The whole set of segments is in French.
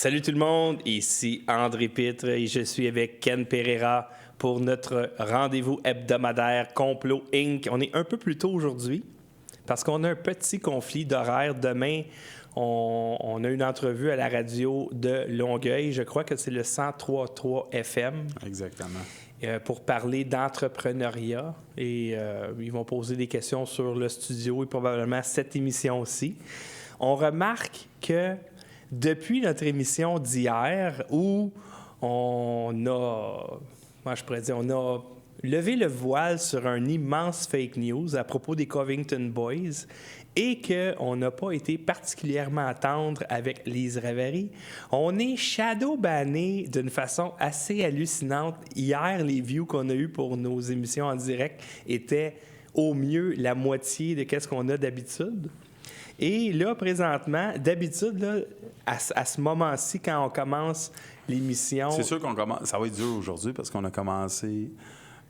Salut tout le monde, ici André Pitre et je suis avec Ken Pereira pour notre rendez-vous hebdomadaire Complot Inc. On est un peu plus tôt aujourd'hui parce qu'on a un petit conflit d'horaire. Demain, on a une entrevue à la radio de Longueuil. Je crois que c'est le 103.3 FM. Exactement. Pour parler d'entrepreneuriat et ils vont poser des questions sur le studio et probablement cette émission aussi. On remarque que depuis notre émission d'hier où on a levé le voile sur un immense fake news à propos des Covington Boys et qu'on n'a pas été particulièrement tendre avec Lise Ravary, on est shadow-banné d'une façon assez hallucinante. Hier, les views qu'on a eues pour nos émissions en direct étaient au mieux la moitié de ce qu'on a d'habitude. Et là, présentement, d'habitude, là, à ce moment-ci, quand on commence l'émission... C'est sûr qu'on commence... Ça va être dur aujourd'hui parce qu'on a commencé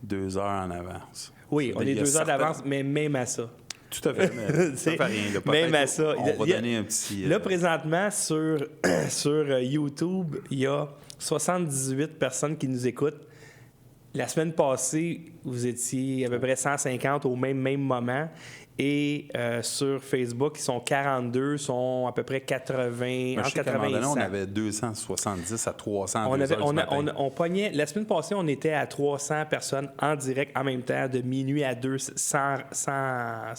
2 heures en avance. Oui, on est 2 heures d'avance, mais même à ça. Tout à fait, mais ça fait rien. Là, même à ça. On va donner un petit... Là, présentement, sur YouTube, il y a 78 personnes qui nous écoutent. La semaine passée, vous étiez à peu près 150 au même moment. Et sur Facebook, ils sont 42, sont à peu près 80, entre 80 et 100. On avait 270 à 300. On pognait, la semaine passée, on était à 300 personnes en direct en même temps, de minuit à 2, sans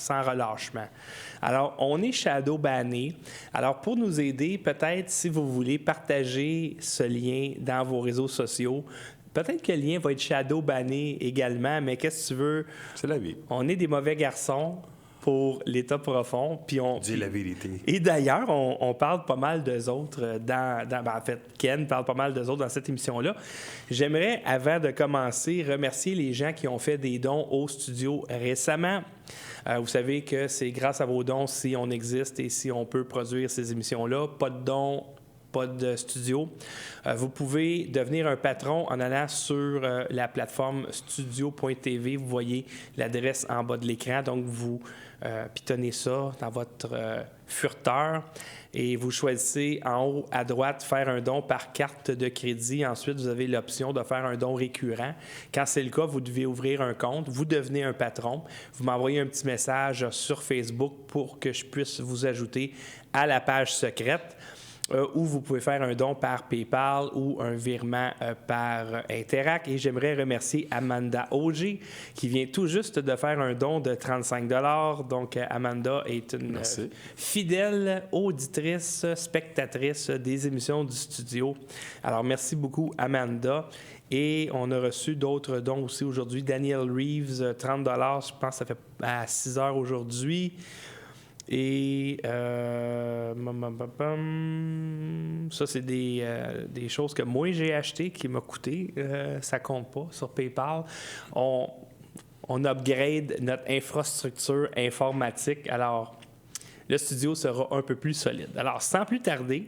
relâchement. Alors, on est shadow-banné. Alors, pour nous aider, peut-être, si vous voulez partager ce lien dans vos réseaux sociaux, peut-être que le lien va être shadow-banné également, mais qu'est-ce que tu veux? C'est la vie. On est des mauvais garçons pour l'État profond. Puis dis la vérité. Et d'ailleurs, on parle pas mal d'eux autres en fait, Ken parle pas mal d'eux autres dans cette émission-là. J'aimerais, avant de commencer, remercier les gens qui ont fait des dons au studio récemment. Vous savez que c'est grâce à vos dons si on existe et si on peut produire ces émissions-là. Pas de dons, pas de studio. Vous pouvez devenir un patron en allant sur la plateforme studio.tv. Vous voyez l'adresse en bas de l'écran. Donc, vous pitonnez ça dans votre furteur et vous choisissez en haut à droite faire un don par carte de crédit. Ensuite, vous avez l'option de faire un don récurrent. Quand c'est le cas, vous devez ouvrir un compte. Vous devenez un patron. Vous m'envoyez un petit message sur Facebook pour que je puisse vous ajouter à la page secrète. Ou vous pouvez faire un don par PayPal ou un virement par Interac. Et j'aimerais remercier Amanda Auger qui vient tout juste de faire un don de 35 $. Donc, Amanda est une fidèle auditrice, spectatrice des émissions du studio. Alors, merci beaucoup, Amanda. Et on a reçu d'autres dons aussi aujourd'hui. Daniel Reeves, 30 $, je pense que ça fait à 6 heures aujourd'hui. Et ça, c'est des choses que moi, j'ai achetées qui m'ont coûté. Ça compte pas sur PayPal. On upgrade notre infrastructure informatique. Alors, le studio sera un peu plus solide. Alors, sans plus tarder,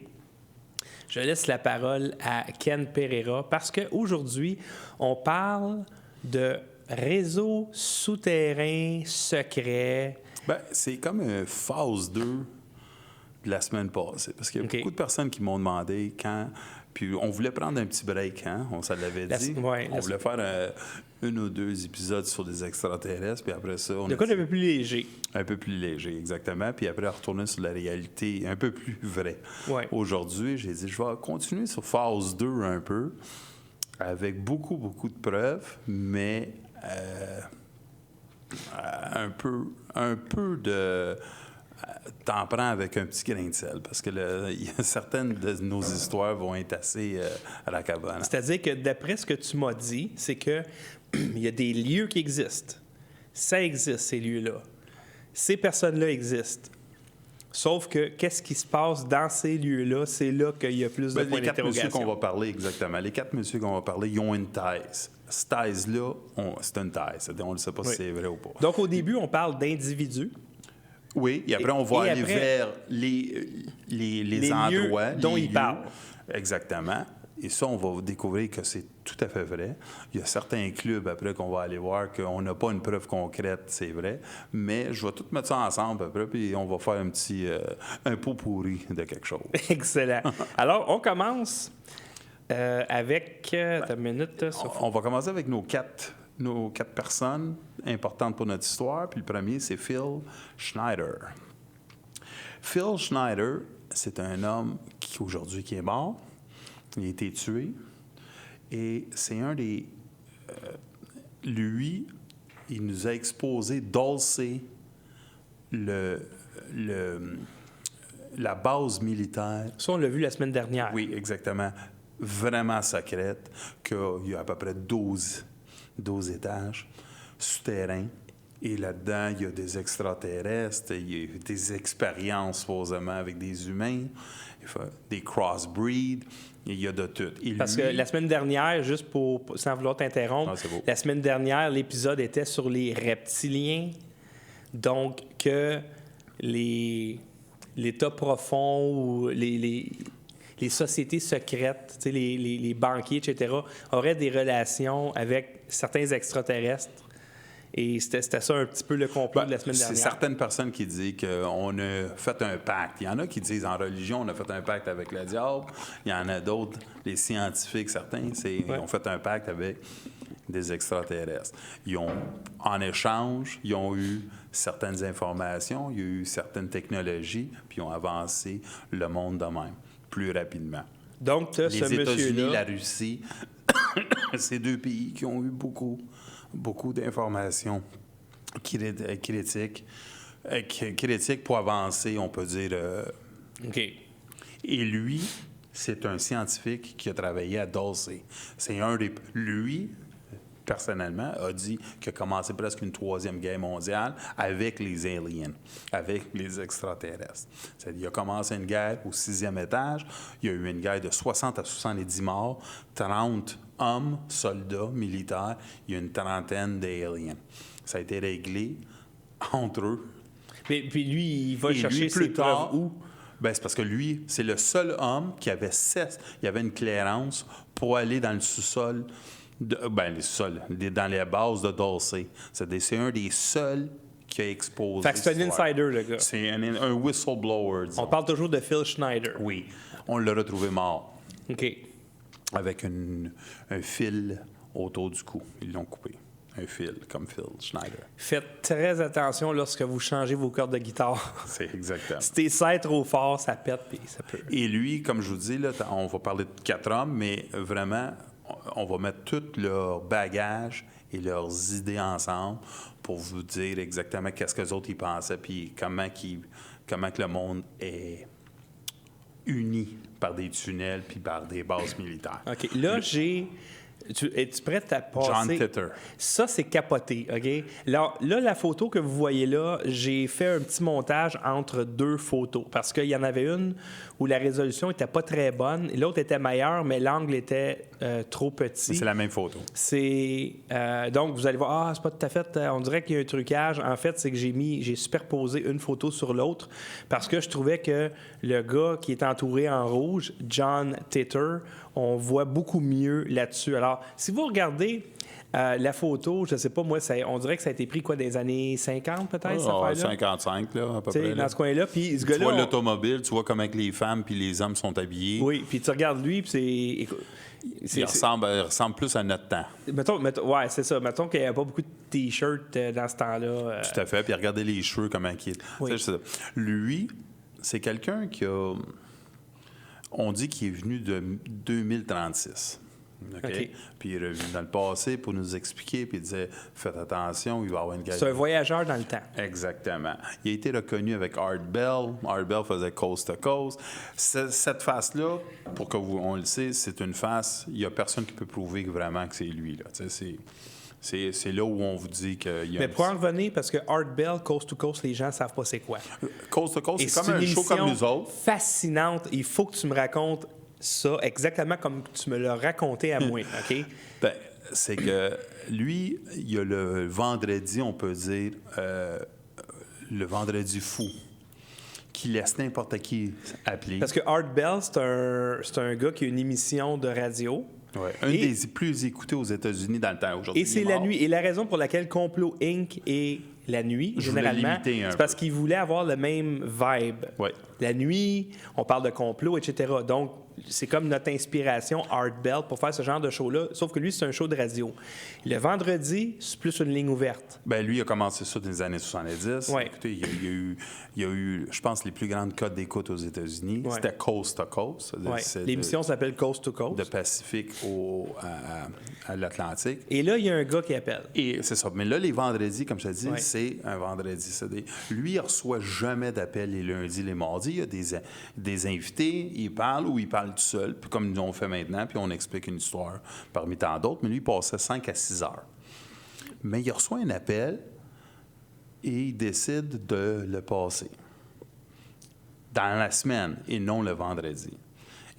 je laisse la parole à Ken Pereira parce qu'aujourd'hui, on parle de réseaux souterrains secrets. Ben, c'est comme phase 2 de la semaine passée. Parce qu'il y a beaucoup de personnes qui m'ont demandé quand... Puis on voulait prendre un petit break, hein? On s'en l'avait dit. On voulait faire 1 ou 2 épisodes sur des extraterrestres, puis après ça... De quoi d'un peu plus léger. Un peu plus léger, exactement. Puis après, retourner sur la réalité un peu plus vraie. Ouais. Aujourd'hui, j'ai dit, je vais continuer sur phase 2 un peu, avec beaucoup, beaucoup de preuves, mais... un peu de... T'en prends avec un petit grain de sel, parce que certaines de nos histoires vont être assez raccabanantes. C'est-à-dire que d'après ce que tu m'as dit, c'est que il y a des lieux qui existent. Ça existe, ces lieux-là. Ces personnes-là existent. Sauf que qu'est-ce qui se passe dans ces lieux-là, c'est là qu'il y a plus de points d'interrogation. Les 4 messieurs qu'on va parler, exactement. Les 4 messieurs qu'on va parler, ils ont une thèse. Cette thèse-là, c'est une thèse. On ne sait pas si c'est vrai ou pas. Donc, au début, on parle d'individus. Oui, et après, on va aller vers les endroits dont ils parlent. Exactement. Et ça, on va découvrir que c'est tout à fait vrai. Il y a certains clubs, après, qu'on va aller voir qu'on n'a pas une preuve concrète, c'est vrai. Mais je vais tout mettre ça ensemble, après, puis on va faire un pot pourri de quelque chose. Excellent. Alors, on commence avec... ta minute, on va commencer avec nos quatre personnes importantes pour notre histoire. Puis le premier, c'est Phil Schneider. Phil Schneider, c'est un homme qui est mort. Il a été tué. Et c'est un des... lui, il nous a exposé Dulce, la base militaire. Ça, on l'a vu la semaine dernière. Oui, exactement. Vraiment secrète, qu'il y a à peu près 12 étages souterrains. Et là-dedans, il y a des extraterrestres, il y a des expériences, supposément, avec des humains, des crossbreeds, il y a de tout. Parce que la semaine dernière, juste sans vouloir t'interrompre, la semaine dernière, l'épisode était sur les reptiliens. Donc, que l'État profond ou les sociétés secrètes, les banquiers, etc., auraient des relations avec certains extraterrestres. Et c'était ça un petit peu le complot de la semaine dernière. C'est certaines personnes qui disent qu'on a fait un pacte. Il y en a qui disent en religion, on a fait un pacte avec le diable. Il y en a d'autres, les scientifiques, certains, ont fait un pacte avec des extraterrestres. En échange, ils ont eu certaines informations, il y a eu certaines technologies, puis ils ont avancé le monde de même, plus rapidement. Donc, tu as les États-Unis, la Russie, c'est deux pays qui ont eu beaucoup d'informations critiques pour avancer, on peut dire. OK. Et lui, c'est un scientifique qui a travaillé à Dulce. Lui, personnellement, a dit qu'il a commencé presque une 3e guerre mondiale avec les aliens, avec les extraterrestres. C'est-à-dire, il a commencé une guerre au 6e étage. Il y a eu une guerre de 60 à 70 morts, 30 hommes, soldats, militaires. Il y a une trentaine d'aliens. Ça a été réglé entre eux. Mais puis lui, il va chercher ses preuves où? Ben, c'est parce que lui, c'est le seul homme qui avait il avait une clairance pour aller dans le sous-sol, les sous-sols, dans les bases de Dulce. C'est un des seuls qui a exposé. Fait que c'est un insider, le gars. C'est un whistleblower, disons. On parle toujours de Phil Schneider. Oui. On l'a retrouvé mort. OK. Avec un fil autour du cou. Ils l'ont coupé. Un fil, comme Phil Schneider. Faites très attention lorsque vous changez vos cordes de guitare. C'est exactement. Si t'es serres trop fort, ça pète puis ça peut. Et lui, comme je vous dis, là, on va parler de 4 hommes, mais vraiment, on va mettre tout leur bagage et leurs idées ensemble pour vous dire exactement qu'est-ce que les autres y pensaient, puis comment que le monde est uni par des tunnels puis par des bases militaires. OK. Là, es-tu prête à passer? John Titor. Ça, c'est capoté, OK? Là, la photo que vous voyez là, j'ai fait un petit montage entre 2 photos parce qu'il y en avait une où la résolution n'était pas très bonne et l'autre était meilleure, mais l'angle était trop petit. C'est la même photo. Donc, vous allez voir, c'est pas tout à fait... on dirait qu'il y a un trucage. En fait, c'est que j'ai superposé une photo sur l'autre parce que je trouvais que le gars qui est entouré en rouge, John Titor, on voit beaucoup mieux là-dessus. Alors, si vous regardez la photo, je ne sais pas, moi, on dirait que ça a été pris quoi, des années 50 peut-être, cette affaire-là? 55, là, à peu près. Dans ce coin-là. Puis ce gars-là, tu vois l'automobile, tu vois comment les femmes puis les hommes sont habillés. Oui, puis tu regardes lui, puis il ressemble plus à notre temps. Ouais, c'est ça. Mettons qu'il n'y avait pas beaucoup de T-shirts dans ce temps-là. Tout à fait. Puis regardez les cheveux, comment il est. Oui. Lui, c'est quelqu'un qui a... On dit qu'il est venu de 2036. Okay? Puis il est revenu dans le passé pour nous expliquer, puis il disait « Faites attention, il va y avoir une guerre. » C'est un voyageur dans le temps. Exactement. Il a été reconnu avec Art Bell. Art Bell faisait Coast to Coast. Cette face-là, pour on le sait, c'est une face, il n'y a personne qui peut prouver vraiment que c'est lui. Là. C'est là où on vous dit qu'il y a... Mais pour en revenir, parce que Art Bell, Coast to Coast, les gens ne savent pas c'est quoi. Coast to Coast, c'est comme un show comme nous autres. Fascinante. Il faut que tu me racontes ça exactement comme tu me l'as raconté à moi, OK? Bien, c'est que lui, il y a le vendredi, on peut dire, le vendredi fou, qui laisse n'importe qui appeler. Parce que Art Bell, c'est un gars qui a une émission de radio. Ouais. Un des plus écoutés aux États-Unis dans le temps. Aujourd'hui, et c'est la nuit. Et la raison pour laquelle Complot Inc. est la nuit, généralement, c'est parce qu'il voulait avoir le même vibe. Ouais. La nuit, on parle de complot, etc. Donc, c'est comme notre inspiration, Art Bell, pour faire ce genre de show-là. Sauf que lui, c'est un show de radio. Le vendredi, c'est plus une ligne ouverte. Bien, lui, il a commencé ça dans les années 70. Ouais. Écoutez, il y a eu, je pense, les plus grandes cotes d'écoute aux États-Unis. Ouais. C'était Coast to Coast. Ouais. L'émission s'appelle Coast to Coast. De Pacifique à l'Atlantique. Et là, il y a un gars qui appelle. Et c'est ça. Mais là, les vendredis, comme je te dis, c'est un vendredi. Lui, il ne reçoit jamais d'appels les lundis, les mardis. Il y a des invités, il parle ou il parle tout seul, puis comme nous on fait maintenant, puis on explique une histoire parmi tant d'autres. Mais lui, il passait 5 à 6 heures. Mais il reçoit un appel et il décide de le passer dans la semaine et non le vendredi.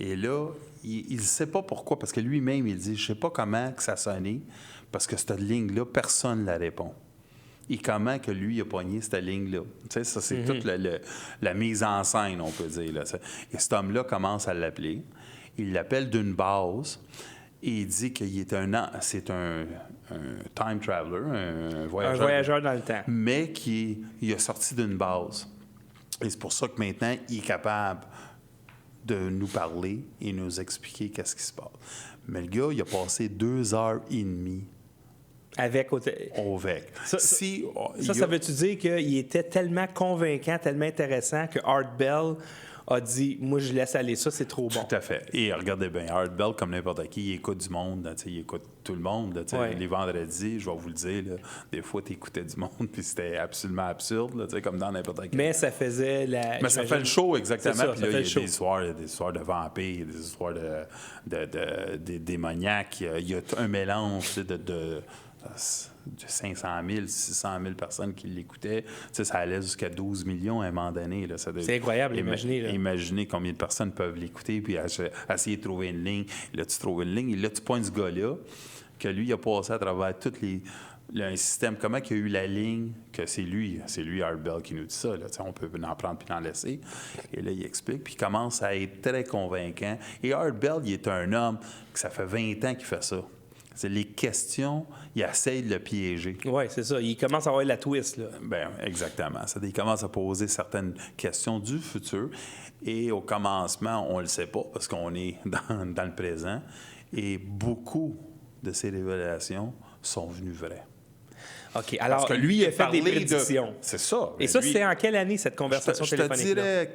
Et là, il ne sait pas pourquoi, parce que lui-même, il dit, je ne sais pas comment que ça sonnait, parce que cette ligne-là, personne ne la répond. Et comment que lui a pogné cette ligne-là. Tu sais, ça, c'est toute la mise en scène, on peut dire. Là. Et cet homme-là commence à l'appeler. Il l'appelle d'une base et il dit qu'il est c'est un time traveler, un voyageur dans le temps. Mais il a sorti d'une base. Et c'est pour ça que maintenant, il est capable de nous parler et nous expliquer qu'est-ce qui se passe. Mais le gars, il a passé 2h30 avec ça veut-tu dire qu'il était tellement convaincant, tellement intéressant que Art Bell a dit « Moi, je laisse aller ça, c'est trop bon. » Tout à fait. Et regardez bien, Art Bell, comme n'importe qui, il écoute du monde, il écoute tout le monde. Là, les vendredis, je vais vous le dire, là, des fois, tu écoutais du monde, puis c'était absolument absurde, là, comme dans n'importe qui. Mais ça faisait Mais ça fait le show, exactement. Puis là, il y a des histoires de vampires, des histoires de démoniaques. Il y a un mélange de 500 000, 600 000 personnes qui l'écoutaient. Ça allait jusqu'à 12 millions à un moment donné. Là. C'est incroyable, imaginez. Imaginez combien de personnes peuvent l'écouter puis essayer de trouver une ligne. Là, tu trouves une ligne. Et là, tu pointes ce gars-là, que lui, il a passé à travers tous un système. Comment il y a eu la ligne, que c'est lui, Art Bell, qui nous dit ça. Là. On peut en prendre puis en laisser. Et là, il explique. Puis il commence à être très convaincant. Et Art Bell, il est un homme que ça fait 20 ans qu'il fait ça. C'est les questions, il essaie de le piéger. Oui, c'est ça. Il commence à avoir la twist, là. Bien, exactement. Il commence à poser certaines questions du futur. Et au commencement, on ne le sait pas parce qu'on est dans le présent. Et beaucoup de ces révélations sont venues vraies. OK. Alors, parce que lui, il a fait des prédictions. C'est ça. Et ça, c'est en quelle année, cette conversation téléphonique-là? Je te dirais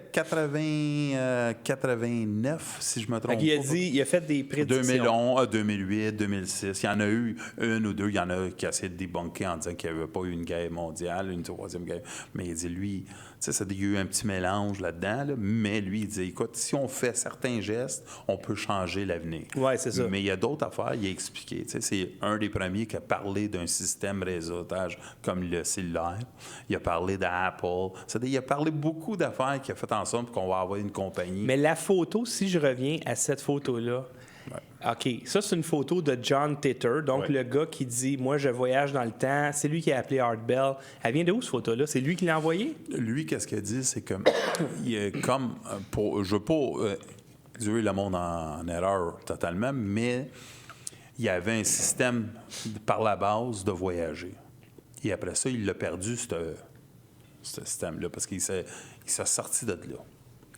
89, si je me trompe pas. Il a fait des prédictions. 2001, 2008, 2006. Il y en a eu une ou deux. Il y en a qui essaient de débunker en disant qu'il n'y avait pas eu une guerre mondiale, une troisième guerre. Mais il dit, lui, tu sais, il y a eu un petit mélange là-dedans. Là. Mais lui, il dit, écoute, si on fait certains gestes, on peut changer l'avenir. Oui, c'est ça. Mais il y a d'autres affaires, il a expliqué. Tu sais, c'est un des premiers qui a parlé d'un système réseautage comme le cellulaire. Il a parlé d'Apple. C'est-à-dire, il a parlé beaucoup d'affaires qui a fait en sorte qu'on va avoir une compagnie. Mais la photo, si je reviens à cette photo-là, OK, ça, c'est une photo de John Titor, donc le gars qui dit « Moi, je voyage dans le temps ». C'est lui qui a appelé Art Bell. Elle vient de où, cette photo-là? C'est lui qui l'a envoyée? Lui, qu'est-ce qu'il a dit? C'est que, je veux pas durer le monde en erreur totalement, mais il y avait un système par la base de voyager. Et après ça, il l'a perdu, ce système-là, parce qu'il s'est sorti de là.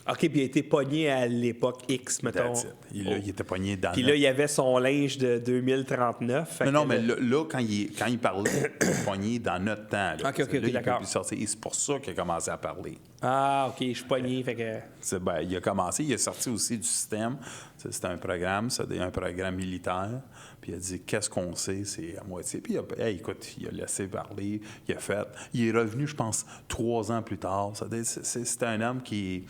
OK, puis il a été pogné à l'époque X, mettons. Il était pogné dans... Puis là, il y avait son linge de 2039. Non, mais là, quand il parlait, il était pogné dans notre temps. Là, OK, d'accord. Il peut plus sortir. Et c'est pour ça qu'il a commencé à parler. Ah, OK, je suis pogné, fait que... Il a commencé, il est sorti aussi du système. C'était un programme, un programme militaire. Puis il a dit, qu'est-ce qu'on sait? C'est à moitié. Puis écoute, il a laissé parler, il a fait. Il est revenu, je pense, 3 ans plus tard. C'est un homme qui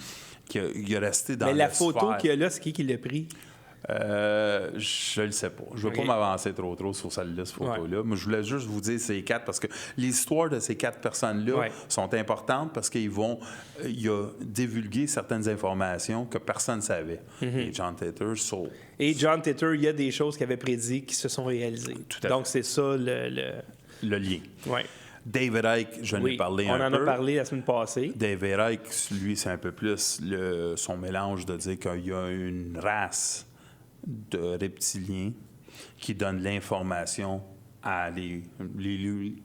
est resté dans Mais la photo qu'il y a là, c'est qui l'a pris? Je le sais pas. Je ne veux pas m'avancer trop sur celle-là, cette photo-là. Mais je voulais juste vous dire ces 4 parce que les histoires de ces 4 personnes-là sont importantes parce qu'il a divulgué certaines informations que personne ne savait. Et John Titor sauve. Et John Titor, il y a des choses qu'il avait prédit qui se sont réalisées. Donc, c'est ça le lien. Oui. David Icke, je n'ai parlé un peu. On en a parlé la semaine passée. David Icke, lui, c'est un peu plus son mélange de dire qu'il y a une race de reptiliens qui donne l'information à les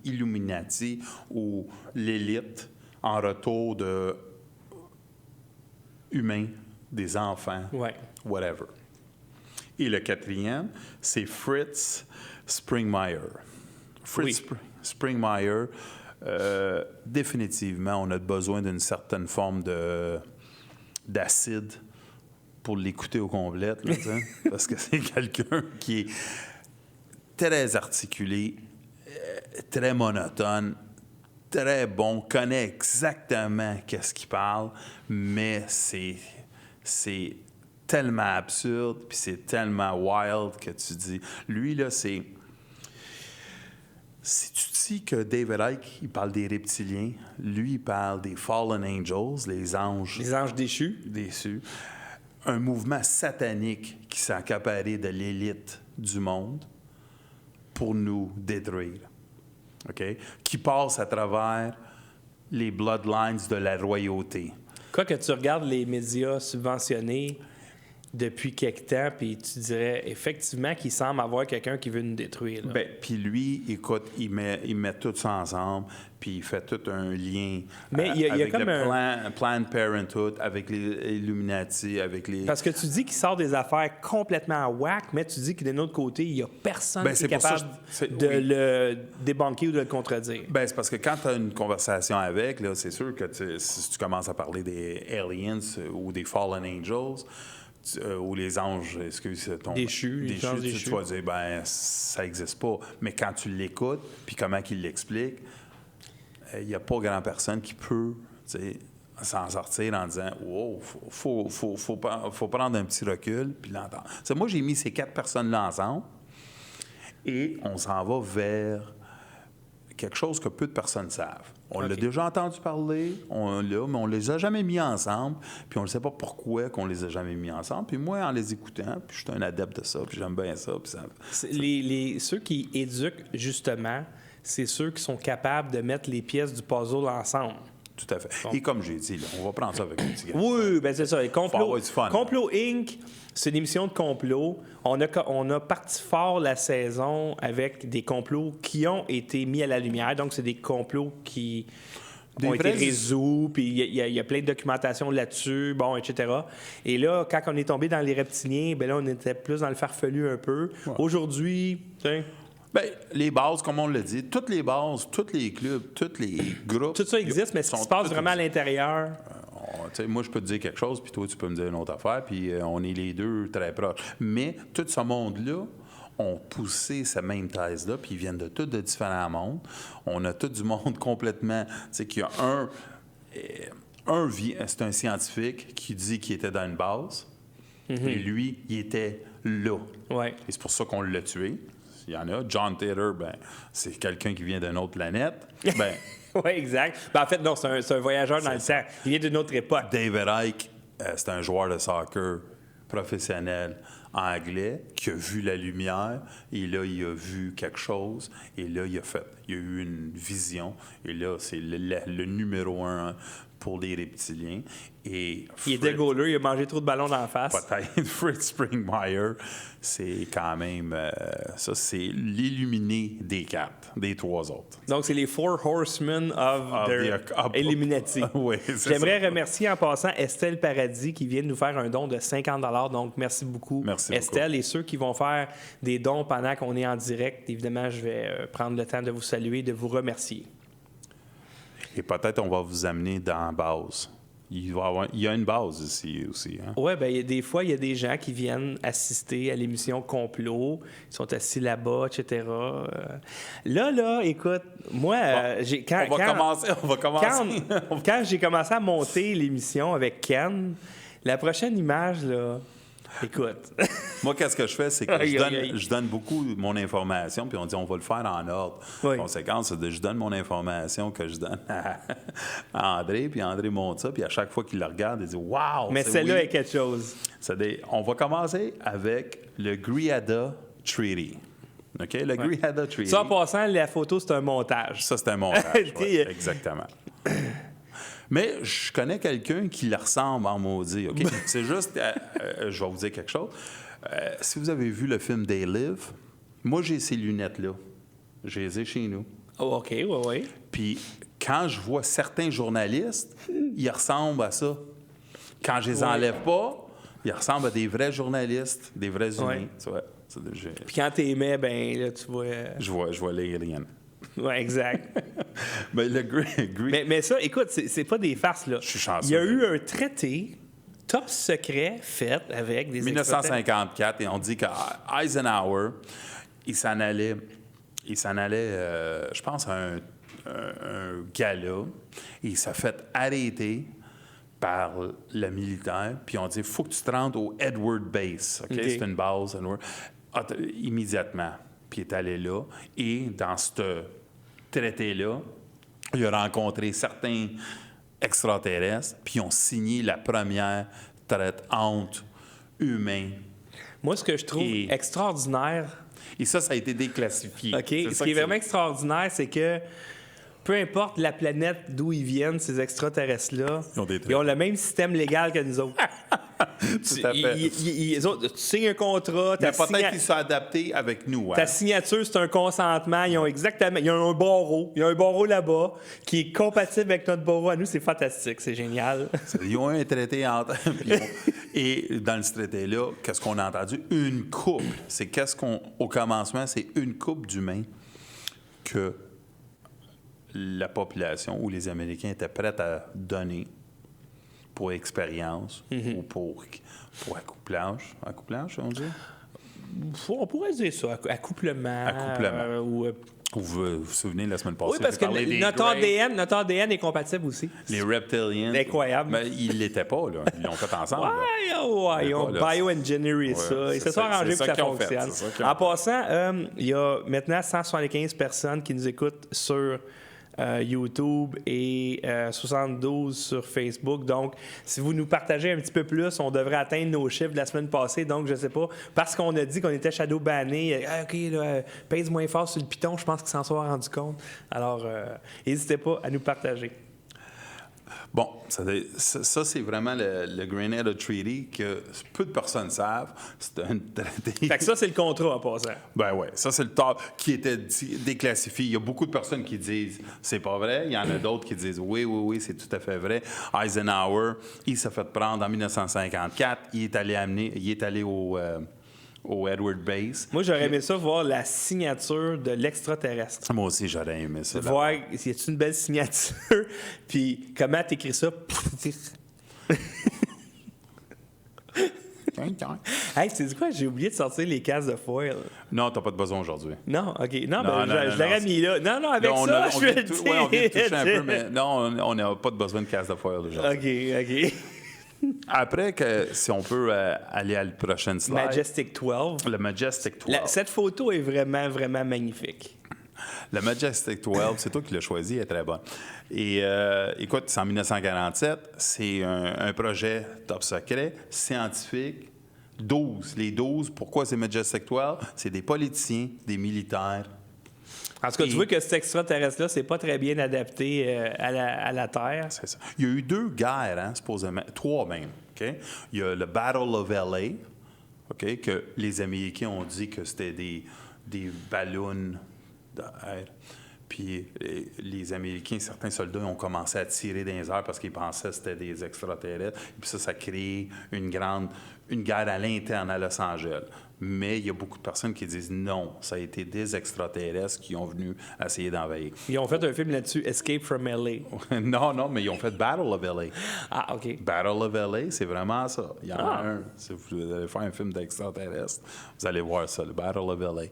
Illuminati ou l'élite en retour de humains, des enfants, whatever. Et le quatrième, c'est Fritz Springmeier. Springmeier, définitivement, on a besoin d'une certaine forme d'acide pour l'écouter au complet, là, parce que c'est quelqu'un qui est très articulé, très monotone, très bon, connaît exactement qu'est-ce qu'il parle, mais c'est tellement absurde, puis c'est tellement wild que tu dis... Lui, là, c'est... Si tu dis que David Icke, il parle des reptiliens, lui, il parle des Fallen Angels, les anges... Les anges déchus. Déçus. Un mouvement satanique qui s'est accaparé de l'élite du monde pour nous détruire. OK? Qui passe à travers les bloodlines de la royauté. Quoi que tu regardes les médias subventionnés depuis quelque temps, puis tu dirais effectivement qu'il semble avoir quelqu'un qui veut nous détruire. Bien, puis lui, écoute, il met tout ça ensemble, puis il fait tout un lien avec comme le Planned Parenthood, avec les Illuminati, avec les... Parce que tu dis qu'il sort des affaires complètement whack, mais tu dis que d'un autre côté, il n'y a personne qui est capable de le débunker ou de le contredire. Bien, c'est parce que quand tu as une conversation avec, là, c'est sûr que si tu commences à parler des aliens ou des Fallen Angels... ou les anges, déchus, tu vas dire, ben ça n'existe pas. Mais quand tu l'écoutes, puis comment qu'il l'explique, il n'y a pas grand personne qui peut s'en sortir en disant, wow, faut prendre un petit recul, puis l'entendre. Moi, j'ai mis ces 4 personnes-là ensemble, et on s'en va vers quelque chose que peu de personnes savent. On l'a déjà entendu parler, mais on ne les a jamais mis ensemble, puis on ne sait pas pourquoi qu'on les a jamais mis ensemble. Puis moi, en les écoutant, puis je suis un adepte de ça, puis j'aime bien ça. Puis ceux qui éduquent, justement, c'est ceux qui sont capables de mettre les pièces du puzzle ensemble. Tout à fait. Bon. Et comme j'ai dit, là, on va prendre ça avec un petit gars. Oui, bien c'est ça. Complot Inc., c'est une émission de complot. On a parti fort la saison avec des complots qui ont été mis à la lumière. Donc, c'est des complots qui ont été résolus, puis il y a plein de documentation là-dessus, bon, etc. Et là, quand on est tombé dans les reptiliens, bien là, on était plus dans le farfelu un peu. Ouais. Aujourd'hui, bien, les bases, comme on l'a dit, toutes les bases, tous les clubs, tous les groupes... Tout ça existe, mais ce qui se passe vraiment à l'intérieur... moi, je peux te dire quelque chose, puis toi, tu peux me dire une autre affaire, puis on est les deux très proches. Mais tout ce monde-là ont poussé cette même thèse-là, puis ils viennent de tous de différents mondes. On a tout du monde complètement... Tu sais, qu'il y a c'est un scientifique qui dit qu'il était dans une base, et lui, il était là. Ouais. Et c'est pour ça qu'on l'a tué. Il y en a. John Taylor, ben, c'est quelqu'un qui vient d'une autre planète. Ben, oui, exact. Ben, en fait, non, c'est un voyageur dans le temps. Il vient d'une autre époque. David Icke, c'est un joueur de soccer professionnel anglais qui a vu la lumière et là, il a vu quelque chose et là, il a eu une vision et là, c'est le numéro 1 pour les reptiliens. Et il était gauleux, il a mangé trop de ballons dans la face. Peut-être. Fritz Springmeier, c'est quand même... ça, c'est l'illuminé des 3 autres. Donc, c'est les 4 horsemen of the Illuminati. Oui, J'aimerais remercier en passant Estelle Paradis qui vient de nous faire un don de 50 $. Donc, merci beaucoup, Estelle. Et ceux qui vont faire des dons pendant qu'on est en direct, évidemment, je vais prendre le temps de vous saluer, de vous remercier. Et peut-être on va vous amener dans la base. Il y a une base ici aussi. Hein? Oui, bien, des fois, il y a des gens qui viennent assister à l'émission Complot. Ils sont assis là-bas, etc. Là, écoute, moi, on va commencer. Quand j'ai commencé à monter l'émission avec Ken, la prochaine image, là... Écoute. Moi, qu'est-ce que je fais, c'est que je donne beaucoup mon information, puis on dit on va le faire en ordre. Oui. Conséquence, c'est que je donne mon information que je donne à André, puis André monte ça, puis à chaque fois qu'il le regarde, il dit wow! Mais celle-là est quelque chose. On va commencer avec le Greada Treaty. OK? Le Great Treaty. Ça, en passant, la photo, c'est un montage. Ça, c'est un montage, ouais, exactement. Mais je connais quelqu'un qui le ressemble en maudit, OK? C'est juste, je vais vous dire quelque chose. Si vous avez vu le film They Live, moi, j'ai ces lunettes-là. Je les ai chez nous. Oh, OK, oui. Puis quand je vois certains journalistes, ils ressemblent à ça. Quand je les enlève pas, ils ressemblent à des vrais journalistes, des vrais humains. Ouais. Puis quand tu aimais, ben là, tu vois... Je vois les aliens. Oui, exact. Mais le mais ça, écoute, c'est pas des farces, là. Je suis chanceux. Il y a eu un traité top secret fait avec des 1954, et on dit qu'Eisenhower, il s'en allait, je pense, à un gala, et il s'est fait arrêter par le militaire, puis on dit, il faut que tu te rendes au Edward Base. OK? C'est une base, Edward. Immédiatement. Puis il est allé là, et dans ce traité-là, il a rencontré certains extraterrestres, puis ils ont signé la première traite entre humains. Moi, ce que je trouve extraordinaire... Et ça a été déclassifié. OK. Ce qui est vraiment extraordinaire, c'est que peu importe la planète d'où ils viennent, ces extraterrestres-là, ils ont le même système légal que nous autres. Tout à fait. Tu signes un contrat. Mais peut-être qu'ils sont adaptés avec nous. Hein? Ta signature, c'est un consentement. Ils ont exactement... Il y a un barreau. Il y a un barreau là-bas qui est compatible avec notre barreau à nous. C'est fantastique. C'est génial. Ils ont un traité entre... Et dans ce traité-là, qu'est-ce qu'on a entendu? Une couple. C'est au commencement, c'est une couple d'humains que la population ou les Américains étaient prêts à donner pour expérience ou pour accouplage. Accouplage, on dit? On pourrait dire ça, accouplement. Vous vous souvenez, la semaine passée, oui, parce que notre ADN est compatible aussi. Les reptiliens. C'est incroyable. Mais ils ne l'étaient pas, là. Ils l'ont fait ensemble. Ils ont bioengineering ça. Ils se sont arrangés pour que ça fonctionne. En passant, il y a maintenant 175 personnes qui nous écoutent sur YouTube et 72 sur Facebook. Donc, si vous nous partagez un petit peu plus, on devrait atteindre nos chiffres de la semaine passée. Donc, je sais pas, parce qu'on a dit qu'on était shadow banné, OK, là, pèse moins fort sur le piton, je pense qu'ils s'en sont rendus compte. Alors, n'hésitez pas à nous partager. Bon, ça c'est vraiment le Great Treaty que peu de personnes savent. C'est un traité. Fait que ça, c'est le contrat en passant. Ben oui, ça, c'est le top qui était déclassifié. Il y a beaucoup de personnes qui disent c'est pas vrai. Il y en a d'autres qui disent oui, c'est tout à fait vrai. Eisenhower, il s'est fait prendre en 1954. Il est allé au Edward Base. Moi, j'aurais aimé ça voir la signature de l'extraterrestre. Moi aussi, j'aurais aimé ça. Voir s'il y a une belle signature, puis comment t'écris ça. Hey, tu sais quoi? J'ai oublié de sortir les cases de foil. Non, t'as pas de besoin aujourd'hui. Non, OK. Non, je l'aurais mis là. Non, avec là, ça, je vais le dire. Oui, on vient de toucher un peu, mais non, on n'a pas de besoin de cases de foil aujourd'hui. OK. Après, si on peut aller à la prochaine slide. Majestic 12. Le Majestic 12. Cette photo est vraiment, vraiment magnifique. Le Majestic 12, c'est toi qui l'as choisi, elle est très bonne. Et écoute, c'est en 1947, c'est un projet top secret, scientifique, 12. Les 12, pourquoi c'est Majestic 12? C'est des politiciens, des militaires. En tout cas, tu vois que cet extraterrestre-là, c'est pas très bien adapté à la Terre. C'est ça. Il y a eu 2 guerres, hein, supposément, 3 même. Okay? Il y a le Battle of L.A., okay, que les Américains ont dit que c'était des ballons d'air. Puis les Américains, certains soldats ont commencé à tirer dans les airs parce qu'ils pensaient que c'était des extraterrestres. Et puis ça crée une guerre à l'interne à Los Angeles. Mais il y a beaucoup de personnes qui disent non, ça a été des extraterrestres qui ont venu essayer d'envahir. Ils ont fait un film là-dessus, Escape from L.A. Non, mais ils ont fait Battle of L.A. Ah, OK. Battle of L.A., c'est vraiment ça. Il y en a un. Si vous allez faire un film d'extraterrestres, vous allez voir ça, le Battle of L.A.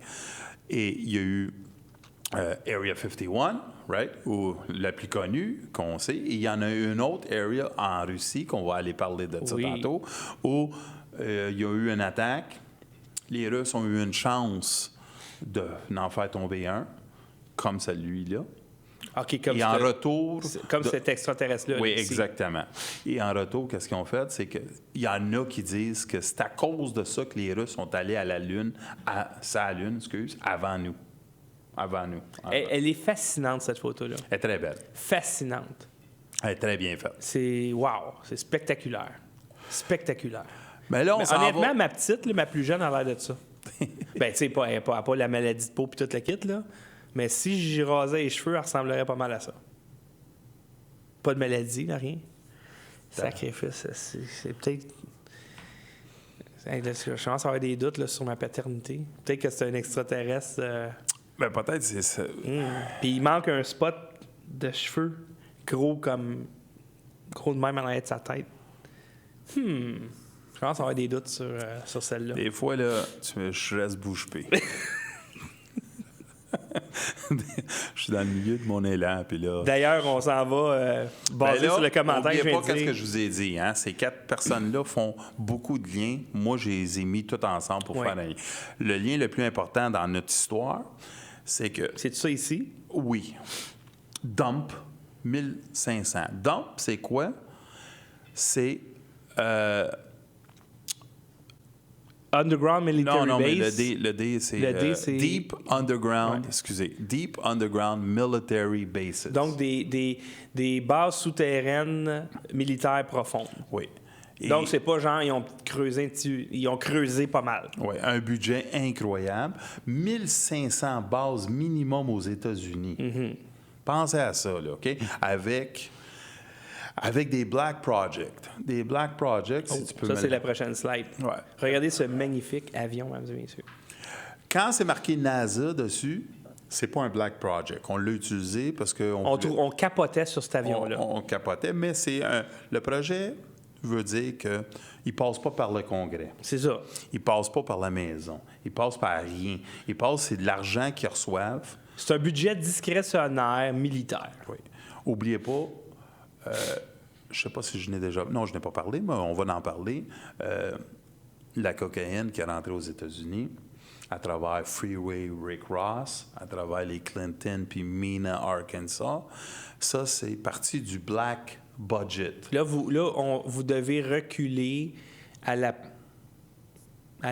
Et il y a eu Area 51, right, ou la plus connue qu'on sait. Et il y en a une autre area en Russie, qu'on va aller parler de ça tantôt, où il y a eu une attaque. Les Russes ont eu une chance d'en faire tomber un, comme celui-là. OK, comme et en retour... Comme cet extraterrestre-là. Oui, ici. exactement. Et en retour, qu'est-ce qu'ils ont fait? C'est qu'il y en a qui disent que c'est à cause de ça que les Russes sont allés à la Lune, avant nous. Elle est fascinante, cette photo-là. Elle est très belle. Fascinante. Elle est très bien faite. C'est wow, c'est spectaculaire. Spectaculaire. Mais là, honnêtement, ma petite, là, ma plus jeune, a l'air de ça. Ben, tu sais, elle n'a pas la maladie de peau puis toute la kit, là. Mais si j'y rasais les cheveux, elle ressemblerait pas mal à ça. Pas de maladie, là, rien. Sacrifice, c'est peut-être... Je commence à avoir des doutes là, sur ma paternité. Peut-être que c'est un extraterrestre. Ben, peut-être c'est ça. Puis il manque un spot de cheveux gros de même en arrière de sa tête. Je commence à avoir des doutes sur celle-là. Des fois, là, je reste bouche bée. Je suis dans le milieu de mon élan, puis là... D'ailleurs, on s'en va baser sur le commentaire que je viens de dire. N'oubliez pas ce que je vous ai dit, hein? Ces 4 personnes-là font beaucoup de liens. Moi, je les ai mis tout ensemble pour faire un lien. Le lien le plus important dans notre histoire, c'est que... C'est ça ici? Oui. Dump, 1500. Dump, c'est quoi? C'est... Underground Military Base. Non, mais le D, c'est Deep Underground, Deep Underground Military Bases. Donc, des bases souterraines militaires profondes. Oui. Donc, c'est pas genre, ils ont creusé pas mal. Oui, un budget incroyable. 1500 bases minimum aux États-Unis. Pensez à ça, là, OK? Avec des Black Projects. Des Black Projects, si tu peux... Ça, c'est la prochaine slide. Ouais. Regardez ce magnifique avion, mesdames et messieurs. Quand c'est marqué NASA dessus, c'est pas un Black Project. On l'a utilisé parce que... On capotait sur cet avion-là. On capotait, mais le projet veut dire qu'il ne passe pas par le Congrès. C'est ça. Il ne passe pas par la maison. Il ne passe par rien. C'est de l'argent qu'ils reçoivent. C'est un budget discrétionnaire militaire. Oui. N'oubliez pas... je ne sais pas si je n'ai déjà... Non, je n'ai pas parlé, mais on va en parler. La cocaïne qui est rentrée aux États-Unis à travers Freeway Rick Ross, à travers les Clinton puis Mena, Arkansas, ça, c'est parti du Black Budget. Là, vous devez reculer à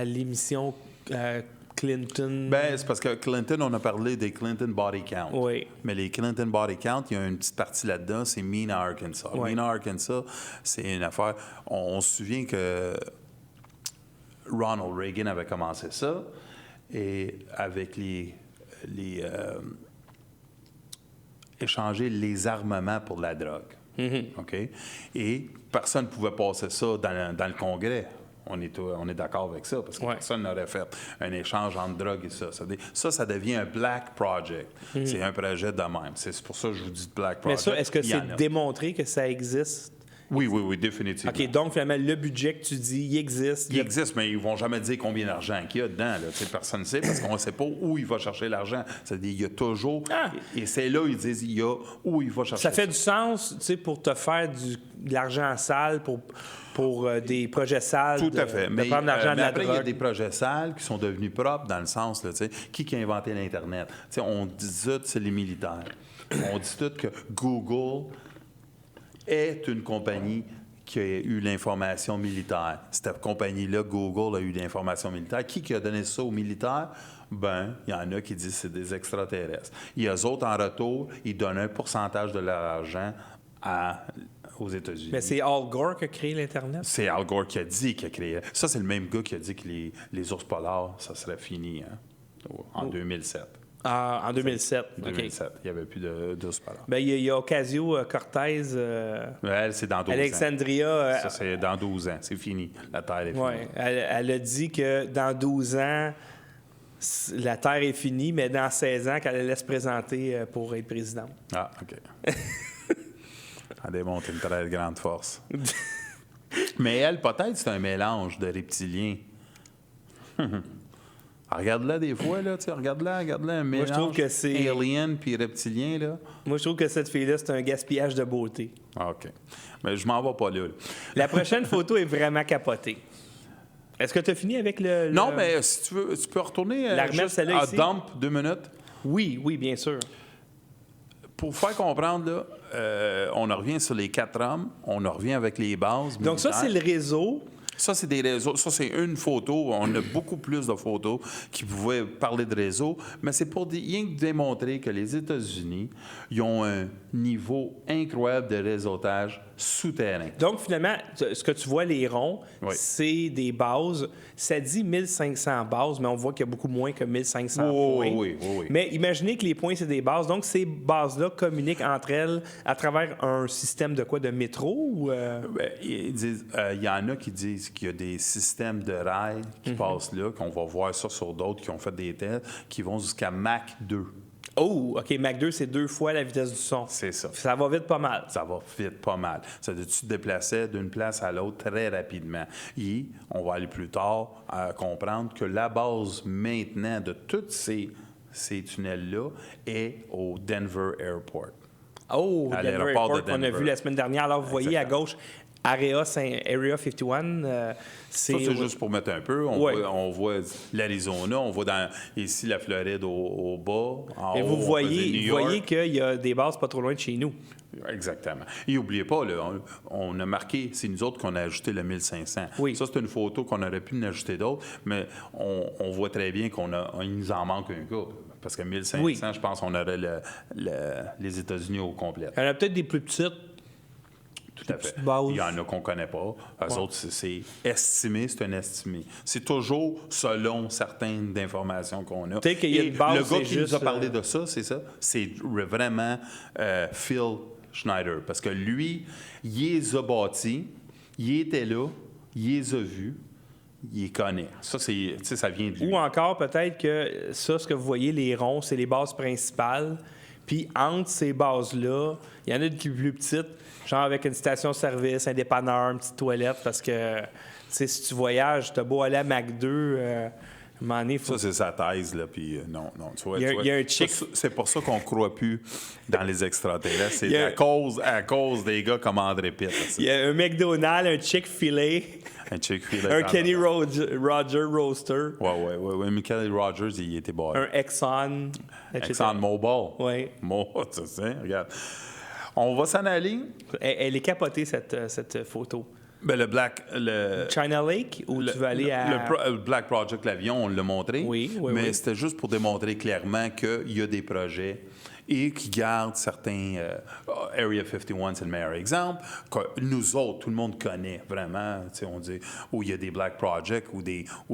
l'émission Clinton... Bien, c'est parce que Clinton, on a parlé des Clinton Body Count. Oui. Mais les Clinton Body Count, il y a une petite partie là-dedans, c'est Mena, Arkansas. Oui. Mena, Arkansas, c'est une affaire... On se souvient que Ronald Reagan avait commencé ça, et avec échanger les armements pour la drogue. OK? Et personne ne pouvait passer ça dans le Congrès. On est d'accord avec ça, parce que personne n'aurait fait un échange entre drogue et ça. Ça devient un Black Project. C'est un projet de même. C'est pour ça que je vous dis Black Project. Mais ça, est-ce que c'est démontré que ça existe? Oui, définitivement. OK, donc finalement, le budget que tu dis, il existe. Il existe, mais ils ne vont jamais dire combien d'argent qu'il y a dedans. Là. Personne ne sait, parce qu'on ne sait pas où il va chercher l'argent. C'est-à-dire, il y a toujours... Et c'est là, ils disent, il y a où il va chercher ça. Ça fait du sens, tu sais, pour te faire de l'argent sale, pour des projets sales. Tout à fait. Mais, prendre l'argent de la après, drogue. Il y a des projets sales qui sont devenus propres dans le sens, là, qui a inventé l'Internet? On dit tout, c'est les militaires. On dit tout que Google est une compagnie qui a eu l'information militaire. Cette compagnie-là, Google, a eu l'information militaire. Qui a donné ça aux militaires? Ben, il y en a qui disent que c'est des extraterrestres. Il y a eux autres, en retour, ils donnent un pourcentage de leur argent aux États-Unis. Mais c'est Al Gore qui a créé l'Internet? C'est Al Gore qui a dit qu'il a créé. Ça, c'est le même gars qui a dit que les ours polaires, ça serait fini en 2007. En 2007. 2007. Il n'y avait plus d'ours polaires. Bien, il y a Ocasio-Cortez. Elle, c'est dans 12 Alexandria. ans. Ça, c'est dans 12 ans. C'est fini. La Terre est finie. Oui. Elle a dit que dans 12 ans, la Terre est finie, mais dans 16 ans, qu'elle allait se présenter pour être présidente. Ah, OK. Elle démontre une très grande force. Mais elle, peut-être, c'est un mélange de reptiliens. Regarde-la des fois, là, tu sais, regarde-la, un mélange. Moi, je trouve que c'est alien puis reptilien, là. Moi, je trouve que cette fille-là, c'est un gaspillage de beauté. Ah, OK. Mais je m'en vais pas là. La prochaine photo est vraiment capotée. Est-ce que tu as fini avec le... Non, mais si tu veux, tu peux retourner juste à Dump 2 minutes. Oui, bien sûr. pour faire comprendre, là, on en revient sur les 4 hommes, on en revient avec les bases. Donc, ça, c'est le réseau. Ça, c'est des réseaux. Ça, c'est une photo. On a beaucoup plus de photos qui pouvaient parler de réseau, mais c'est pour rien que démontrer que les États-Unis, ils ont un niveau incroyable de réseautage souterrain. Donc, finalement, ce que tu vois, les ronds, c'est des bases. Ça dit 1500 bases, mais on voit qu'il y a beaucoup moins que 1500 points. Oui. Mais imaginez que les points, c'est des bases. Donc, ces bases-là communiquent entre elles à travers un système de quoi? De métro? Ou ils disent, il y en a qui disent qu'il y a des systèmes de rails qui passent là, qu'on va voir ça sur d'autres qui ont fait des tests, qui vont jusqu'à Mach 2. Oh, OK. Mach 2, c'est 2 fois la vitesse du son. C'est ça. Ça va vite pas mal. Ça va vite pas mal. Ça veut dire que tu te déplaçais d'une place à l'autre très rapidement. Et on va aller plus tard à comprendre que la base maintenant de tous ces tunnels-là est au Denver Airport. Oh, Denver Airport qu'on a vu la semaine dernière. Alors, vous voyez à gauche, Area 51. C'est juste pour mettre un peu. On voit l'Arizona, on voit ici la Floride au bas. Et vous voyez qu'il y a des bases pas trop loin de chez nous. Exactement. Et n'oubliez pas, là, on a marqué, c'est nous autres qu'on a ajouté le 1500. Oui. Ça, c'est une photo qu'on aurait pu en ajouter d'autres, mais on voit très bien qu'il nous en manque un gars. Parce que 1500, je pense qu'on aurait les États-Unis au complet. Il y en a peut-être des plus petites. Tout à fait. Il y en a qu'on ne connaît pas. Eux autres, c'est estimé, c'est un estimé. C'est toujours selon certaines informations qu'on a. Peut-être qu'il y a une base, le gars qui nous a parlé de ça, c'est ça. C'est vraiment Phil Schneider. Parce que lui, il les a bâtis, il était là, il les a vus, il les connaît. Ça, ça vient de lui. Ou encore, peut-être que ça, ce que vous voyez, les ronds, c'est les bases principales. Puis entre ces bases-là, il y en a une qui est plus petite, genre avec une station-service, un dépanneur, une petite toilette, parce que, tu sais, si tu voyages, t'as beau aller à Mach 2, à un moment donné, faut... Ça, c'est sa thèse, là, puis non. Tu vois, il y a un chick... C'est pour ça qu'on ne croit plus dans les extraterrestres. C'est à cause des gars comme André Pitt. Il y a un McDonald's, un Chick-fil-A... Un Kenny Roger Roaster. Oui. Mais Kenny Rogers, il était bon. Un Exxon. Exxon Mobil. Oui. Tu sais, regarde. On va s'en aller. Elle est capotée, cette photo. Ben, China Lake, ou tu veux aller à... Le Black Project, l'avion, on l'a montré. Oui. Mais c'était juste pour démontrer clairement qu'il y a des projets et qui gardent certains... Area 51, c'est le meilleur exemple. Que nous autres, tout le monde connaît vraiment. On dit où il y a des Black Projects, où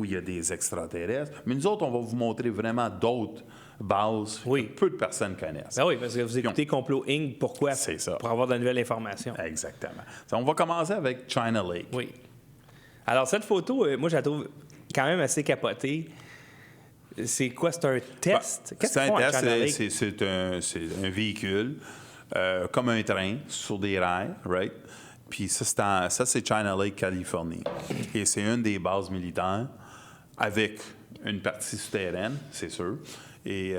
il y a des extraterrestres. Mais nous autres, on va vous montrer vraiment d'autres bases que peu de personnes connaissent. Ben oui, parce que vous écoutez Complot Inc. Pourquoi? C'est ça. Pour avoir de nouvelles informations. Exactement. On va commencer avec China Lake. Oui. Alors, cette photo, moi, je la trouve quand même assez capotée. C'est quoi? C'est un test? C'est un test. C'est un véhicule, comme un train, sur des rails, right? Puis ça, c'est China Lake, Californie. Et c'est une des bases militaires avec une partie souterraine, c'est sûr. Et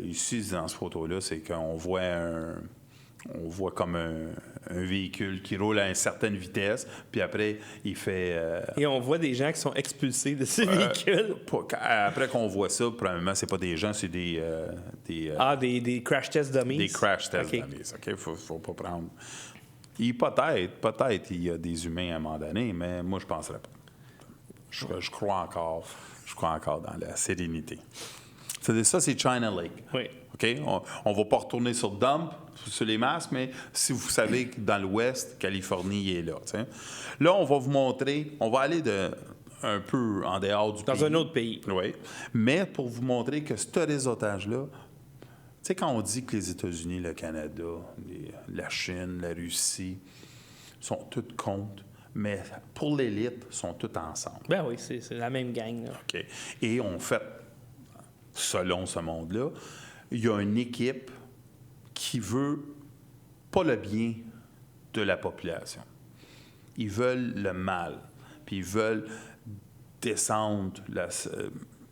ici, dans cette photo-là, c'est qu'on voit comme un véhicule qui roule à une certaine vitesse, puis après, il fait... Et on voit des gens qui sont expulsés de ces véhicules. Après qu'on voit ça, probablement, c'est pas des gens, c'est des crash test dummies. Des crash test dummies, OK? Faut pas prendre... Peut-être, il y a des humains à un moment donné, mais moi, je penserais pas. Je crois encore dans la sérénité. Ça, c'est China Lake. Oui. OK? On ne va pas retourner sur Dump, sur les masques, mais si vous savez que dans l'Ouest, Californie il est là. T'sais. Là, on va vous montrer, on va aller un peu en dehors du pays. Dans un autre pays. Oui. Mais pour vous montrer que ce réseautage-là, tu sais, quand on dit que les États-Unis, le Canada, la Chine, la Russie sont toutes contre, mais pour l'élite, sont toutes ensemble. Ben oui, c'est la même gang. Là. OK. Et on fait, selon ce monde-là, il y a une équipe qui veut pas le bien de la population. Ils veulent le mal. Puis ils veulent descendre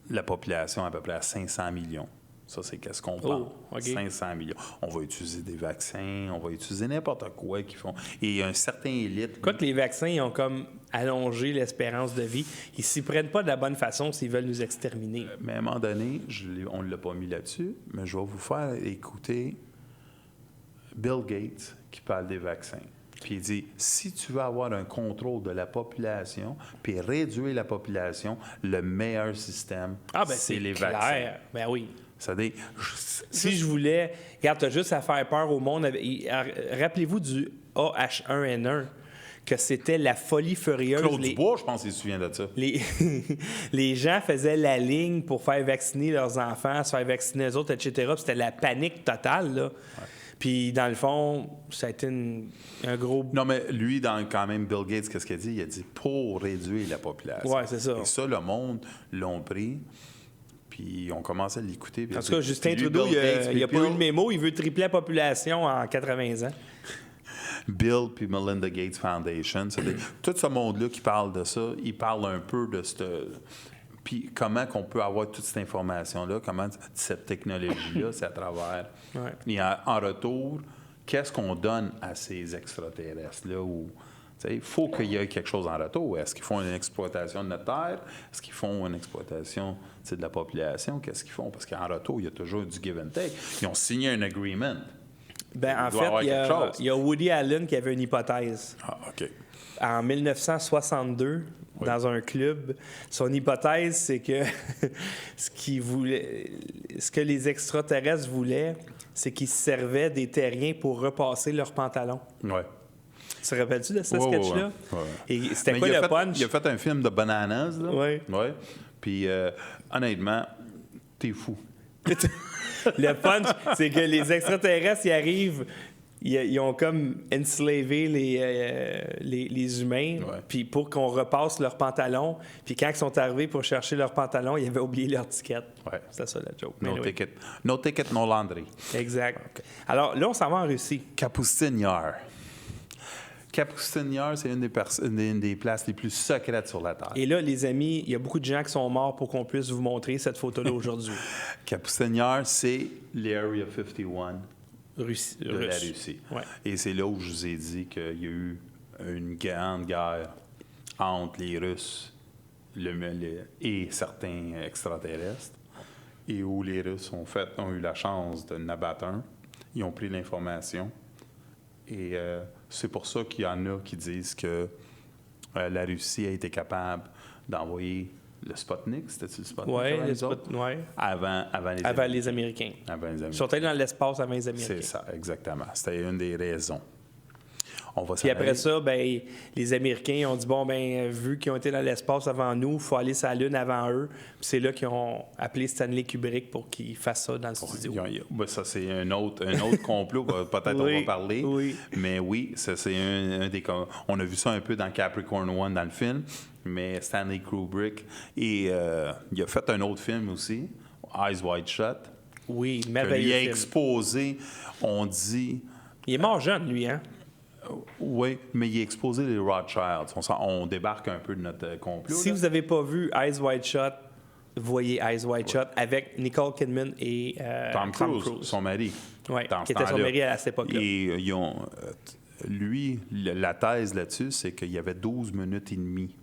la population à peu près à 500 millions. Ça, c'est qu'est-ce qu'on pense. Okay. 500 millions. On va utiliser des vaccins, on va utiliser n'importe quoi qu'ils font. Et il y a un certain élite... Quoique les vaccins, ils ont comme allongé l'espérance de vie. Ils s'y prennent pas de la bonne façon s'ils veulent nous exterminer. Mais à un moment donné, on ne l'a pas mis là-dessus, mais je vais vous faire écouter Bill Gates qui parle des vaccins. Puis il dit, si tu veux avoir un contrôle de la population, puis réduire la population, le meilleur système, c'est les vaccins. Ben oui. C'est-à-dire, si je voulais... Regarde, tu as juste à faire peur au monde. Rappelez-vous du AH1N1, que c'était la folie furieuse. Claude Dubois, je pense qu'il se souvient de ça. Les gens faisaient la ligne pour faire vacciner leurs enfants, se faire vacciner eux autres, etc. Puis c'était la panique totale, là. Ouais. Puis, dans le fond, ça a été un gros... Non, mais lui, quand même, Bill Gates, qu'est-ce qu'il a dit? Il a dit pour réduire la population. Oui, c'est ça. Et ça, le monde l'ont pris, puis on commence à l'écouter. En tout cas, Justin Trudeau, il n'a pas eu le mémo. Il veut tripler la population en 80 ans. Bill puis Melinda Gates Foundation, tout ce monde-là qui parle de ça, il parle un peu de cette... Puis comment qu'on peut avoir toute cette information-là, comment cette technologie-là, c'est à travers... Ouais. Et en retour, qu'est-ce qu'on donne à ces extraterrestres-là? Il faut qu'il y ait quelque chose en retour. Est-ce qu'ils font une exploitation de notre terre? Est-ce qu'ils font une exploitation de la population? Qu'est-ce qu'ils font? Parce qu'en retour, il y a toujours du give and take. Ils ont signé un agreement. En fait, il y a Woody Allen qui avait une hypothèse. Ah, OK. En 1962, dans un club, son hypothèse, c'est que ce que les extraterrestres voulaient, c'est qu'ils se servaient des terriens pour repasser leurs pantalons. Oui. Tu te rappelles-tu de ce sketch-là? Ouais. Et c'était quoi le punch? Il a fait un film de Bananas, là. Oui. Ouais. Puis, honnêtement, t'es fou. Le punch, c'est que les extraterrestres, ils arrivent... Ils ont comme enslavé les humains, puis pour qu'on repasse leurs pantalons. Puis quand ils sont arrivés pour chercher leurs pantalons, ils avaient oublié leur ticket. Ouais. C'est ça la joke. No ticket, no laundry. Exact. Okay. Alors là, on s'en va en Russie. Kapustin Yar. Kapustin Yar, c'est une des places les plus secrètes sur la Terre. Et là, les amis, il y a beaucoup de gens qui sont morts pour qu'on puisse vous montrer cette photo-là aujourd'hui. Kapustin Yar, c'est l'Area 51. De la Russie. Ouais. Et c'est là où je vous ai dit qu'il y a eu une grande guerre entre les Russes et certains extraterrestres, et où les Russes ont eu la chance de n'abattre un. Ils ont pris l'information. Et c'est pour ça qu'il y en a qui disent que la Russie a été capable d'envoyer le Sputnik, c'était-tu le Sputnik? Oui, avant les Américains. Ils sont allés dans l'espace avant les Américains. C'est ça, exactement. C'était une des raisons. Puis après ça, les Américains ont dit, vu qu'ils ont été dans l'espace avant nous, il faut aller sur la Lune avant eux. Puis c'est là qu'ils ont appelé Stanley Kubrick pour qu'il fasse ça dans le studio. Ça, c'est un autre complot, peut-être on va parler. Oui. Mais oui, ça, c'est un des... On a vu ça un peu dans Capricorn One dans le film, mais Stanley Kubrick. Et il a fait un autre film aussi, Eyes Wide Shut. Oui, merveilleux film. Il a exposé, on dit... Il est mort jeune, lui, hein? Oui, mais il a exposé les Rothschilds. On débarque un peu de notre complot. Si vous n'avez pas vu Eyes Wide Shut, voyez Eyes Wide Shut avec Nicole Kidman et Tom Cruise, son mari. Oui, qui était son mari à cette époque-là. Et lui, la thèse là-dessus, c'est qu'il y avait 12 minutes et demie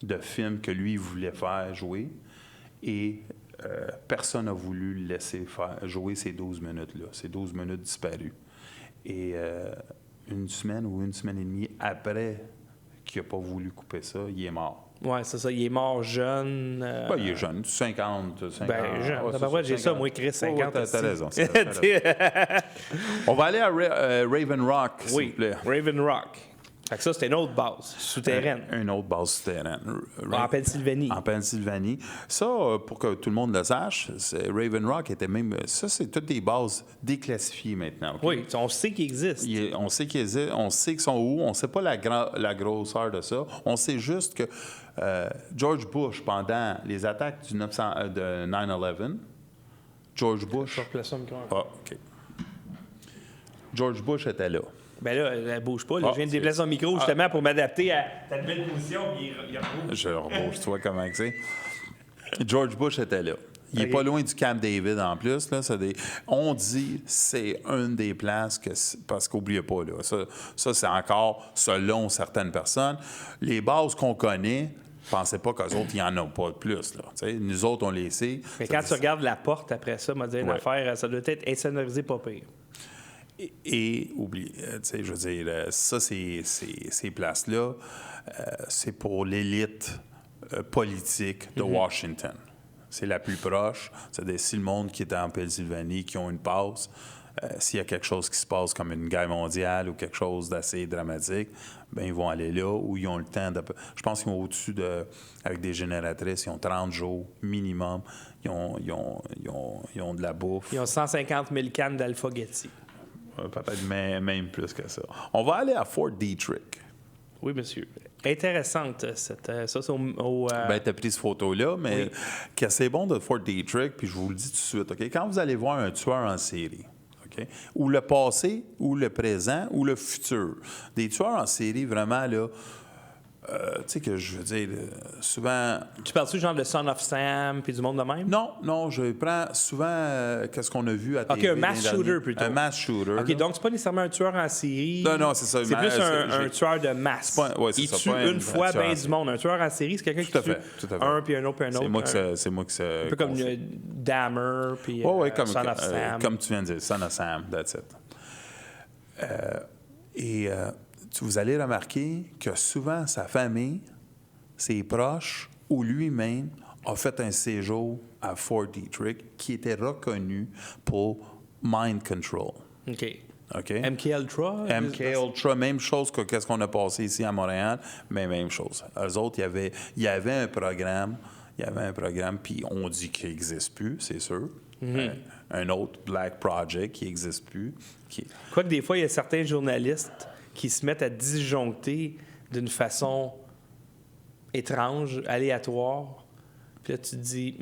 de film que lui voulait faire jouer et personne n'a voulu le laisser jouer ces 12 minutes-là, ces 12 minutes disparues. Et une semaine et demie après qu'il n'a pas voulu couper ça, il est mort. Oui, c'est ça. Il est mort jeune. Il est jeune, 50. Jeune. J'ai ça, moi, Chris, 50. T'as raison. On va aller à Raven Rock, s'il vous plaît. Raven Rock. Fait que ça, c'était une autre base souterraine. Une autre base souterraine. En Pennsylvanie. En Pennsylvanie. Ça, pour que tout le monde le sache, Raven Rock était même... Ça, c'est toutes des bases déclassifiées maintenant. Okay? Oui, on sait qu'ils existent. On sait qu'ils existent, on sait qu'ils sont où, on ne sait pas la grosseur de ça. On sait juste que George Bush, pendant les attaques de 9/11, George Bush... OK. George Bush était là. Bien là, elle ne bouge pas. Là, je viens de déplacer son micro justement pour m'adapter à ta nouvelle position. Puis il rebouge. Je rebouge, tu vois comment c'est. George Bush était là. Il n'est pas loin du Camp David en plus. Là, on dit que c'est une des places parce qu'oubliez pas, là, ça c'est encore selon certaines personnes. Les bases qu'on connaît, pensez pas qu'eux autres, il n'y en a pas de plus. Là. Nous autres, on les sait. Mais quand tu regardes la porte après ça, m'a dit une affaire, ça doit être insonorisé pas pire. Et oublie, tu sais, je veux dire, ça, ces places-là, c'est pour l'élite politique de Washington. C'est la plus proche. C'est-à-dire, si le monde qui est en Pennsylvanie, qui ont une passe, s'il y a quelque chose qui se passe comme une guerre mondiale ou quelque chose d'assez dramatique, bien, ils vont aller là où ils ont le temps de... Je pense qu'ils ont au-dessus de... Avec des génératrices, ils ont 30 jours minimum. Ils ont de la bouffe. Ils ont 150 000 cannes d'Alpha-Getty. Peut-être même plus que ça. On va aller à Fort Detrick. Oui, monsieur. Intéressante, ça, c'est au Ben, tu as pris cette photo-là, mais qu'est-ce c'est bon de Fort Detrick, puis je vous le dis tout de suite, OK? Quand vous allez voir un tueur en série, OK? Ou le passé, ou le présent, ou le futur. Des tueurs en série, vraiment, là, tu sais que je veux dire, souvent... Tu parles-tu genre de Son of Sam puis du monde de même? Non, je prends souvent qu'est-ce qu'on a vu à TV. OK, un mass shooter plutôt. Un mass shooter. OK, donc c'est pas nécessairement un tueur en série. Non, c'est ça. C'est plus un tueur de masse. Il tue une fois bien du monde. Un tueur en série, c'est quelqu'un qui tue un puis un autre puis un autre. C'est moi que c'est... Un peu comme Dahmer puis Son of Sam. Comme tu viens de dire, Son of Sam, that's it. Vous allez remarquer que souvent, sa famille, ses proches ou lui-même a fait un séjour à Fort Detrick qui était reconnu pour mind control. OK. Okay? MKUltra? MKUltra, même chose que qu'est-ce qu'on a passé ici à Montréal, mais même chose. Eux autres, il y avait un programme, puis on dit qu'il n'existe plus, c'est sûr. Un autre Black Project qui n'existe plus. Quoique des fois, il y a certains journalistes qui se mettent à disjoncter d'une façon étrange, aléatoire. Puis là, tu te dis,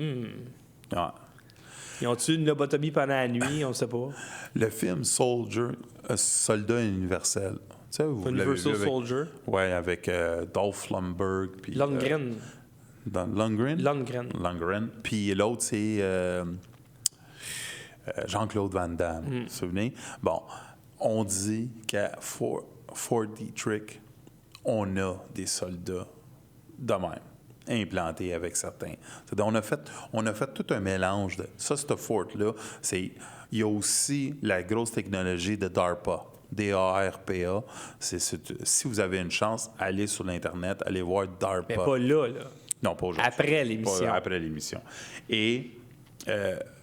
Ils ont-tu une lobotomie pendant la nuit? On ne sait pas. Le film Soldat universel. Tu sais, Universal Soldier? Oui, avec Dolph Lundgren. Lundgren. Puis l'autre, c'est Jean-Claude Van Damme. Vous vous souvenez? Bon, on dit qu'à Fort Detrick, on a des soldats de même, implantés avec certains. C'est-à-dire, on a fait tout un mélange de... Ça, ce fort-là, il y a aussi la grosse technologie de DARPA. DARPA. Si vous avez une chance, allez sur l'Internet, allez voir DARPA. Mais pas là. Non, pas aujourd'hui. Après l'émission. Pas après l'émission. Et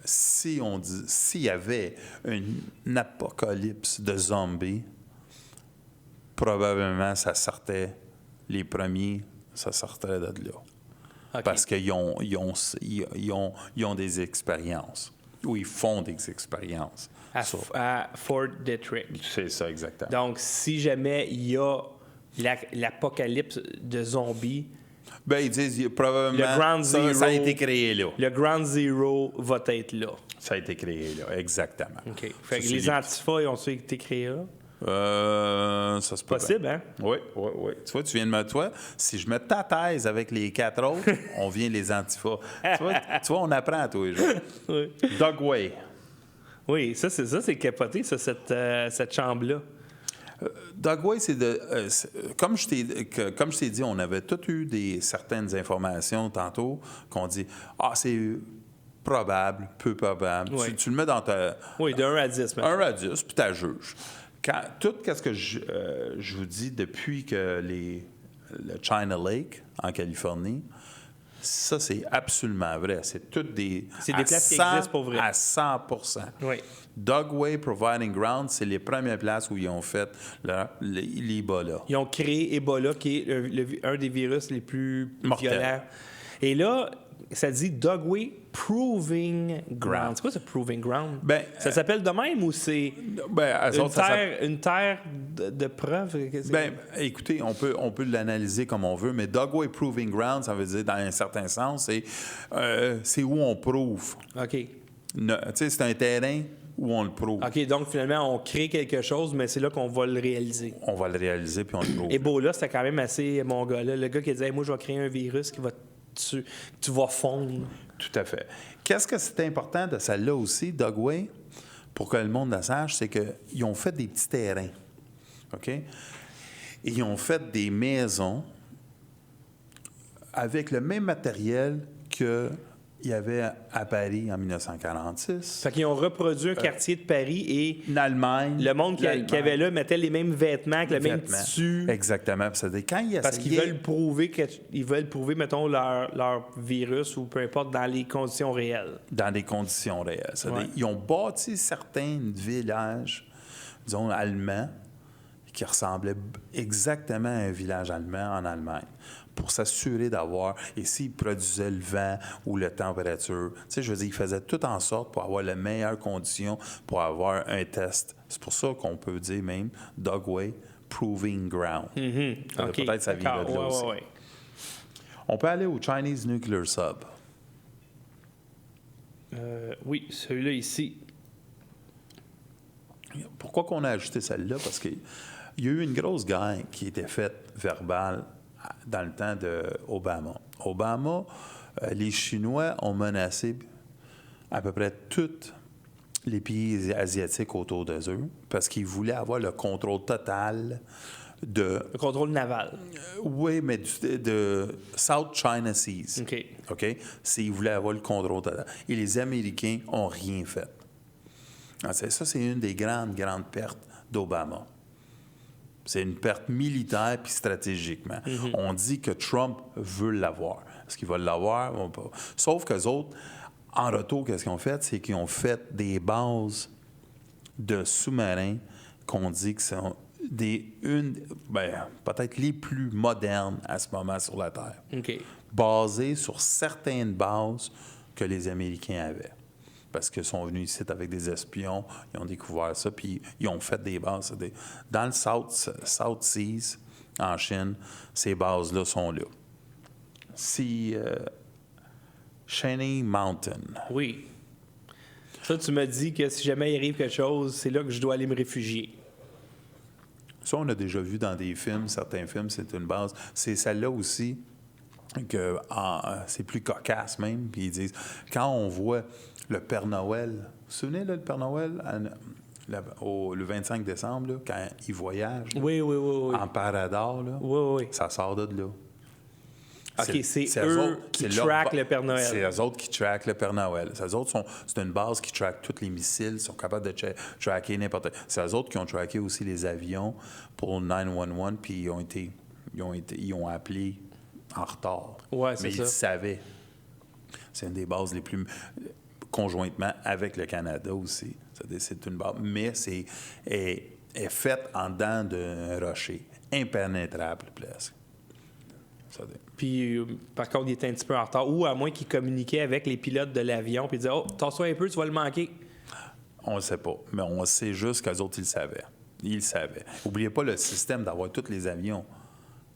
s'il y avait une apocalypse de zombies, probablement, les premiers, ça sortirait de là. Okay. Parce qu'ils ont des expériences, ou ils font des expériences. À Fort Detrick. C'est ça, exactement. Donc, si jamais il y a l'apocalypse de zombies... Bien, ils disent probablement ça a été créé là. Le Ground Zero va être là. Ça a été créé là, exactement. OK. Fait que les Antifas, ils ont-tu été créés là? Ça se peut. Possible, hein? Oui. Tu vois, tu viens de me... Toi, si je mets ta thèse avec les 4 autres, on vient les Antifas. tu vois, on apprend tous les jours. Oui. Dugway. Oui, c'est capoté, ça, cette chambre-là. Dugway, comme je t'ai dit, on avait tous eu certaines informations tantôt qu'on dit « Ah, c'est probable, peu probable. Oui. » Tu le mets dans ta... Oui, de 1 à 10. 1 à 10, puis tu juges. Tout ce que je vous dis depuis que le China Lake, en Californie, ça, c'est absolument vrai. C'est toutes des... C'est des places qui existent pour vrai. À 100%. Oui. Dugway Providing Ground, c'est les premières places où ils ont fait l'Ebola. Ils ont créé Ebola, qui est un des virus les plus mortels. Violents. Et là, ça dit Dugway Proving Ground. C'est quoi ce Proving Ground? Ça s'appelle de même ou c'est une terre de preuve? Écoutez, on peut l'analyser comme on veut, mais Dugway Proving Ground, ça veut dire, dans un certain sens, c'est où on prouve. OK. C'est un terrain où on le prouve. OK, donc finalement, on crée quelque chose, mais c'est là qu'on va le réaliser. On va le réaliser, puis on le prouve. Ebola, c'était quand même assez mon gars là. Le gars qui disait moi, je vais créer un virus qui va... Tu vas fondre. Tout à fait. Qu'est-ce que c'est important de celle-là aussi, Dugway, pour que le monde le sache, c'est qu'ils ont fait des petits terrains. OK? Et ils ont fait des maisons avec le même matériel qu'ils il y avait à Paris en 1946. Fait qu'ils ont reproduit un quartier de Paris et l'Allemagne. Le monde qui avait là mettait les mêmes vêtements, avec le même tissu. Exactement. Parce qu'ils veulent prouver, mettons, leur virus ou peu importe, dans les conditions réelles. Dans les conditions réelles. Ils ont bâti certains villages, disons, allemands, qui ressemblaient exactement à un village allemand en Allemagne, pour s'assurer d'avoir, et s'ils produisaient le vent ou la température, tu sais, je veux dire, ils faisaient tout en sorte pour avoir les meilleures conditions pour avoir un test. C'est pour ça qu'on peut dire même Dogway Proving Ground. Okay. Peut-être ça vient de là aussi. On peut aller au Chinese Nuclear Sub. Oui, celui-là ici. Pourquoi qu'on a ajouté celle-là? Parce qu'il y a eu une grosse guerre qui était faite verbale dans le temps d'Obama. Obama, les Chinois ont menacé à peu près tous les pays asiatiques autour d'eux parce qu'ils voulaient avoir le contrôle total de... Le contrôle naval. Oui, mais de South China Seas. OK. Ils voulaient avoir le contrôle total. Et les Américains n'ont rien fait. Ça, c'est une des grandes pertes d'Obama. C'est une perte militaire puis stratégiquement. On dit que Trump veut l'avoir. Est-ce qu'il va l'avoir? Sauf qu'eux autres, en retour, qu'est-ce qu'ils ont fait? C'est qu'ils ont fait des bases de sous-marins qu'on dit que sont peut-être les plus modernes à ce moment sur la Terre. Basées sur certaines bases que les Américains avaient. Parce qu'ils sont venus ici avec des espions, ils ont découvert ça, puis ils ont fait des bases. Dans le South Seas, en Chine, ces bases-là sont là. C'est Shenhe Mountain. Oui. Ça, tu m'as dit que si jamais il arrive quelque chose, c'est là que je dois aller me réfugier. Ça, on a déjà vu dans des films, certains films, c'est une base. C'est celle-là aussi que c'est plus cocasse même, puis ils disent, quand on voit le Père Noël, vous vous souvenez, là, le Père Noël, le 25 décembre, là, quand il voyage, oui. en Parador, là, oui. Ça sort de là. OK, c'est eux qui traquent le Père Noël. C'est eux autres qui traquent le Père Noël. C'est une base qui traque tous les missiles, sont capables de traquer n'importe quoi. C'est eux autres qui ont traqué aussi les avions pour 911, puis ils ont appelé en retard. Ouais, c'est mais ça. Ils savaient. C'est une des bases les plus... conjointement avec le Canada aussi. C'est une base. Mais est faite en dedans d'un rocher. Impénétrable, presque. Puis, par contre, il était un petit peu en retard. Ou à moins qu'il communiquait avec les pilotes de l'avion puis il disait « Oh, tasse-toi un peu, tu vas le manquer. » On ne sait pas. Mais on sait juste qu'eux autres, ils le savaient. Ils le savaient. N'oubliez pas le système d'avoir tous les avions.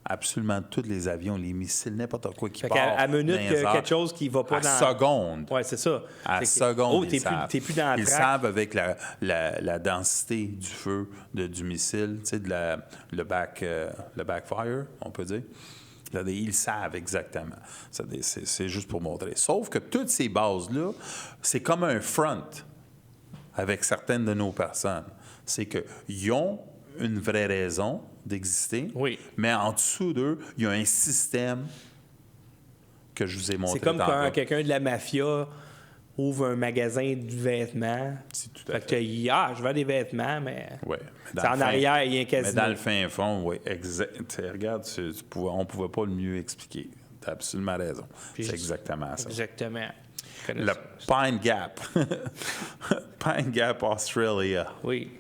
Absolument tous les avions, les missiles, n'importe quoi qui part. À minute quelque chose qui ne va pas à seconde. Oui, c'est ça. À seconde, t'es plus dans la traque. Ils savent avec la densité du feu du missile, tu sais, le backfire, on peut dire. Ils savent exactement. C'est juste pour montrer. Sauf que toutes ces bases-là, c'est comme un front avec certaines de nos personnes. C'est qu'ils ont une vraie raison d'exister, mais en dessous d'eux, il y a un système que je vous ai montré. C'est comme quand quelqu'un de la mafia ouvre un magasin de vêtements. C'est tout à fait. Que je vends des vêtements, mais c'est en arrière, il y a un casino. Mais dans le fin fond, oui, exact. Regarde, on ne pouvait pas le mieux expliquer. Tu as absolument raison. C'est exactement ça. Exactement. Le Pine Gap. Pine Gap, Australia. Oui.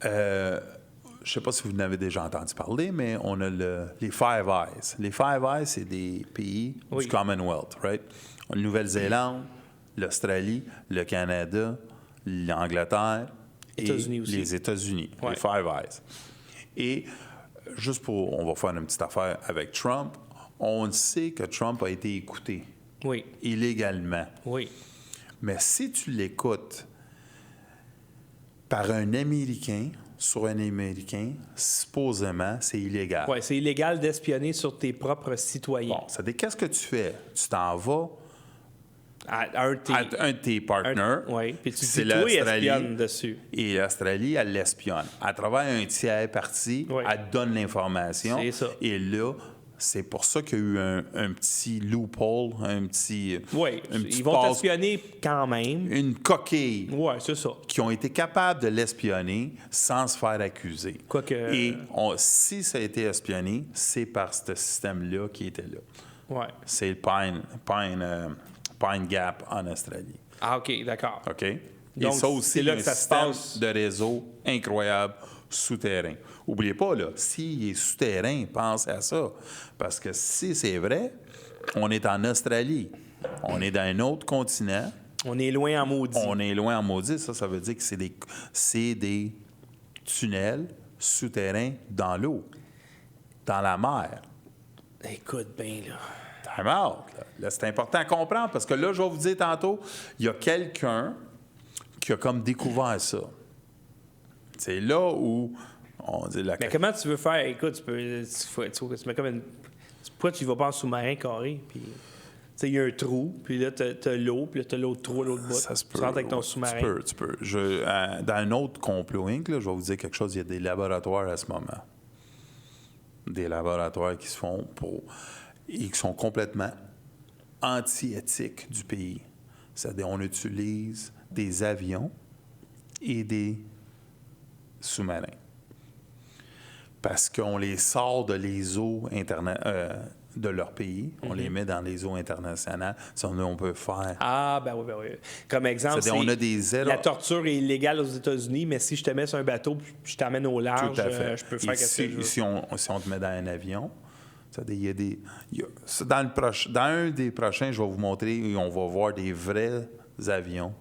Je ne sais pas si vous en avez déjà entendu parler, mais on a les Five Eyes. Les Five Eyes, c'est des pays du Commonwealth, right? On a la Nouvelle-Zélande, l'Australie, le Canada, l'Angleterre et les États-Unis. Les Five Eyes. Et juste on va faire une petite affaire avec Trump. On sait que Trump a été écouté illégalement. Oui. Mais si tu l'écoutes par un Américain, sur un Américain, supposément, c'est illégal. Oui, c'est illégal d'espionner sur tes propres citoyens. Bon, ça dit, qu'est-ce que tu fais? Tu t'en vas à un de tes partenaires. Oui, puis tu dis, toi, espionne dessus. Et l'Australie, elle l'espionne. À travers un tiers parti, elle donne l'information. C'est ça. Et là, C'est pour ça qu'il y a eu un petit loophole, Oui, ils vont t'espionner quand même. Une coquille. Oui, c'est ça. Qui ont été capables de l'espionner sans se faire accuser. Quoique... Et si ça a été espionné, c'est par ce système-là qui était là. Oui. C'est le Pine Gap en Australie. Ah, OK, d'accord. OK? Donc, et ça aussi, c'est là un que ça se système passe. de réseau incroyable souterrain. N'oubliez pas, là, s'il est souterrain, pensez à ça. Parce que si c'est vrai, on est en Australie. On est dans un autre continent. On est loin en maudit. On est loin en maudit. Ça veut dire que c'est des tunnels souterrains dans l'eau, dans la mer. Écoute bien, là. Time out. Là, c'est important à comprendre parce que là, je vais vous dire tantôt, il y a quelqu'un qui a comme découvert ça. C'est là où on dit la... Mais comment tu veux faire? Écoute, tu mets comme une... Pourquoi tu ne vas pas en sous-marin carré? Puis, il y a un trou, puis là, tu as l'eau, puis là, tu as l'autre trou à l'autre bout. Ça se peut. Tu rentres avec ton sous-marin. Tu peux. Dans un autre complot Inc., là, je vais vous dire quelque chose, il y a des laboratoires à ce moment. Des laboratoires qui se font et qui sont complètement anti-éthiques du pays. C'est-à-dire, on utilise des avions et des sous-marins. Parce qu'on les sort de les eaux de leur pays, on les met dans les eaux internationales. Ça, on peut faire. Ah, ben oui. Comme exemple, on a des la torture est illégale aux États-Unis, mais si je te mets sur un bateau et je t'amène au large, je peux faire quelque chose. Si on te met dans un avion, dans un des prochains, je vais vous montrer, et on va voir des vrais avions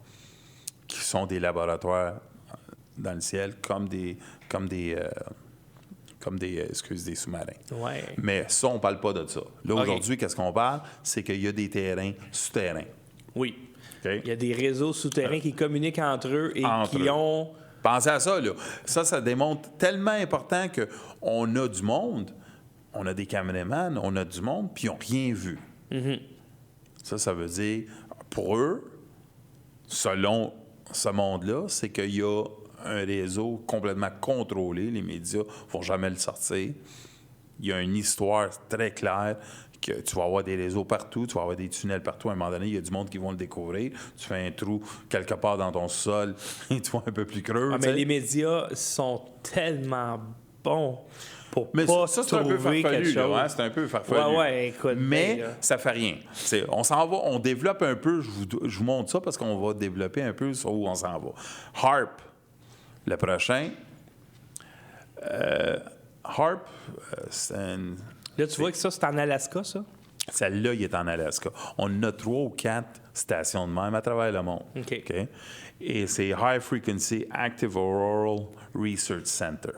qui sont des laboratoires dans le ciel, comme des sous-marins. Ouais. Mais ça, on ne parle pas de ça. Là, aujourd'hui, qu'est-ce qu'on parle? C'est qu'il y a des terrains souterrains. Oui. Okay? Il y a des réseaux souterrains qui communiquent entre eux et ont... Pensez à ça, là. Ça démontre tellement important qu'on a du monde, on a des caméramans, on a du monde, puis ils n'ont rien vu. Mm-hmm. Ça veut dire, pour eux, selon ce monde-là, c'est qu'il y a un réseau complètement contrôlé. Les médias ne vont jamais le sortir. Il y a une histoire très claire que tu vas avoir des réseaux partout, tu vas avoir des tunnels partout. À un moment donné, il y a du monde qui vont le découvrir. Tu fais un trou quelque part dans ton sol et tu vois un peu plus creux. Mais les médias sont tellement bons pour mais pas ça, c'est un peu farfelu, là, hein? C'est un peu farfelu. Ouais, écoute. Mais ça fait rien. On s'en va, on développe un peu. Je vous montre ça parce qu'on va développer un peu sur où on s'en va. HAARP, le prochain. HAARP, c'est un... Là, tu vois que ça, c'est en Alaska, ça? Celle-là, il est en Alaska. On a 3 ou 4 stations de même à travers le monde. OK. Et c'est High Frequency Active Auroral Research Center.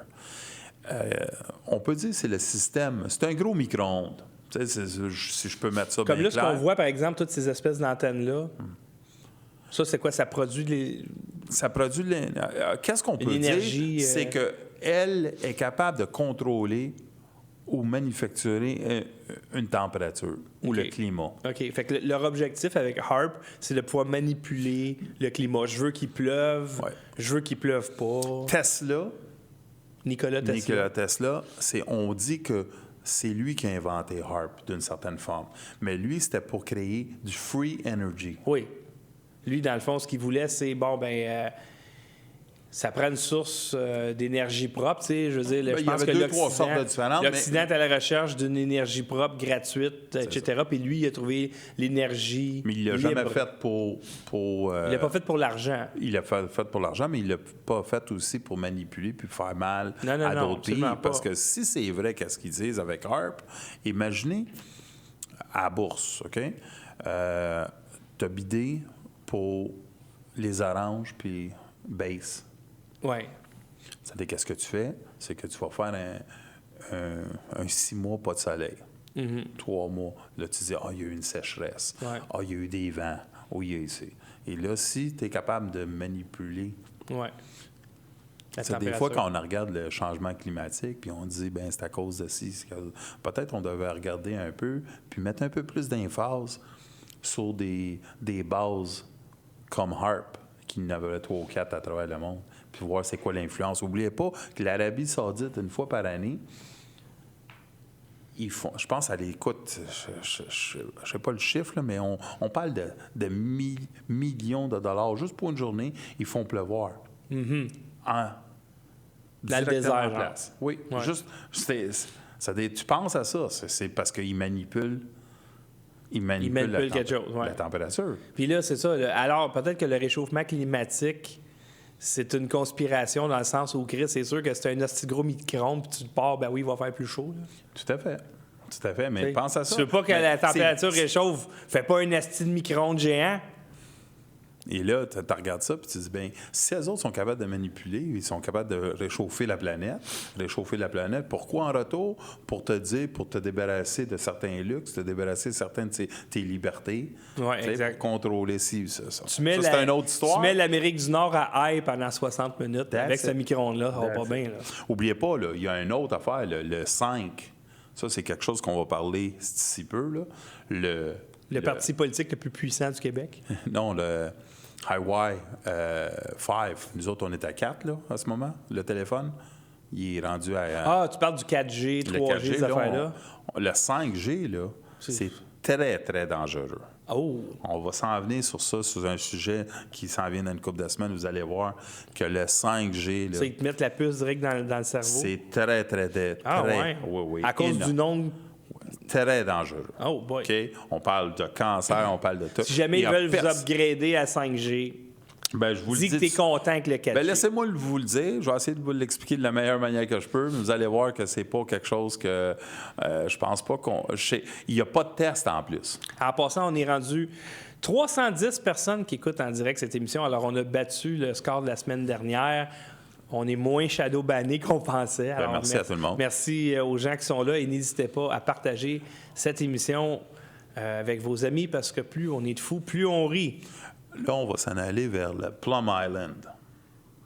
On peut dire que c'est le système... C'est un gros micro-ondes. Si je peux mettre ça bien clair. Comme là, ce qu'on voit, par exemple, toutes ces espèces d'antennes-là, ça, c'est quoi? Ça produit Ça produit qu'est-ce qu'on peut dire? C'est qu'elle est capable de contrôler ou manufacturer une température ou le climat. OK. Fait que leur objectif avec HAARP, c'est de pouvoir manipuler le climat. Je veux qu'il pleuve, je veux qu'il pleuve pas. Nikola Tesla, on dit que c'est lui qui a inventé HAARP d'une certaine forme. Mais lui, c'était pour créer du free energy. Oui. Lui, dans le fond, ce qu'il voulait, c'est, ça prend une source d'énergie propre, tu sais, je veux dire, je pense que l'Occident est à la recherche d'une énergie propre, gratuite, etc. Puis lui, il a trouvé l'énergie mais il l'a jamais fait pour il l'a pas fait pour l'argent. Il l'a fait pour l'argent, mais il l'a pas fait aussi pour manipuler puis faire mal à d'autres pays. Parce que si c'est vrai qu'est-ce qu'ils disent avec HAARP, imaginez à la bourse, OK? T'as bidé pour les oranges puis base. Oui. C'est-à-dire, qu'est-ce que tu fais? C'est que tu vas faire un 6 mois pas de soleil. 3 mois. Là, tu dis, il y a eu une sécheresse. Il y a eu des vents. Il y a ici. Et là, si tu es capable de manipuler... C'est des fois, quand on regarde le changement climatique, puis on dit, c'est à cause de ci. Peut-être on devait regarder un peu, puis mettre un peu plus d'emphase sur des bases comme HAARP, qui en avait 3 ou 4 à travers le monde, puis voir c'est quoi l'influence. N'oubliez pas que l'Arabie saoudite, une fois par année, ils font, je pense à l'écoute, je ne sais pas le chiffre, là, mais on parle de millions de dollars. Juste pour une journée, ils font pleuvoir. Mm-hmm. Dans le désert, en place. Oui, ouais. Juste, tu penses à ça, c'est parce qu'ils manipulent. Ils manipulent quelque chose, la température. Puis là, c'est ça. Alors, peut-être que le réchauffement climatique, c'est une conspiration dans le sens où, Chris, c'est sûr que c'est un hostie gros micro-ondes, puis tu pars, ben oui, il va faire plus chaud. Là. Tout à fait. Mais pense à ça. Tu veux pas que la température réchauffe, fais pas un hostie de micro-ondes géant. Et là, tu regardes ça, puis tu te dis, bien, si les autres sont capables de manipuler, ils sont capables de réchauffer la planète, pourquoi en retour? Pour te débarrasser de certains luxes, te débarrasser de certaines de tes libertés. Oui, exact. Pour contrôler ça. C'est une autre histoire. Tu mets l'Amérique du Nord à high pendant 60 minutes avec ce micro-ondes-là, ça va pas bien. N'oubliez pas, il y a une autre affaire, le 5. Ça, c'est quelque chose qu'on va parler d'ici peu. Là. Le parti politique le plus puissant du Québec? Non, le Highway 5. Nous autres, on est à 4 là, à ce moment, le téléphone. Il est rendu à... tu parles du 4G, 3G, ces affaires-là? Le 5G, là, c'est très, très dangereux. Oh. On va s'en venir sur ça, sur un sujet qui s'en vient dans une couple de semaines. Vous allez voir que le 5G... Là, ils te mettent la puce direct dans le cerveau? C'est très, très, très... ouais? Oui. À cause du nombre... Très dangereux. Oh boy. Okay? On parle de cancer, on parle de tout. Si jamais ils veulent vous upgrader à 5G, je vous le dis que tu es content avec le 4G. Laissez-moi vous le dire. Je vais essayer de vous l'expliquer de la meilleure manière que je peux. Mais vous allez voir que c'est pas quelque chose que je pense pas qu'on... Il n'y a pas de test en plus. En passant, on est rendu 310 personnes qui écoutent en direct cette émission. Alors, on a battu le score de la semaine dernière. On est moins shadow-banné qu'on pensait. Alors, merci à tout le monde. Merci aux gens qui sont là et n'hésitez pas à partager cette émission avec vos amis parce que plus on est de fous, plus on rit. Là, on va s'en aller vers le Plum Island.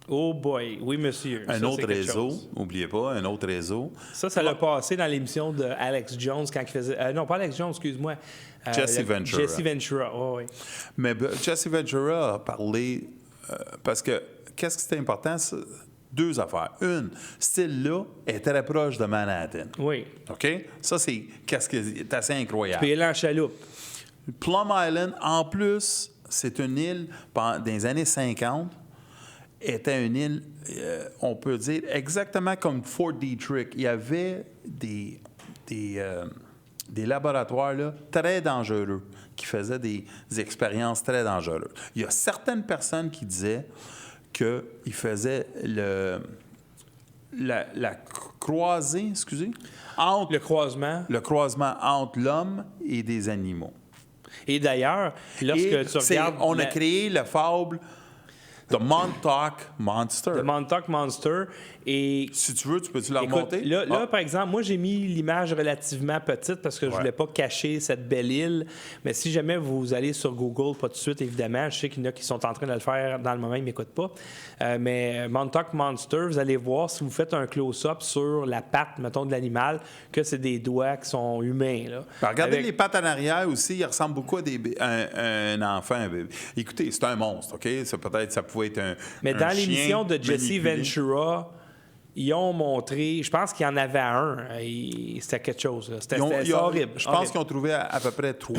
Oh boy, oui monsieur. Un autre réseau, n'oubliez pas, un autre réseau. Ça l'a passé dans l'émission de Alex Jones quand il faisait... non, pas Alex Jones, excuse-moi. Jesse Ventura. Jesse Ventura, oui. Mais Jesse Ventura a parlé... parce que, qu'est-ce qui était important? Deux affaires. Une, cette île-là est très proche de Manhattan. Oui. OK? Ça, c'est assez incroyable. Puis elle est en chaloupe. Plum Island, en plus, c'est une île, dans les années 50, était une île, on peut dire, exactement comme Fort Detrick. Il y avait des laboratoires là, très dangereux qui faisaient des expériences très dangereuses. Il y a certaines personnes qui disaient qu'ils faisaient la croisée, entre... Le croisement entre l'homme et des animaux. Et d'ailleurs, lorsque tu regardes... On a créé la fable The Montauk Monster. The Montauk Monster. Et si tu veux, tu peux-tu la remonter? Là, par exemple, moi, j'ai mis l'image relativement petite parce que je voulais pas cacher cette belle île. Mais si jamais vous allez sur Google, pas tout de suite, évidemment, je sais qu'il y en a qui sont en train de le faire dans le moment, ils ne m'écoutent pas. Mais Montauk Monster, vous allez voir, si vous faites un close-up sur la patte, mettons, de l'animal, que c'est des doigts qui sont humains. Là. Regardez les pattes en arrière aussi, ils ressemblent beaucoup à un enfant. Écoutez, c'est un monstre, OK? Ça pouvait être un Mais dans l'émission de Jesse Ventura... Ils ont montré, je pense qu'il y en avait un, c'était quelque chose. C'était horrible. Je pense qu'ils ont trouvé à peu près 3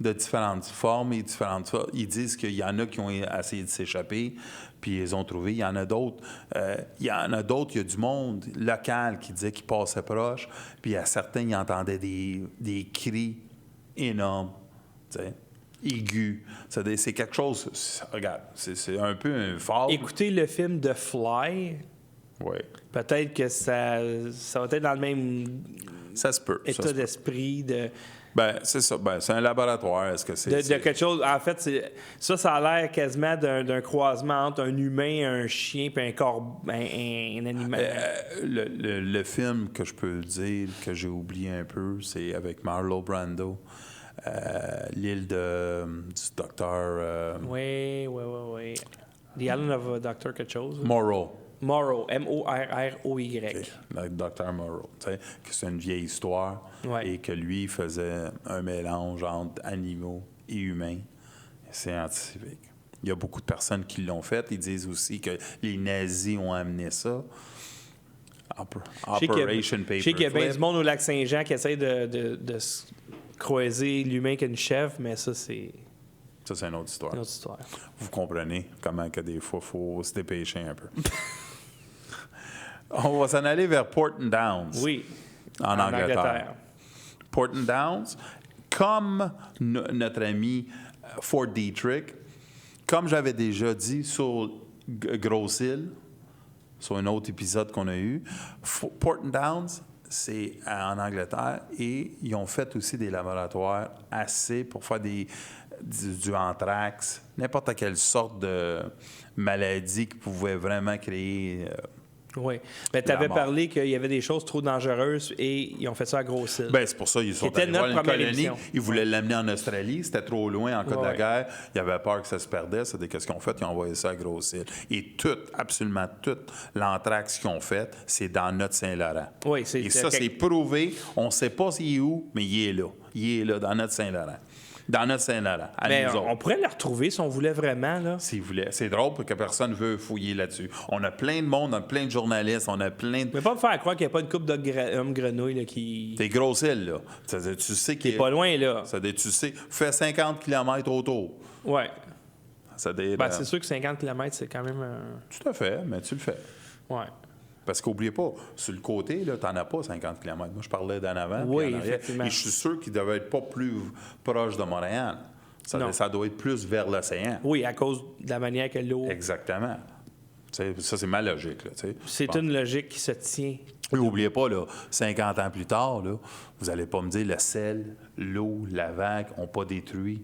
de différentes formes et différentes formes. Ils disent qu'il y en a qui ont essayé de s'échapper, puis ils ont trouvé. Il y en a d'autres. Il y a du monde local qui disait qu'ils passaient proche, puis à certains, ils entendaient des cris énormes, aigus. C'est quelque chose... Regarde, c'est un peu un fable. Écoutez le film The Fly... Oui. Peut-être que ça va être dans le même état d'esprit de... c'est ça. C'est un laboratoire. Est-ce que c'est... De quelque chose... En fait, ça a l'air quasiment d'un croisement entre un humain, un chien puis un animal. Le film que je peux dire, que j'ai oublié un peu, c'est avec Marlon Brando. L'île du docteur... Oui. The Island of Dr. quelque chose. Morrow, M-O-R-R-O-Y. Okay. Le docteur Morrow, que c'est une vieille histoire et que lui faisait un mélange entre animaux et humains. Scientifique. Il y a beaucoup de personnes qui l'ont fait. Ils disent aussi que les nazis ont amené ça. Operation Paperclip. Je sais qu'il y a bien du monde au Lac-Saint-Jean qui essaie de se croiser l'humain qu'une chèvre, mais ça, c'est... Ça, c'est une autre histoire. Une autre histoire. Vous comprenez comment que des fois, il faut se dépêcher un peu. On va s'en aller vers Porton Downs. Oui, en Angleterre. Porton Downs, comme notre ami Fort Detrick, comme j'avais déjà dit sur Grosse-Île, sur un autre épisode qu'on a eu, Porton Downs, c'est en Angleterre et ils ont fait aussi des laboratoires assez pour faire du anthrax, n'importe quelle sorte de maladie qui pouvait vraiment créer... oui. Mais tu avais parlé qu'il y avait des choses trop dangereuses et ils ont fait ça à Grosse-Île. Bien, c'est pour ça qu'ils sont allés voir une colonie. Ils voulaient l'amener en Australie. C'était trop loin en cas de la guerre. Ils avaient peur que ça se perdait. C'est qu'est-ce qu'ils ont fait? Ils ont envoyé ça à Grosse-Île. Et absolument tout l'anthrax qu'ils ont fait, c'est dans notre Saint-Laurent. Oui, et ça, c'est prouvé. On ne sait pas s'il est où, mais il est là. Il est là, dans notre Saint-Laurent. Dans notre Saint-Laurent. Mais on pourrait le retrouver si on voulait vraiment. Là. S'il voulait. C'est drôle parce que personne ne veut fouiller là-dessus. On a plein de monde, on a plein de journalistes, on a plein de... Mais pas me faire croire qu'il n'y a pas une couple d'hommes grenouilles qui... T'es Grosse-Île, là. Tu sais qu'il est pas loin, là. Tu sais, fais 50 km autour. Oui. C'est sûr que 50 km, c'est quand même... Tout à fait, mais tu le fais. Oui. Parce qu'oubliez pas, sur le côté, tu n'en as pas 50 km. Moi, je parlais d'en avant. Oui, effectivement. Et je suis sûr qu'il devait être pas plus proche de Montréal. Ça doit être plus vers l'océan. Oui, à cause de la manière que l'eau... Exactement. Ça, c'est ma logique. C'est une logique qui se tient. Et n'oubliez pas, là, 50 ans plus tard, là, vous n'allez pas me dire le sel, l'eau, la vague n'ont pas détruit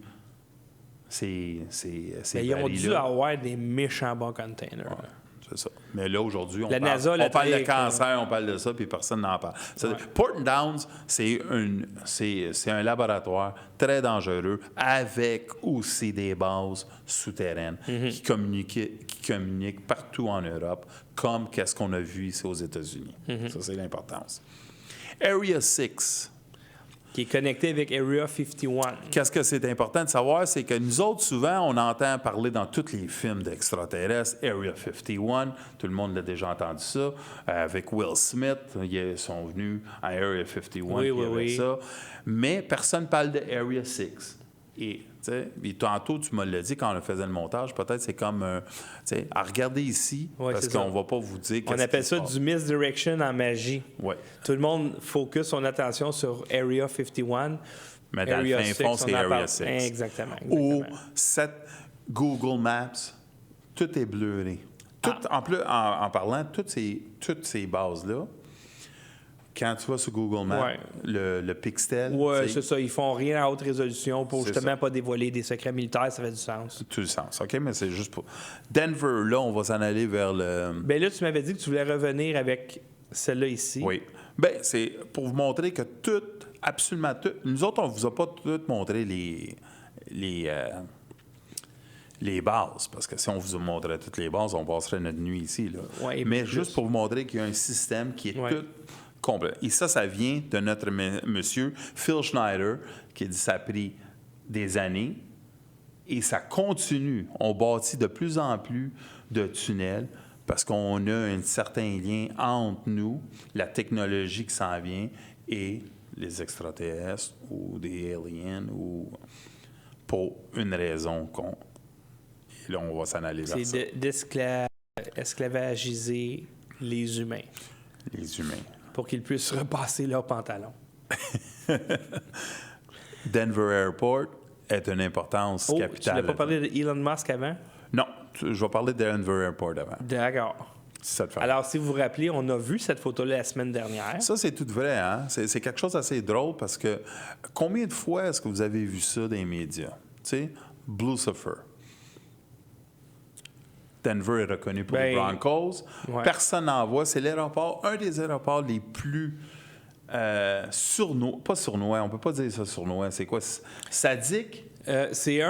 ces ils ont dû avoir des méchants bons containers. Ouais. C'est ça. Mais là, aujourd'hui, on parle de cancer, on parle de ça, puis personne n'en parle. Porton Downs, c'est un laboratoire très dangereux avec aussi des bases souterraines qui communiquent partout en Europe, comme qu'est-ce qu'on a vu ici aux États-Unis. Ça, c'est l'importance. Area 6. Qui est connecté avec Area 51. Qu'est-ce que c'est important de savoir? C'est que nous autres, souvent, on entend parler dans tous les films d'extraterrestres, Area 51, tout le monde l'a déjà entendu ça, avec Will Smith, ils sont venus à Area 51, ça. Mais personne ne parle de Area 6. Et tantôt, tu me l'as dit quand on faisait le montage, peut-être c'est comme, à regarder ici, parce qu'on ne va pas vous dire... On appelle ça du misdirection en magie. Ouais. Tout le monde focus son attention sur Area 51. Mais dans le fin fond, c'est Area 6. Exactement. Ou Google Maps, tout est bluré. En plus, en parlant, toutes ces bases-là, quand tu vas sur Google Maps, le pixel... Oui, c'est ça. Ils font rien à haute résolution pour justement pas dévoiler des secrets militaires. Ça fait du sens. Tout le sens. OK, mais c'est juste pour... Denver, là, on va s'en aller vers le... Bien là, tu m'avais dit que tu voulais revenir avec celle-là ici. Oui. Bien, c'est pour vous montrer que absolument tout... Nous autres, on ne vous a pas tout montré les bases, parce que si on vous montrait toutes les bases, on passerait notre nuit ici. Là. Ouais, mais juste pour vous montrer qu'il y a un système qui est tout... complet. Et ça vient de notre monsieur Phil Schneider, qui dit que ça a pris des années et ça continue. On bâtit de plus en plus de tunnels parce qu'on a un certain lien entre nous, la technologie qui s'en vient, et les extraterrestres ou des aliens, ou pour une raison qu'on... Et là, on va s'en aller vers ça. C'est d'esclavagiser les humains. Les humains. Pour qu'ils puissent repasser leurs pantalons. Denver Airport est une importance capitale. Tu n'as pas parlé d'Elon Musk avant? Non, je vais parler de Denver Airport avant. D'accord. Alors, si vous vous rappelez, on a vu cette photo-là la semaine dernière. Ça, c'est tout vrai, hein? C'est quelque chose d'assez drôle parce que combien de fois est-ce que vous avez vu ça dans les médias? Tu sais, Lucifer. Denver est reconnu pour les Broncos. Ouais. Personne n'en voit. C'est l'aéroport, un des aéroports les plus pas sournois, on peut pas dire ça sournois. C'est quoi? Sadique? C'est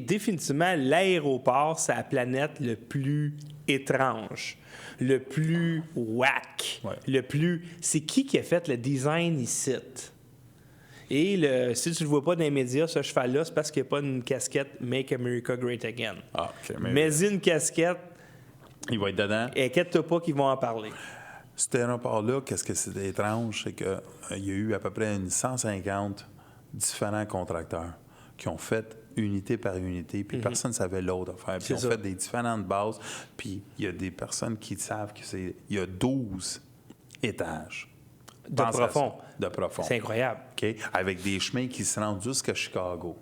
définitivement l'aéroport sur la planète le plus étrange, le plus whack, le plus... C'est qui a fait le design ici? Et si tu ne le vois pas dans les médias, ce cheval-là, c'est parce qu'il n'y a pas une casquette « Make America Great Again ». Ah, OK. Mais une casquette... Il va être dedans. Inquiète-toi pas qu'ils vont en parler. Ce aéroport-là, qu'est-ce que c'est étrange, c'est qu'il y a eu à peu près 150 différents contracteurs qui ont fait unité par unité, puis personne ne savait l'autre affaire. Puis ils ont fait des différentes bases, puis il y a des personnes qui savent qu'il y a 12 étages. De profond. De profond. C'est incroyable. OK? Avec des chemins qui se rendent jusqu'à Chicago.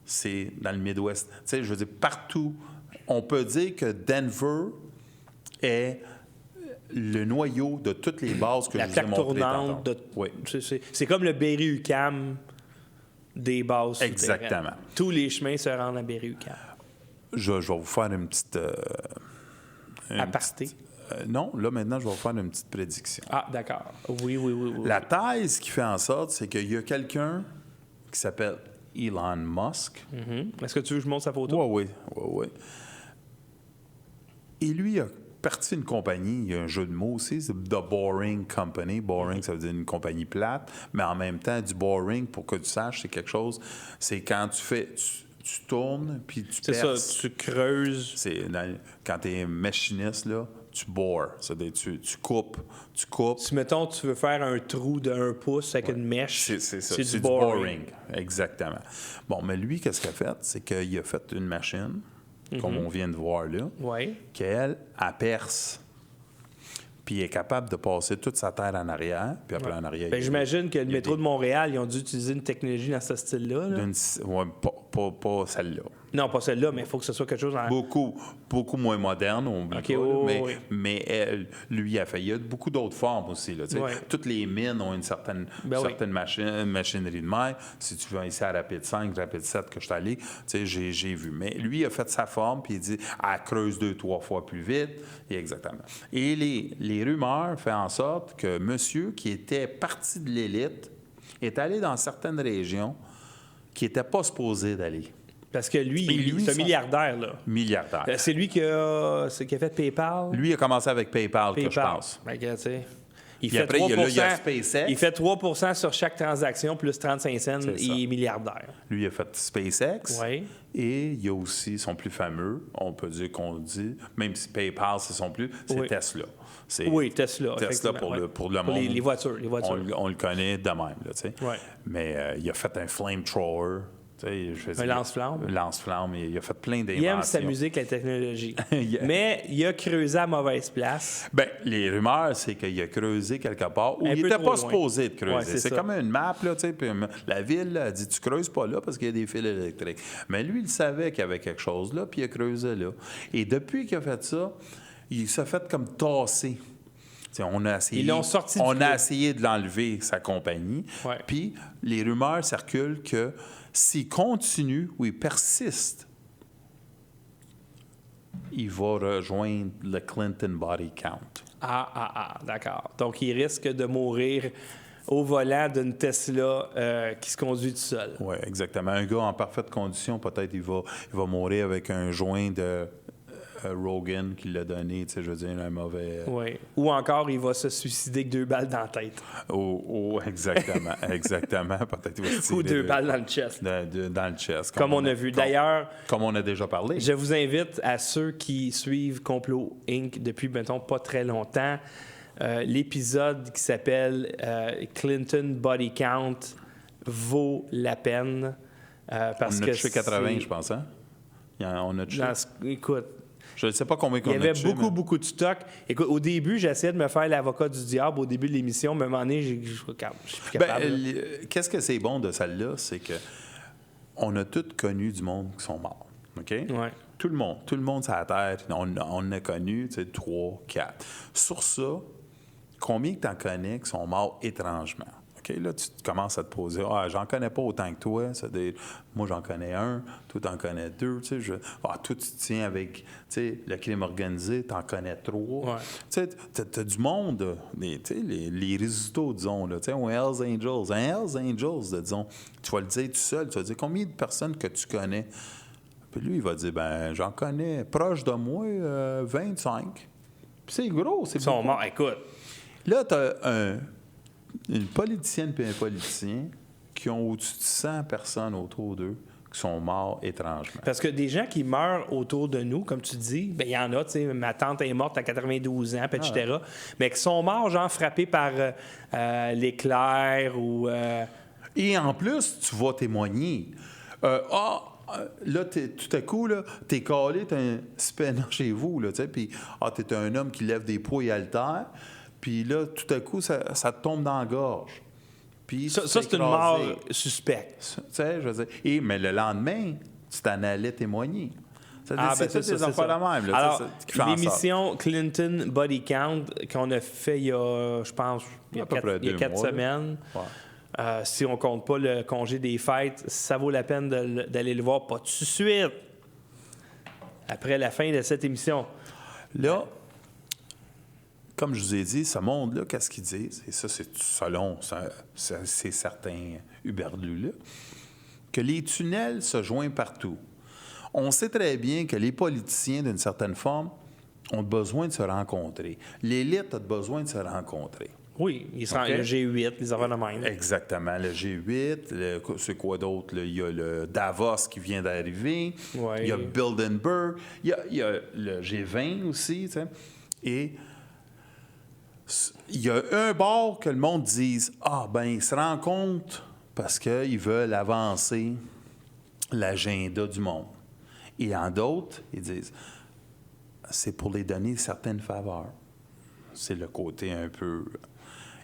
C'est dans le Midwest. Tu sais, je veux dire, partout, on peut dire que Denver est le noyau de toutes les bases que je vous ai montrées. La plaque tournante. Oui. C'est comme le Berry-UQAM des bases. Exactement. Tous les chemins se rendent à Berry-UQAM. Je vais vous faire une petite... aparté. Non, là, maintenant, je vais vous faire une petite prédiction. Ah, d'accord. Oui. La thèse qui fait en sorte, c'est qu'il y a quelqu'un qui s'appelle Elon Musk. Est-ce que tu veux que je montre sa photo? Oui. Et lui a parti une compagnie, il y a un jeu de mots aussi, c'est The Boring Company. Boring, ça veut dire une compagnie plate, mais en même temps, du boring, pour que tu saches, c'est quelque chose, c'est quand tu tournes, puis tu perces. C'est ça, tu creuses. Quand tu es machiniste, là, tu bores, c'est-à-dire tu coupes. Si, mettons, tu veux faire un trou de 1 pouce avec une mèche, c'est du boring. Exactement. Bon, mais lui, qu'est-ce qu'il a fait? C'est qu'il a fait une machine, comme on vient de voir là, qu'elle perce. Puis il est capable de passer toute sa terre en arrière, puis après en arrière... j'imagine que le métro de Montréal, ils ont dû utiliser une technologie dans ce style-là. Oui, pas celle-là. Non, pas celle-là, mais il faut que ce soit quelque chose... Beaucoup moins moderne, on oublie pas, mais lui a fait. Il y a beaucoup d'autres formes aussi. Là, toutes les mines ont une certaine machinerie de mer. Si tu vas ici à Rapide 5, Rapide 7 que je suis allé, j'ai vu. Mais lui, il a fait sa forme, puis il dit « elle creuse 2-3 fois plus vite. » Exactement. Et les rumeurs font en sorte que monsieur, qui était parti de l'élite, est allé dans certaines régions qui n'étaient pas supposés d'aller. Parce que lui, c'est un milliardaire, là. Milliardaire. C'est lui qui a fait PayPal. Lui, il a commencé avec PayPal. Que je pense. Il fait 3%, il fait 3% sur chaque transaction, plus 35 cents, il est milliardaire. Lui, il a fait SpaceX. Oui. Et il y a aussi son plus fameux, on peut dire qu'on dit, même si PayPal, c'est son plus, c'est Tesla. Tesla. Tesla pour le monde. Les voitures. On le connaît de même, là, tu sais. Mais il a fait un flamethrower. Un lance-flamme. Lance-flamme, il a fait plein d'inventions. Il aime sa musique, la technologie. Mais il a creusé à mauvaise place. Bien, les rumeurs, c'est qu'il a creusé quelque part où il n'était pas supposé de creuser. C'est comme une map, là, tu sais. Puis la ville a dit, tu creuses pas là parce qu'il y a des fils électriques. Mais lui, il savait qu'il y avait quelque chose là, puis il a creusé là. Et depuis qu'il a fait ça, il s'est fait comme tasser. T'sais, on a essayé de l'enlever, sa compagnie. Puis les rumeurs circulent que s'il continue ou il persiste, il va rejoindre le Clinton Body Count. D'accord. Donc, il risque de mourir au volant d'une Tesla qui se conduit tout seul. Oui, exactement. Un gars en parfaite condition, peut-être il va mourir avec un joint de Rogan qui l'a donné, tu sais, je veux dire, un mauvais... Oui. Ou encore, il va se suicider avec 2 balles dans la tête. Exactement. Peut-être il va se tirer ou 2 balles dans le chest. Dans le chest. Comme on a vu. D'ailleurs... Comme on a déjà parlé. Je vous invite à ceux qui suivent Complot Inc. depuis, mettons, pas très longtemps, l'épisode qui s'appelle Clinton Body Count vaut la peine. Parce on a touché 80, je pense, hein? On a touché... Écoute... Je ne sais pas combien qu'on a. Il y avait beaucoup de stock. Écoute, au début, j'essayais de me faire l'avocat du diable au début de l'émission, mais à un moment donné, je suis plus capable. Qu'est-ce que c'est bon de celle-là? C'est que on a tous connu du monde qui sont morts. OK? Ouais. Tout le monde sur la Terre, on a connu, tu sais, 3, 4. Sur ça, combien que tu en connais qui sont morts étrangement? OK, là, tu commences à te poser, j'en connais pas autant que toi. Moi, j'en connais un, toi, t'en connais 2. Tu sais, toi, tu tiens avec, tu sais, le crime organisé, t'en connais 3. Ouais. Tu sais, t'as du monde, tu sais, les résultats, disons, là, tu sais, un Hells Angels, disons, tu vas le dire tout seul, tu vas dire combien de personnes que tu connais. Puis lui, il va dire, j'en connais proche de moi 25. Puis c'est gros, c'est beaucoup. Ils sont morts, écoute. Là, t'as une politicienne puis un politicien qui ont au-dessus de 100 personnes autour d'eux qui sont morts étrangement. Parce que des gens qui meurent autour de nous, comme tu dis, bien, il y en a, tu sais, ma tante est morte à 92 ans, etc., mais qui sont morts, genre, frappés par l'éclair ou... Et en plus, tu vas témoigner. Là, tout à coup, tu es calé, tu as un spénat chez vous, tu sais, puis tu es un homme qui lève des poids et haltères, puis là, tout à coup, ça te tombe dans la gorge. Puis ça c'est une mort suspecte. Tu sais, je veux dire. Mais le lendemain, tu t'en allais témoigner. C'est des affaires de même. Là, alors, l'émission Clinton Body Count qu'on a fait il y a, je pense, il y a 4 semaines. Ouais. Si on ne compte pas le congé des fêtes, ça vaut la peine d'aller le voir, pas tout de suite, après la fin de cette émission. Là, comme je vous ai dit, ce monde-là, qu'est-ce qu'ils disent? Et ça, c'est selon c'est certains huberlus-là, que les tunnels se joignent partout. On sait très bien que les politiciens, d'une certaine forme, ont besoin de se rencontrer. L'élite a besoin de se rencontrer. Oui, le G8, les affaires de même. Exactement, le G8, c'est quoi d'autre? Il y a le Davos qui vient d'arriver, il y a Bilderberg, il y a le G20 aussi, tu sais. Et il y a un bord que le monde dise ils se rencontrent parce qu'ils veulent avancer l'agenda du monde. Et en d'autres, ils disent c'est pour les donner certaines faveurs. C'est le côté un peu.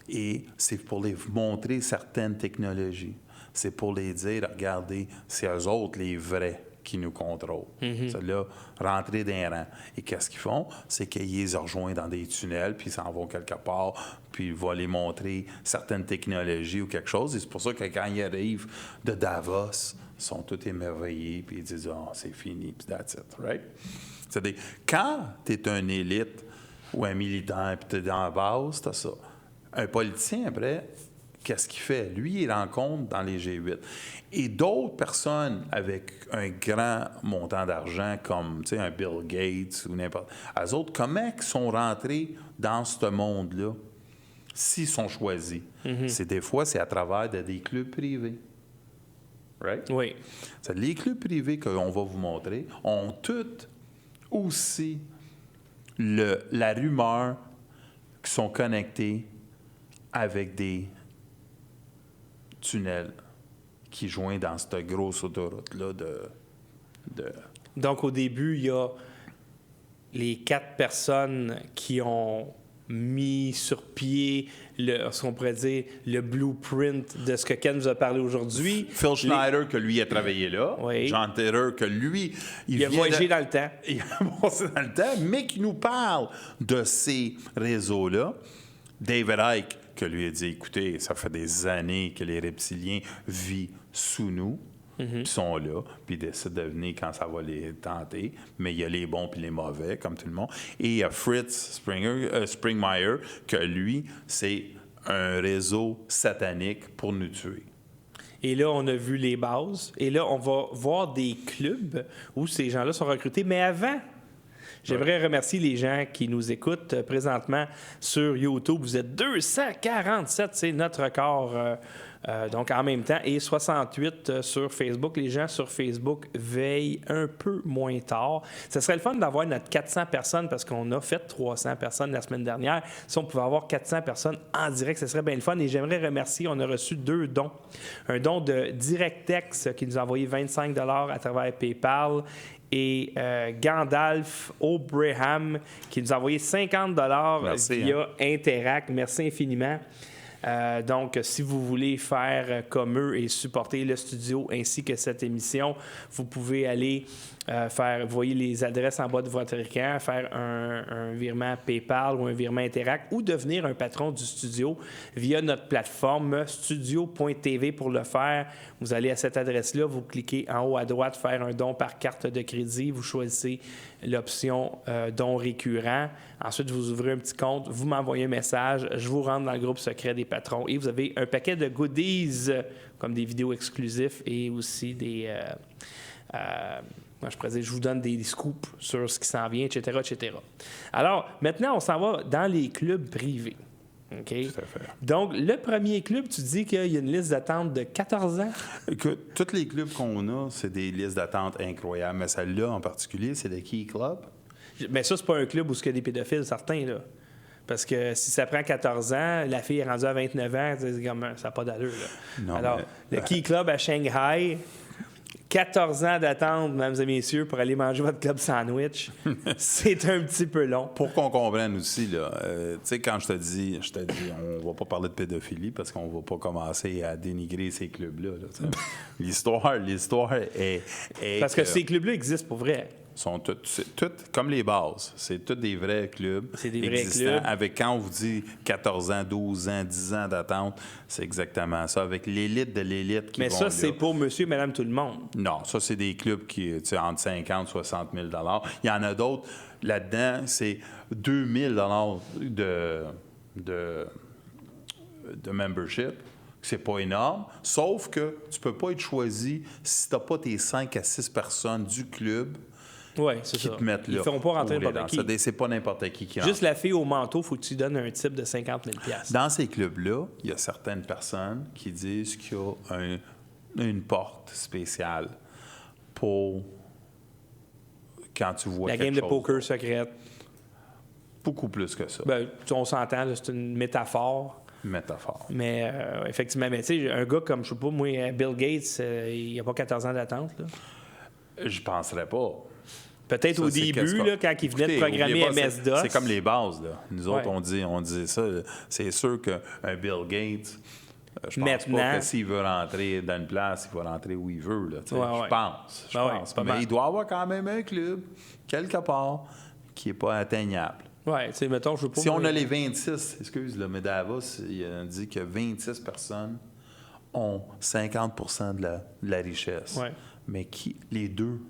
Et c'est pour les montrer certaines technologies. C'est pour les dire regardez, c'est eux autres les vrais qui nous contrôlent. C'est-là, rentrer dans les rangs. Et qu'est-ce qu'ils font? C'est qu'ils les rejoignent dans des tunnels, puis ils s'en vont quelque part, puis ils vont les montrer certaines technologies ou quelque chose. Et c'est pour ça que quand ils arrivent de Davos, ils sont tous émerveillés, puis ils disent « c'est fini, puis that's it, right? » C'est-à-dire, quand tu es un élite ou un militant, puis tu es dans la base, tu as ça. Un politicien, après, qu'est-ce qu'il fait? Lui, il rencontre dans les G8. Et d'autres personnes avec un grand montant d'argent, comme un Bill Gates ou n'importe... Eux autres, comment ils sont rentrés dans ce monde-là s'ils sont choisis? Des fois, c'est à travers des clubs privés. Right? Oui. Les clubs privés qu'on va vous montrer ont toutes aussi la rumeur qui sont connectés avec des tunnels qui joignent dans cette grosse autoroute-là de... Donc, au début, il y a les 4 personnes qui ont mis sur pied ce qu'on pourrait dire le blueprint de ce que Ken nous a parlé aujourd'hui. Phil Schneider, que lui a travaillé là. Oui. John Tedder, que lui... Il a voyagé dans le temps. Il a voyagé dans le temps, mais qui nous parle de ces réseaux-là. David Icke, que lui a dit, écoutez, ça fait des années que les reptiliens vivent sous nous, puis sont là, puis ils décident de venir quand ça va les tenter, mais il y a les bons puis les mauvais, comme tout le monde. Et il y a Fritz Springmeier, que lui, c'est un réseau satanique pour nous tuer. Et là, on a vu les bases, et là, on va voir des clubs où ces gens-là sont recrutés, mais avant... J'aimerais remercier les gens qui nous écoutent présentement sur YouTube. Vous êtes 247, c'est notre record. Donc, en même temps, et 68 sur Facebook. Les gens sur Facebook veillent un peu moins tard. Ce serait le fun d'avoir notre 400 personnes parce qu'on a fait 300 personnes la semaine dernière. Si on pouvait avoir 400 personnes en direct, ce serait bien le fun. Et j'aimerais remercier, on a reçu 2 dons. Un don de DirectX qui nous a envoyé 25 $ à travers PayPal. Et Gandalf O'Braham qui nous a envoyé 50 $ via Interact. Merci infiniment. Donc, si vous voulez faire comme eux et supporter le studio ainsi que cette émission, vous pouvez aller vous voyez les adresses en bas de votre écran, faire un virement PayPal ou un virement Interact ou devenir un patron du studio via notre plateforme studio.tv. Pour le faire, vous allez à cette adresse-là, vous cliquez en haut à droite, faire un don par carte de crédit, vous choisissez l'option don récurrent. Ensuite, vous ouvrez un petit compte, vous m'envoyez un message, je vous rentre dans le groupe secret des patrons et vous avez un paquet de goodies comme des vidéos exclusives et aussi des... moi, je pourrais dire, je vous donne des scoops sur ce qui s'en vient, etc., etc. Alors, maintenant, on s'en va dans les clubs privés. OK. Tout à fait. Donc, le premier club, tu dis qu'il y a une liste d'attente de 14 ans? Écoute, tous les clubs qu'on a, c'est des listes d'attente incroyables. Mais celle-là, en particulier, c'est le Key Club. Mais ça, c'est pas un club où il y a des pédophiles, certains, là. Parce que si ça prend 14 ans, la fille est rendue à 29 ans, c'est comme, ça n'a pas d'allure, là. Non, alors, le Key Club à Shanghai, 14 ans d'attente, mesdames et messieurs, pour aller manger votre club sandwich, c'est un petit peu long. Pour qu'on comprenne aussi, là, tu sais, quand je te dis, on va pas parler de pédophilie parce qu'on va pas commencer à dénigrer ces clubs-là. Là, l'histoire est... Parce que ces clubs-là existent pour vrai. Sont toutes comme les bases. C'est tous des vrais clubs. C'est des vrais clubs. Avec, quand on vous dit 14 ans, 12 ans, 10 ans d'attente, c'est exactement ça. Avec l'élite de l'élite qui Mais vont ça, là. c'est pour monsieur et madame tout le monde. Non, ça, c'est des clubs qui, tu sais, entre 50 et 60 000 $. Il y en a d'autres. Là-dedans, c'est 2 000 $ de membership. C'est pas énorme, sauf que tu peux pas être choisi si tu n'as pas tes 5 à 6 personnes du club. Oui, c'est ça. Te mettent là. Ils ne feront pas rentrer n'importe qui. C'est pas n'importe qui rentre. Juste la fille au manteau, il faut que tu donnes un type de 50 000 $. Dans ces clubs-là, il y a certaines personnes qui disent qu'il y a une porte spéciale pour quand tu vois la quelque game de chose. poker secrète. Beaucoup plus que ça. Ben, on s'entend, là, c'est une métaphore. Métaphore. Mais effectivement, tu sais, un gars comme, je sais pas, moi, Bill Gates, il n'y a pas 14 ans d'attente, là. Je penserais pas. Peut-être Ça, au c'est début, là, quand il venait de programmer MS-DOS. C'est comme les bases, là. Nous autres, Ouais. on dit ça. C'est sûr qu'un Bill Gates, je pense Maintenant, pas que s'il veut rentrer dans une place, il va rentrer où il veut, là. Ouais. Je pense. pas Mais mal. il doit avoir quand même un club, quelque part, qui n'est pas atteignable. Oui, tu sais, mettons, je veux pas... Si on a les 26, excuse, le Medavos, il a dit que 26 personnes ont 50 % de la richesse. Ouais. Mais les deux?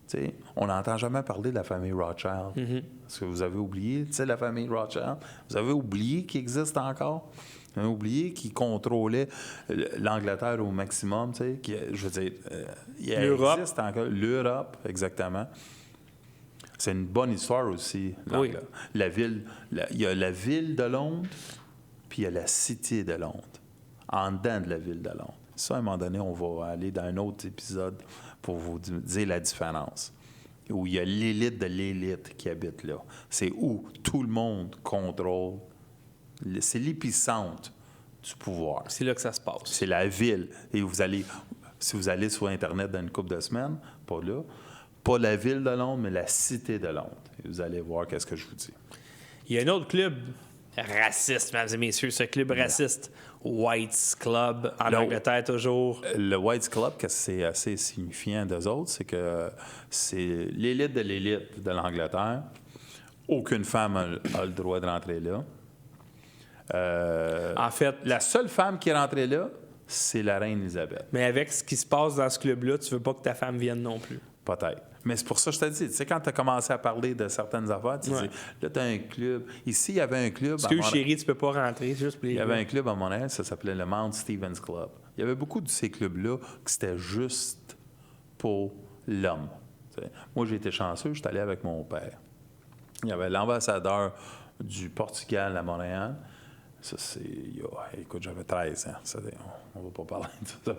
Tu sais, on n'entend jamais parler de la famille Rothschild. Mm-hmm. Est-ce que vous avez oublié, tu sais, la famille Rothschild? Vous avez oublié qu'il existe encore? Vous avez oublié qu'ils contrôlaient l'Angleterre au maximum, tu sais? Je veux dire, il existe encore. L'Europe, exactement. C'est une bonne histoire aussi. Oui. La ville, il y a la ville de Londres, puis il y a la cité de Londres, en dedans de la ville de Londres. Ça, à un moment donné, on va aller dans un autre épisode pour vous dire la différence. Où il y a l'élite de l'élite qui habite là. C'est où tout le monde contrôle. C'est l'épicentre du pouvoir. C'est là que ça se passe. C'est la ville. Et si vous allez sur Internet dans une couple de semaines, pas là, pas la ville de Londres, mais la cité de Londres. Et vous allez voir qu'est-ce que je vous dis. Il y a un autre club raciste, mesdames et messieurs, ce club raciste, White's Club, en Angleterre toujours. Le White's Club, que c'est assez signifiant d'eux autres, c'est que c'est l'élite de l'Angleterre. Aucune femme a le droit de rentrer là. En fait, la seule femme qui est rentrée là, c'est la reine Élisabeth. Mais avec ce qui se passe dans ce club-là, tu veux pas que ta femme vienne non plus. Peut-être. Mais c'est pour ça que je te dis, tu sais, quand tu as commencé à parler de certaines affaires, tu dis, là, tu as un club. Ici, il y avait un club. Excuse, chérie, tu peux pas rentrer, juste pour les... Il y avait un club à Montréal, ça s'appelait le Mount Stevens Club. Il y avait beaucoup de ces clubs-là qui c'était juste pour l'homme. Tu sais. Moi, j'ai été chanceux, je suis allé avec mon père. Il y avait l'ambassadeur du Portugal à Montréal. Ça, c'est. Écoute, j'avais 13 ans. On va pas parler de ça.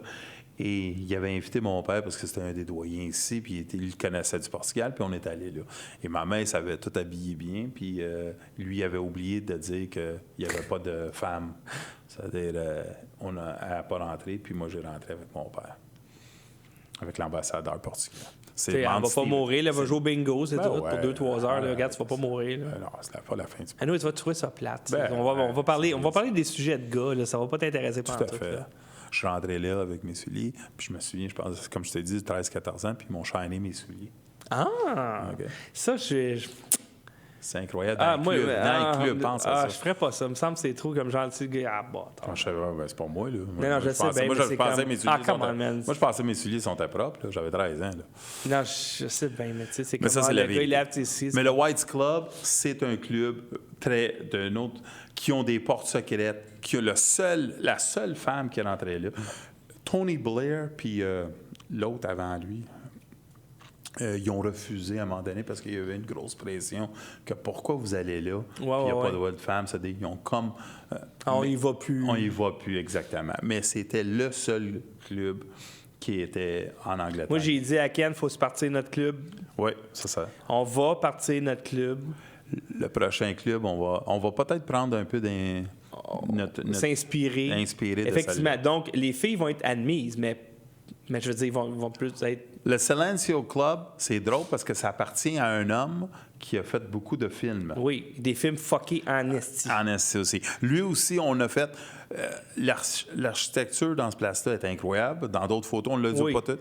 Et il avait invité mon père parce que c'était un des doyens ici, puis il connaissait du Portugal, puis on est allé là. Et ma mère savait tout habillé bien, puis lui avait oublié de dire qu'il n'y avait pas de femme. C'est-à-dire, elle n'a pas rentré, puis moi, j'ai rentré avec mon père, avec l'ambassadeur portugais. Elle va pas mourir, elle va jouer au bingo, c'est tout, pour 2-3 heures. Là, regarde, tu vas pas mourir. Là. Non, c'est pas la fin du nous, tu vas trouver ça plate. On va parler des sujets de gars, là, ça va pas t'intéresser pendant tout. Là. Je suis rentré là avec mes souliers, puis je me souviens, je pense, comme je t'ai dit, 13-14 ans, puis ils m'ont shiné mes souliers. Ah! Okay. Ça, c'est incroyable. Dans le club, pense à ça. Je ferais pas ça. Il me semble que c'est trop comme genre, tu sais, c'est pas moi, là. Non, je sais bien, moi, je pensais mes souliers moi, je pensais que mes souliers sont propres, là. J'avais 13 ans, là. Non, je sais bien, mais tu sais, c'est comme ça, c'est le gars, il lave tes cils. Mais le White's Club, c'est un club d'un autre... qui ont des portes secrètes, qui a la seule femme qui est rentrée là. Tony Blair, puis l'autre avant lui, Ils ont refusé à un moment donné parce qu'il y avait une grosse pression que pourquoi vous allez là? Puis il n'y a pas de voix de femme. Ils ont comme... on y va plus. On y va plus, exactement. Mais c'était le seul club qui était en Angleterre. Moi, j'ai dit à Ken, il faut se partir notre club. Oui, c'est ça. On va partir notre club. Le prochain club, on va peut-être prendre un peu s'inspirer. Effectivement. Donc, les filles vont être admises, mais je veux dire, ils vont plus être... Le Silencio Club, c'est drôle parce que ça appartient à un homme qui a fait beaucoup de films. Oui, des films fuckés en esti. En esti aussi. Lui aussi, on a fait... l'architecture dans ce place-là est incroyable. Dans d'autres photos, on ne l'a dit pas tout.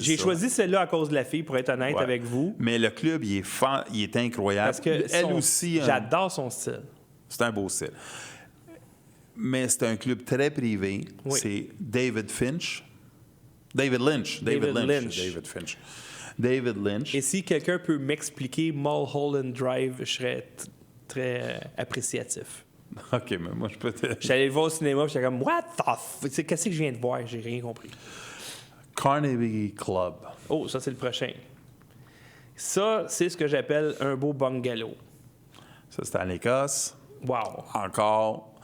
J'ai choisi celle-là à cause de la fille, pour être honnête avec vous. Mais le club, il est incroyable. Parce que aussi... J'adore son style. C'est un beau style. Mais c'est un club très privé. Oui. C'est David Lynch. Et si quelqu'un peut m'expliquer Mulholland Drive, je serais très appréciatif. OK, mais moi, je peux te... J'allais le voir au cinéma, puis j'étais comme, what the f... Qu'est-ce que je viens de voir? J'ai rien compris. Carnegie Club. Oh, ça, c'est le prochain. Ça, c'est ce que j'appelle un beau bungalow. Ça, c'est en Écosse. Wow. Encore,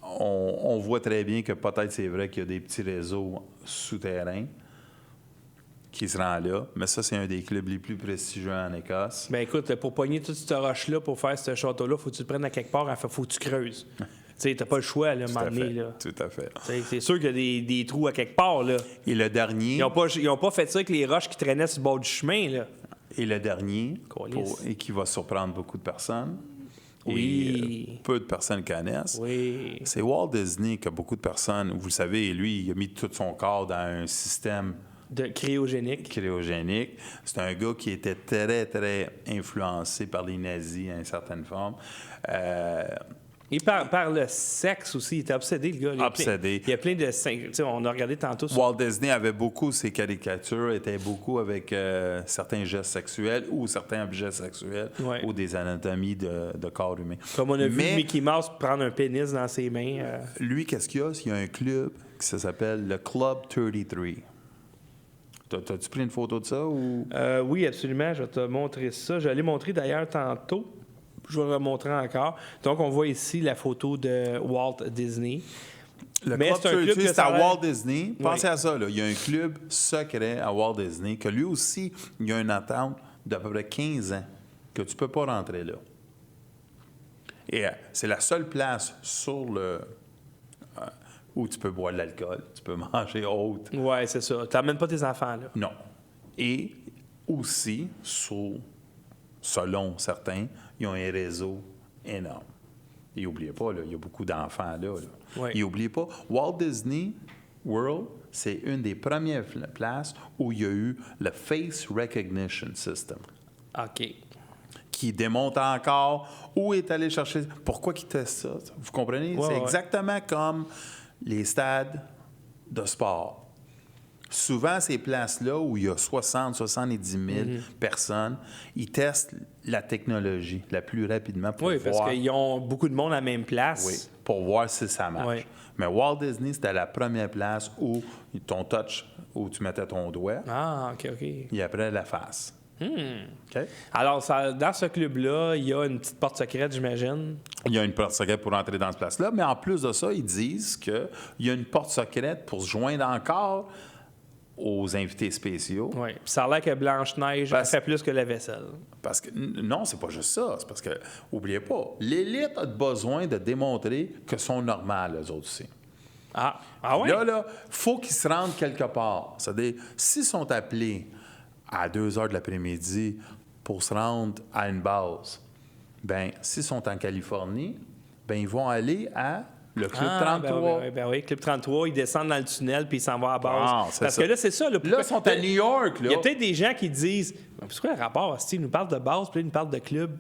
on voit très bien que peut-être c'est vrai qu'il y a des petits réseaux souterrains qui se rendent là, mais ça, c'est un des clubs les plus prestigieux en Écosse. Bien, écoute, pour pogner toute cette roche-là, pour faire ce château-là, faut que tu te prennes à quelque part, il faut que tu creuses. Tu sais, t'as pas le choix, là, à un moment donné, là. Tout à fait. C'est sûr qu'il y a des trous à quelque part, là. Et le dernier... Ils ont pas fait ça avec les roches qui traînaient sur le bord du chemin, là. Et le dernier, et qui va surprendre beaucoup de personnes, et peu de personnes connaissent, c'est Walt Disney que beaucoup de personnes, vous le savez, lui, il a mis tout son corps dans un système de cryogénique. C'est un gars qui était très, très influencé par les nazis à une certaine forme. Et par le sexe aussi. Il était obsédé, le gars. Il y a plein de... on a regardé tantôt... Walt Disney avait beaucoup... Ses caricatures étaient beaucoup avec certains gestes sexuels ou certains objets sexuels ou des anatomies de corps humain. Comme on a vu Mickey Mouse prendre un pénis dans ses mains. Lui, qu'est-ce qu'il y a? Il y a un club qui s'appelle le Club 33. T'as-tu pris une photo de ça? Ou... oui, absolument. Je vais te montrer ça. Je l'ai montré d'ailleurs tantôt. Je vais le montrer encore. Donc, on voit ici la photo de Walt Disney. Le Club 33, c'est à Walt Disney. Pensez à ça. Là. Il y a un club secret à Walt Disney que lui aussi, il y a une attente d'à peu près 15 ans que tu ne peux pas rentrer là. Et c'est la seule place sur le... où tu peux boire de l'alcool, tu peux manger autre. Oui, c'est ça. Tu n'amènes pas tes enfants, là. Non. Et aussi, selon certains, ils ont un réseau énorme. Et n'oubliez pas, là, il y a beaucoup d'enfants là. Oui. Et n'oubliez pas, Walt Disney World, c'est une des premières places où il y a eu le Face Recognition System. OK. Qui démontre encore où est allé chercher... Pourquoi ils testent ça? Vous comprenez? C'est exactement comme les stades de sport. Souvent, ces places-là où il y a 70 000 personnes, ils testent la technologie la plus rapidement pour voir... Oui, parce qu'ils ont beaucoup de monde à la même place. Oui, pour voir si ça marche. Oui. Mais Walt Disney, c'était la première place où ton touch, où tu mettais ton doigt. Ah, OK. Et après, la face. Okay. Alors, dans ce club-là, il y a une petite porte secrète, j'imagine. Il y a une porte secrète pour entrer dans ce place-là, mais en plus de ça, ils disent qu'il y a une porte secrète pour se joindre encore aux invités spéciaux. Oui. Puis ça a l'air que Blanche-Neige fait plus que la vaisselle. Parce que non, c'est pas juste ça. C'est parce que, oubliez pas, l'élite a besoin de démontrer que sont normales, eux autres aussi. Ah oui? Là, faut qu'ils se rendent quelque part. C'est-à-dire, s'ils sont appelés à 2 heures de l'après-midi pour se rendre à une base, bien, s'ils sont en Californie, bien, ils vont aller à le Club 33. Ben oui, Club 33, ils descendent dans le tunnel puis ils s'en vont à la base. Parce que là, c'est ça. Là, ils sont à New York. Il y a peut-être des gens qui disent c'est quoi le rapport? Ils nous parlent de base puis ils nous parlent de club.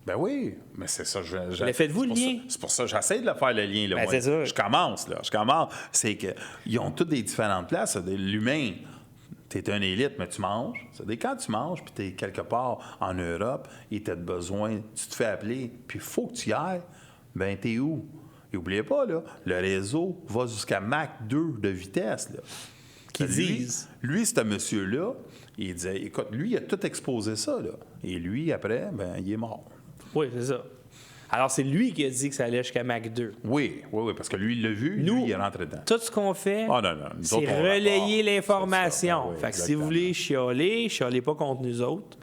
Ben oui, mais c'est ça. Faites-vous le lien? C'est pour ça que j'essaie de le faire le lien. Là, ben, c'est ça. Je commence. C'est qu'ils ont toutes des différentes places. L'humain, tu es un élite, mais tu manges. C'est-à-dire, quand tu manges puis tu es quelque part en Europe et tu as besoin, tu te fais appeler, puis il faut que tu y ailles, ben tu es où? Et n'oubliez pas, là, le réseau va jusqu'à Mach 2 de vitesse. Là. Qu'ils disent. Lui, ce monsieur-là, Il disait, écoute, lui, il a tout exposé ça, là. Et lui, après, il est mort. Oui, c'est ça. Alors, c'est lui qui a dit que ça allait jusqu'à Mach 2. Oui, parce que lui, il l'a vu, lui, il est rentré dedans. Tout ce qu'on fait, c'est relayer l'information. Fait que si vous voulez chialez pas contre nous autres.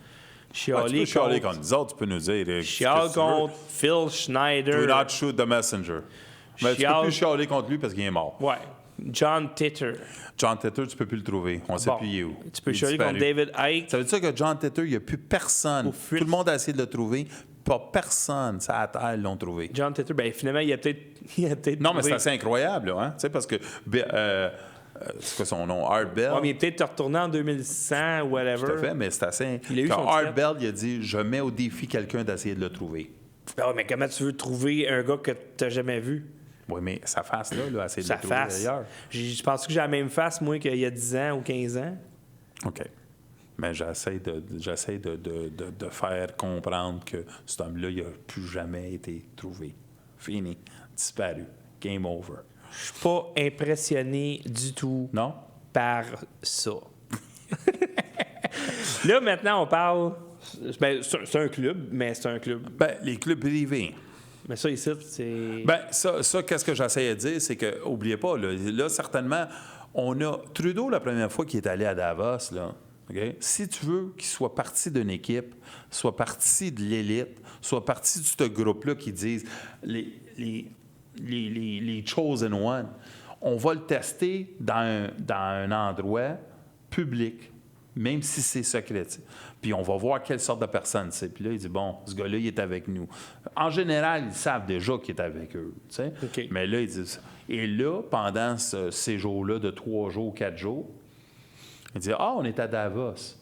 Tu peux chialer contre nous autres, tu peux nous dire... Chiale contre Phil Schneider. Do not shoot the messenger. Mais tu peux plus chialer contre lui parce qu'il est mort. Ouais. John Titor. John Titor, tu peux plus le trouver. On ne sait plus il est où. Tu peux chialer contre David Icke. Ça veut dire que John Titor, il n'y a plus personne. Tout le monde a essayé de le trouver. Pas personne, ça à terre, l'ont trouvé. John Titor, finalement, il a peut-être non, mais c'est assez incroyable, là, hein? Tu sais, parce que... c'est quoi son nom? Art Bell. Oui, mais il est peut-être retourné en 2100 ou whatever. Tout à fait, mais c'est assez... Quand Art Bell, il a dit, je mets au défi quelqu'un d'essayer de le trouver. Mais comment tu veux trouver un gars que tu n'as jamais vu? Oui, mais sa face, là, essayer de le trouver ailleurs. Je pense que j'ai la même face, moi, qu'il y a 10 ans ou 15 ans. OK. Mais j'essaie de faire comprendre que cet homme-là, il n'a plus jamais été trouvé. Fini. Disparu. Game over. Je suis pas impressionné du tout par ça. Là, maintenant, on parle... c'est un club, mais c'est un club... les clubs privés. Mais ça, ici, c'est... Ça, qu'est-ce que j'essayais de dire, c'est que, n'oubliez pas, là, certainement, on a... Trudeau, la première fois qu'il est allé à Davos, là, okay? Si tu veux qu'il soit parti d'une équipe, soit parti de l'élite, soit parti de ce groupe-là qui disent les chosen one, on va le tester dans un endroit public, même si c'est secret. Puis on va voir quelle sorte de personne c'est. Puis là, il dit, bon, ce gars-là, il est avec nous. En général, ils savent déjà qu'il est avec eux. Okay. Mais là, ils disent... Et là, pendant ce séjour-là de 3 jours, 4 jours, il dit, on est à Davos.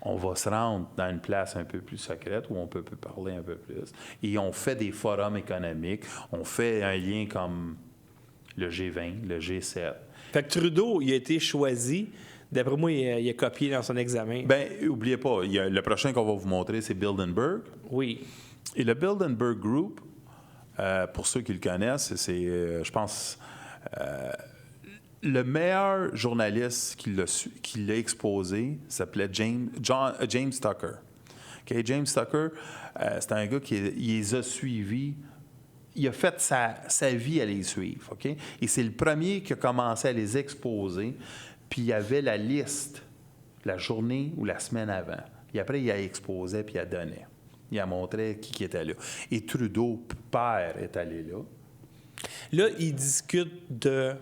On va se rendre dans une place un peu plus secrète où on peut parler un peu plus. Et on fait des forums économiques. On fait un lien comme le G20, le G7. Fait que Trudeau, il a été choisi. D'après moi, il a copié dans son examen. N'oubliez pas, le prochain qu'on va vous montrer, c'est Bilderberg. Oui. Et le Bilderberg Group, pour ceux qui le connaissent, c'est, je pense... le meilleur journaliste qui l'a exposé s'appelait James Tucker. Okay? James Tucker, c'est un gars qui les a suivis. Il a fait sa vie à les suivre. Okay? Et c'est le premier qui a commencé à les exposer. Puis il y avait la liste, la journée ou la semaine avant. Et après, il a exposé puis il a donné. Il a montré qui était là. Et Trudeau, père, est allé là. Là, il discute de...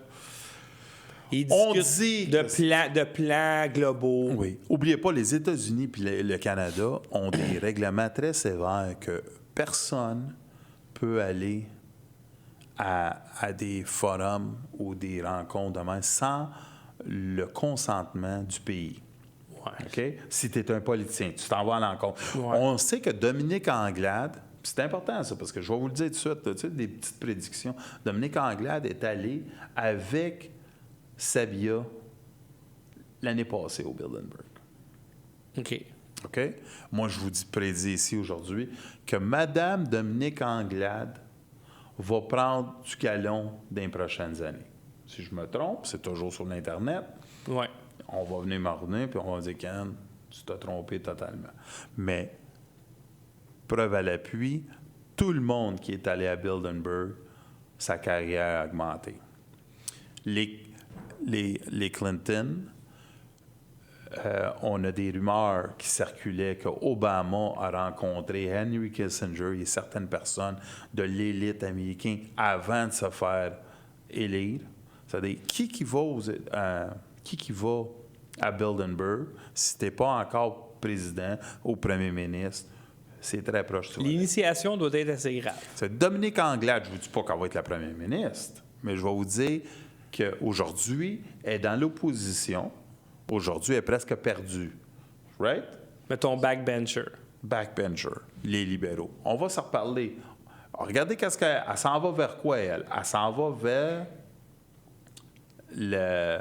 de plans globaux. Oui. N'oubliez pas, les États-Unis et le Canada ont des règlements très sévères que personne peut aller à des forums ou des rencontres de même sans le consentement du pays. Ouais. OK? Si tu es un politicien, tu t'en vas à l'encontre. Ouais. On sait que Dominique Anglade, c'est important ça, parce que je vais vous le dire tout de suite, tu sais, des petites prédictions. Dominique Anglade est allé avec Sabia l'année passée au Bilderberg. OK. OK? Moi, je vous prédis ici aujourd'hui que Mme Dominique Anglade va prendre du galon dans les prochaines années. Si je me trompe, c'est toujours sur l'Internet. Ouais. On va venir m'ordonner, puis on va dire, Ken, tu t'as trompé totalement. Mais, preuve à l'appui, tout le monde qui est allé à Bilderberg, sa carrière a augmenté. Les Clinton, on a des rumeurs qui circulaient qu'Obama a rencontré Henry Kissinger et certaines personnes de l'élite américaine avant de se faire élire. C'est-à-dire, qui va à Bilderberg si tu n'es pas encore président ou premier ministre? C'est très proche de toi. L'initiation doit être assez grave. C'est Dominique Anglade, je ne vous dis pas qu'elle va être la première ministre, mais je vais vous dire qu'aujourd'hui, elle est dans l'opposition. Aujourd'hui, elle est presque perdue. Right? Mettons backbencher. Backbencher, les libéraux. On va s'en reparler. Regardez qu'est-ce qu'elle s'en va vers quoi, elle? Elle s'en va vers le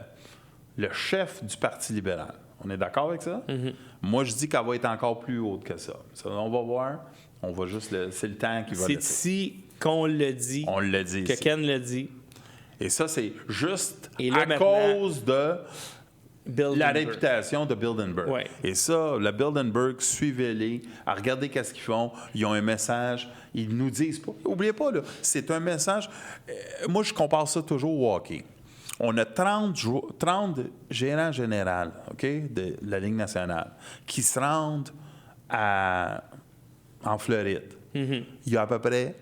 chef du Parti libéral. On est d'accord avec ça? Mm-hmm. Moi, je dis qu'elle va être encore plus haute que ça. On va voir. On va juste... c'est le temps qui va... C'est ici qu'on le dit. On le dit que ici. Ken le dit. Et ça, c'est juste là, à cause de la réputation de Bilderberg. Ouais. Et ça, le Bilderberg, suivez-les, regardez qu'est-ce qu'ils font. Ils ont un message. Ils nous disent pas. N'oubliez pas, là, c'est un message. Moi, je compare ça toujours au hockey. On a 30 gérants généraux, OK, de la Ligue nationale qui se rendent en Floride. Il y a à peu près,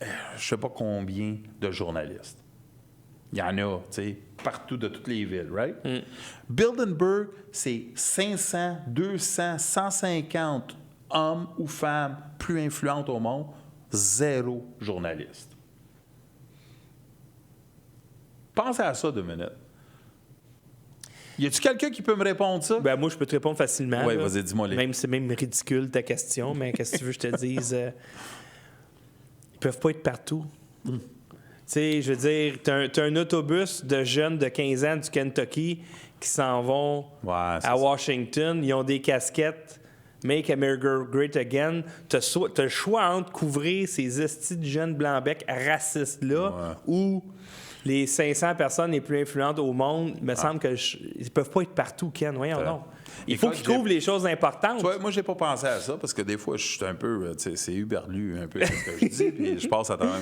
je ne sais pas combien de journalistes. Il y en a, tu sais, partout de toutes les villes, right? Bilderberg, c'est 500, 200, 150 hommes ou femmes plus influentes au monde, 0 journaliste. Pensez à ça 2 minutes. Y a-tu quelqu'un qui peut me répondre ça? Ben moi, je peux te répondre facilement. Oui, vas-y, dis-moi les. C'est même ridicule ta question, mais qu'est-ce que tu veux que je te dise? Ils peuvent pas être partout. Tu sais, je veux dire, t'as un autobus de jeunes de 15 ans du Kentucky qui s'en vont à Washington. Ils ont des casquettes « Make America Great Again ». T'as le choix entre couvrir ces estis de jeunes blancs-becs racistes-là ou les 500 personnes les plus influentes au monde. Il me semble qu'ils peuvent pas être partout, Ken. Voyons donc. Il faut qu'ils couvrent les choses importantes. Tu vois, moi, j'ai pas pensé à ça parce que des fois, je suis un peu, c'est uberlu un peu ce que je dis, puis je passe à travers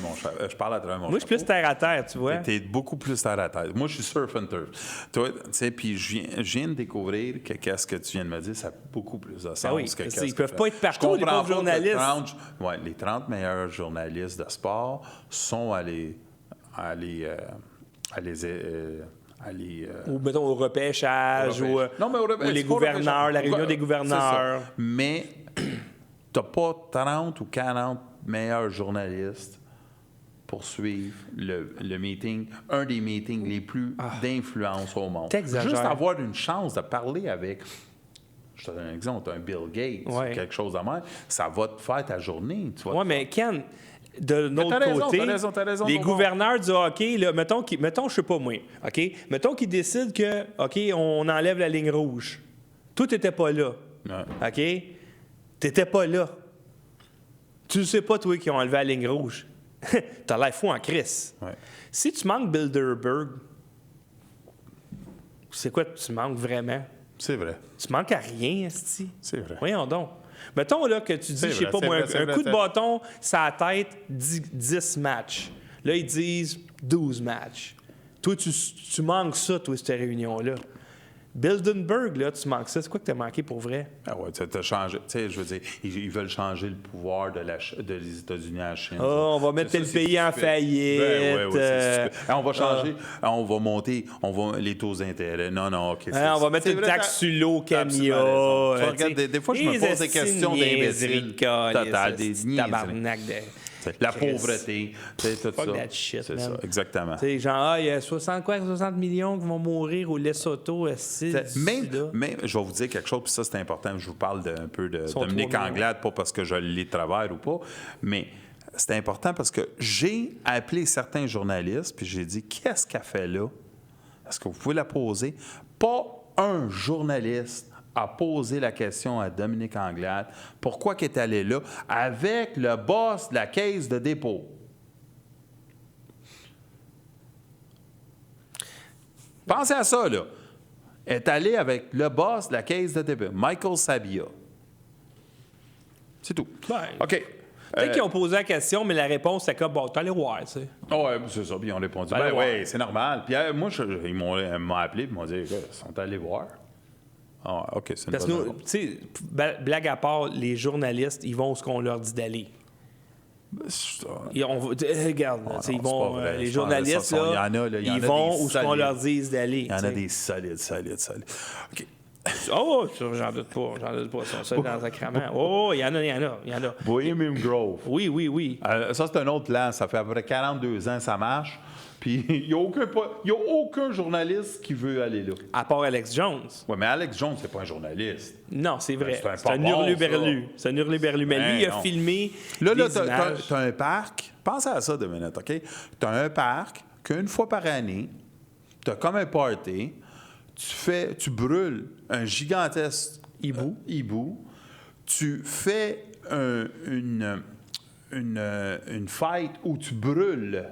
je parle à travers mon Moi, je suis plus terre à terre, tu vois. T'es beaucoup plus terre à terre. Moi, je suis surf and turf. Toi, tu sais, puis je viens de découvrir que qu'est-ce que tu viens de me dire, ça a beaucoup plus de sens que ils peuvent pas être partout, les pauvres journalistes. Les 30 meilleurs journalistes de sport sont allés ou mettons au repêchage, ou les gouverneurs, la réunion des gouverneurs. Mais tu n'as pas 30 ou 40 meilleurs journalistes pour suivre le meeting, un des meetings les plus d'influence au monde. T'exagères. Juste avoir une chance de parler avec, je te donne un exemple, tu as un Bill Gates, quelque chose de même, ça va te faire ta journée. Oui, mais Ken, de notre côté, t'as raison, les gouverneurs du hockey, là, mettons, je sais pas moi, OK? Mettons qu'ils décident que, OK, on enlève la ligne rouge. Toi, t'étais pas là. OK? T'étais pas là. Tu ne sais pas, toi, qui ont enlevé la ligne rouge. T'as l'air fou en crise. Si tu manques Bilderberg, c'est quoi tu manques vraiment? C'est vrai. Tu manques à rien, esti. C'est vrai. Voyons donc. Mettons là, que tu dis, je sais pas moi, un coup de bâton, ça a tête 10 matchs. Là, ils disent 12 matchs. Toi, tu manques ça, toi, cette réunion-là. Bilderberg, là, tu manques ça. C'est quoi que tu as manqué pour vrai? Ah ouais, tu as changé. Tu sais, je veux dire, ils veulent changer le pouvoir des États-Unis à la Chine. On va mettre le pays en faillite. On va changer, on va monter les taux d'intérêt. Non, OK. On va mettre une taxe sur l'eau, Camilla. Des fois, je me pose des questions d'imbéciles. Total, des tabarnak de... La pauvreté, tout ça. Fuck that shit, c'est man. ça, exactement. T'sais, genre, il y a 60 millions qui vont mourir au Lesotho. Mais je vais vous dire quelque chose, puis ça, c'est important. Je vous parle un peu de Dominique Anglade, pas parce que je l'ai de travers ou pas, mais c'est important parce que j'ai appelé certains journalistes, puis j'ai dit, qu'est-ce qu'elle fait là? Est-ce que vous pouvez la poser? Pas un journaliste a posé la question à Dominique Anglade pourquoi il est allé là avec le boss de la caisse de dépôt. Pensez à ça, là. Elle est allé avec le boss de la caisse de dépôt, Michael Sabia. C'est tout. OK. Peut-être qu'ils ont posé la question, mais la réponse, c'est comme, bon, t'es allé voir, tu sais. Oui, c'est ça. Puis ils ont répondu, oui, c'est normal. Puis moi, ils m'ont appelé et m'ont dit, ils sont allés voir. Ah, OK, c'est une parce que, tu sais, blague à part, les journalistes, ils vont où ce qu'on leur dit d'aller. Regarde, ils vont, les journalistes, ils vont où ce qu'on leur dit d'aller. Il y en a des solides. OK. Oh, j'en doute pas. Ça, dans un sacrament. Oh, il y en a. Bohemian Grove. Oui. Ça, c'est un autre plan. Ça fait à peu près 42 ans que ça marche. Puis il n'y a aucun journaliste qui veut aller là. À part Alex Jones. Oui, mais Alex Jones, c'est pas un journaliste. Non, c'est vrai. C'est un hurluberlu. C'est un hurluberlu. Mais lui, il a filmé des images. Tu as un parc. Pense à ça 2 minutes, OK? Tu as un parc qu'une fois par année, tu as comme un party. Tu brûles un gigantesque hibou. Tu fais une fête où tu brûles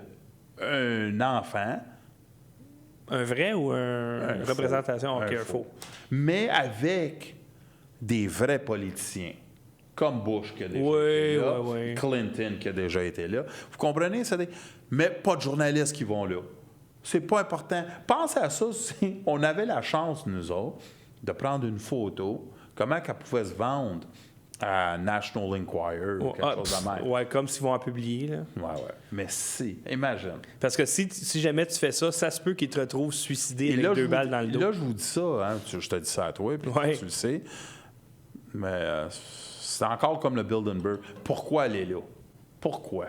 un enfant. Un vrai ou une représentation? OK, un faux. Mais avec des vrais politiciens, comme Bush qui a déjà été là, Clinton qui a déjà été là. Vous comprenez? Mais pas de journalistes qui vont là. C'est pas important. Pensez à ça, on avait la chance, nous autres, de prendre une photo, comment qu'elle pouvait se vendre à National Enquirer ou quelque chose de même. Oui, comme s'ils vont en publier. Là. Oui. Mais imagine. Parce que si jamais tu fais ça, ça se peut qu'ils te retrouvent suicidé avec 2 balles dans le dos. Là, je vous dis ça, hein, je te dis ça à toi, puis tu le sais. Mais c'est encore comme le Bilderberg. Pourquoi aller là? Pourquoi?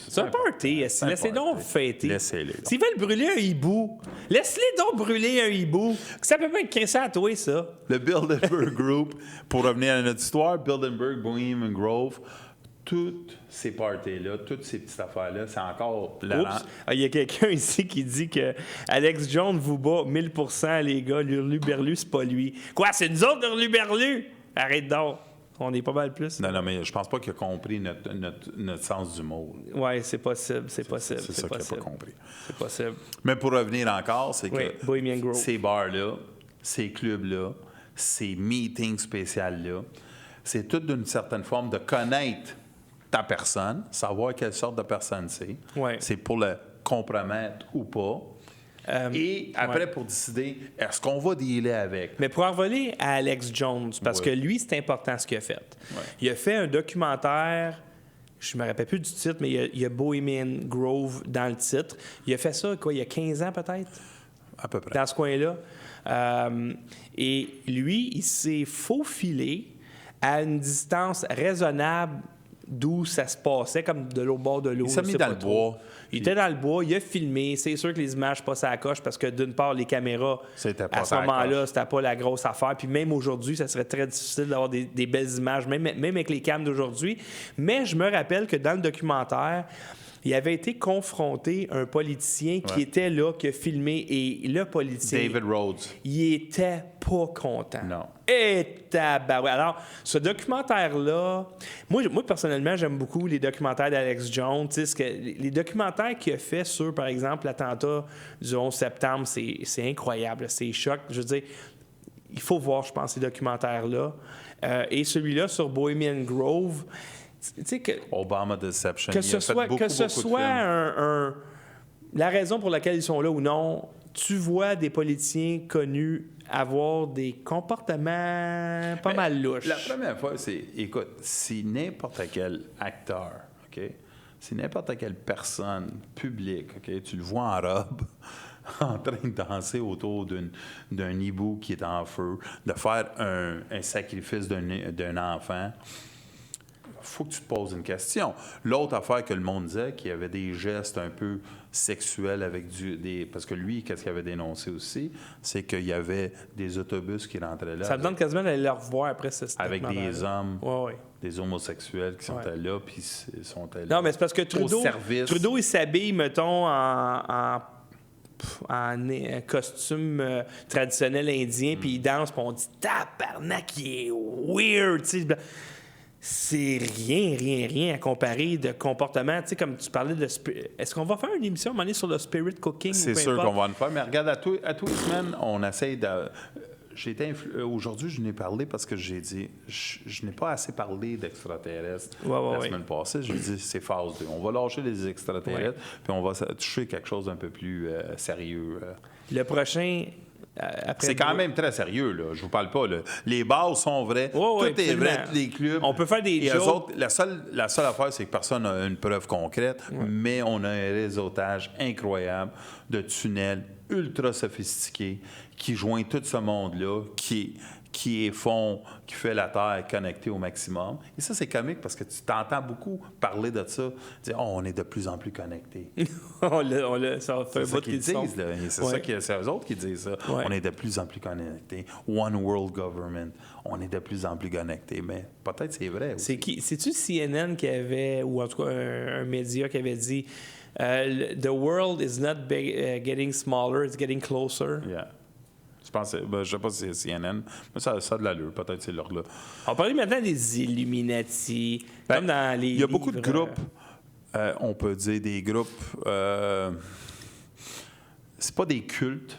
C'est un party. Laissez-les donc fêter. Laissez-les. S'ils veulent brûler un hibou, laisse-les donc brûler un hibou. Ça peut pas être crissé à toi, ça. Le Bilderberg Group, pour revenir à notre histoire, Bilderberg, Bohemian Grove, toutes ces parties-là, toutes ces petites affaires-là, c'est encore... Il y a quelqu'un ici qui dit que Alex Jones vous bat 1000%, les gars. L'Hurluberlu, c'est pas lui. Quoi, c'est nous autres, l'Hurluberlu? Arrête donc. On est pas mal plus. Non, mais je pense pas qu'il a compris notre sens du mot. Oui, c'est possible. C'est ça qu'il n'a pas compris. C'est possible. Mais pour revenir encore, c'est que Bohemian Grove. Ces bars-là, ces clubs-là, ces meetings spéciaux-là, c'est tout d'une certaine forme de connaître ta personne, savoir quelle sorte de personne c'est. Ouais. C'est pour le compromettre ou pas. Et après, pour décider, est-ce qu'on va dealer avec? Mais pour en revenir à Alex Jones, parce que lui, c'est important ce qu'il a fait. Ouais. Il a fait un documentaire, je ne me rappelle plus du titre, mais il y a Bohemian Grove dans le titre. Il a fait ça, il y a 15 ans peut-être? À peu près. Dans ce coin-là. Et lui, il s'est faufilé à une distance raisonnable d'où ça se passait, comme de l'autre bord de l'eau. Il s'est mis dans le bois. Il était dans le bois, il a filmé. C'est sûr que les images passent à la coche parce que, d'une part, les caméras, à ce moment-là, c'était pas la grosse affaire. Puis même aujourd'hui, ça serait très difficile d'avoir des belles images, même avec les cams d'aujourd'hui. Mais je me rappelle que dans le documentaire, il avait été confronté à un politicien qui était là, qui a filmé, et le politicien... David Rhodes. Il était pas content. Non. Et tabarouette. Alors, ce documentaire-là... Moi, personnellement, j'aime beaucoup les documentaires d'Alex Jones. Les documentaires qu'il a fait sur, par exemple, l'attentat du 11 septembre, c'est incroyable. C'est choc. Je veux dire, il faut voir, je pense, ces documentaires-là. Et celui-là sur Bohemian Grove... Obama Deception. Que ce soit la raison pour laquelle ils sont là ou non, tu vois des politiciens connus avoir des comportements pas mal louches. La première fois, écoute, si n'importe quel acteur, OK, si n'importe quelle personne publique, OK, tu le vois en robe, en train de danser autour d'un hibou qui est en feu, de faire un sacrifice d'un enfant, faut que tu te poses une question. L'autre affaire que le monde disait, qu'il y avait des gestes un peu sexuels avec parce que lui, qu'est-ce qu'il avait dénoncé aussi, c'est qu'il y avait des autobus qui rentraient là. Ça me donne quasiment d'aller le revoir après ce avec des hommes, des homosexuels qui sont là, puis ils sont là. Non, mais c'est parce que Trudeau, il s'habille, mettons, en costume traditionnel indien, puis il danse, puis on dit « Tabarnak, il est weird! » C'est rien à comparer de comportement. Tu sais, comme tu parlais de... Est-ce qu'on va faire une émission à un moment donné sur le spirit cooking? C'est sûr qu'on va en faire, mais regarde, à tous les semaines, on essaye de... Aujourd'hui, je n'ai parlé parce que j'ai dit... Je n'ai pas assez parlé d'extraterrestres la semaine passée. J'ai dit, c'est phase 2. On va lâcher les extraterrestres, puis on va toucher quelque chose d'un peu plus sérieux. Le prochain... c'est quand même très sérieux, là. Je vous parle pas, là. Les bases sont vraies. Tout est vrai, tous les clubs. On peut faire des jokes. La seule affaire, c'est que personne n'a une preuve concrète, mais on a un réseautage incroyable de tunnels ultra sophistiqués qui joignent tout ce monde-là, qui fait la Terre connectée au maximum. Et ça, c'est comique parce que tu t'entends beaucoup parler de ça, dire « Oh, on est de plus en plus connectés. » Ça fait un bout qu'ils disent. C'est eux autres qui disent ça. On est de plus en plus connectés. One world government. On est de plus en plus connectés. Mais peut-être c'est vrai aussi. C'est-tu CNN qui avait, ou en tout cas un média qui avait dit The world is not getting smaller, it's getting closer. Yeah. Je ne sais pas si c'est CNN, mais ça a de l'allure. Peut-être c'est leur là. On parlait maintenant des Illuminati. Comme dans les. Il y a beaucoup de groupes. On peut dire des groupes. c'est pas des cultes,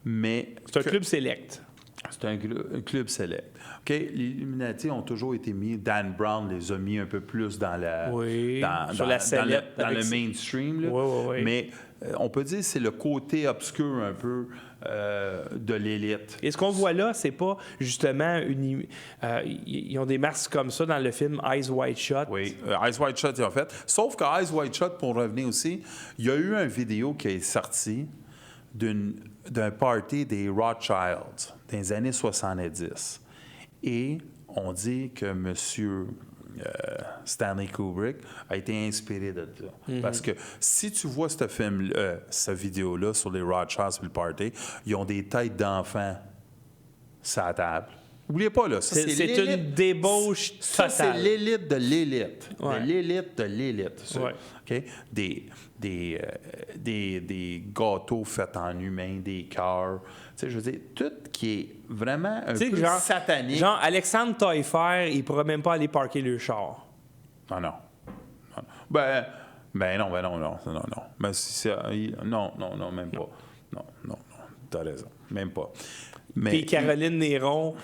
mais... C'est un club select. C'est un club select. OK? Les Illuminati ont toujours été mis... Dan Brown les a mis un peu plus dans la... Oui, sur la sellette. Dans le mainstream. Là. Oui. Mais on peut dire que c'est le côté obscur un peu de l'élite. Et ce qu'on voit là, c'est pas justement ils ont des masques comme ça dans le film Eyes Wide Shut. Oui, Eyes Wide Shut, ils ont fait. Sauf que Eyes Wide Shut, pour revenir aussi, il y a eu une vidéo qui est sortie d'un party des Rothschilds dans les années 70. Et on dit que M. Stanley Kubrick a été inspiré de ça. Mm-hmm. Parce que si tu vois cette vidéo-là sur les Rothschilds et le party, ils ont des têtes d'enfants sur la table. N'oubliez pas, là, ça, c'est une débauche totale. Ça, c'est l'élite de l'élite. Ouais. De l'élite de l'élite. Ouais. Okay? Des gâteaux faits en humain, des cœurs. Tu sais, je veux dire, tout qui est vraiment un peu satanique. Genre, Alexandre Taillefer, il ne pourra même pas aller parquer le char. Ah non. Ben non. Mais non, même pas. Non, t'as raison. Même pas. Puis Caroline Néron,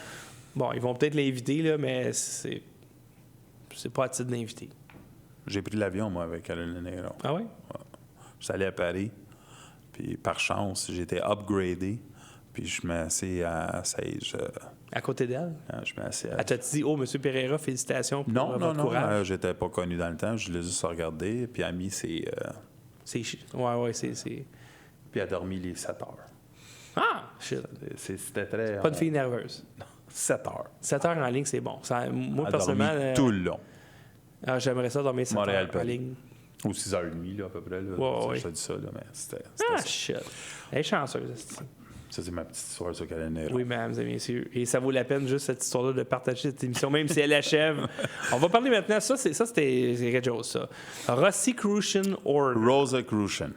bon, ils vont peut-être l'inviter, là, mais c'est pas à titre d'invité. J'ai pris l'avion, moi, avec Caroline Néron. Ah oui? Ouais. Je suis allé à Paris, puis par chance, j'étais upgradé, puis je me assis à siège. À côté d'elle? Je me assis à... Elle t'a dit, oh, M. Pereira, félicitations pour votre courage. Non, j'étais pas connu dans le temps, je l'ai juste regardé, puis Ami, c'est... c'est... Puis elle a dormi les 7 heures. Ah! Shit. C'était très... Pas de fille nerveuse. 7 heures. 7 heures en ligne, c'est bon. Moi, elle personnellement... dormi tout le long. J'aimerais ça dormir 7 heures en ligne. Ou 6h30, là, à peu près. Là. Ouais. Je te dis ça, là, mais c'était ça. Shit. Elle est chanceuse. Ça, c'est ma petite histoire sur Caroline Néron. Oui, mesdames et messieurs. Et ça vaut la peine, juste cette histoire-là, de partager cette émission, même si elle achève. On va parler maintenant. C'était quelque chose, ça. Rosicrucian Order. Rosicrucian.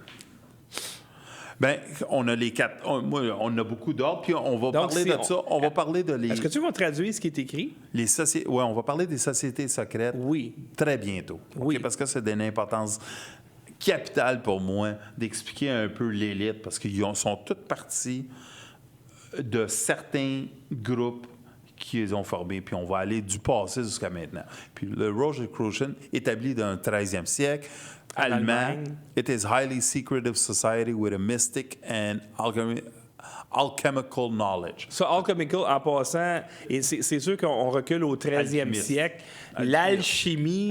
Bien, on a les 4. On a beaucoup d'ordres, puis on va parler de ça. On va parler de les. Est-ce que tu vas traduire ce qui est écrit? Oui, on va parler des sociétés secrètes. Oui. Très bientôt. Oui. Okay, parce que c'est d'une importance capitale pour moi d'expliquer un peu l'élite, parce qu'ils sont toutes parties de certains groupes qu'ils ont formés, puis on va aller du passé jusqu'à maintenant. Puis le Rosicrucian, établi dans le 13e siècle, allemand, it is highly secretive society with a mystic and alchemical knowledge. Ça, alchemical, en passant, et c'est sûr qu'on recule au 13e siècle. L'alchimie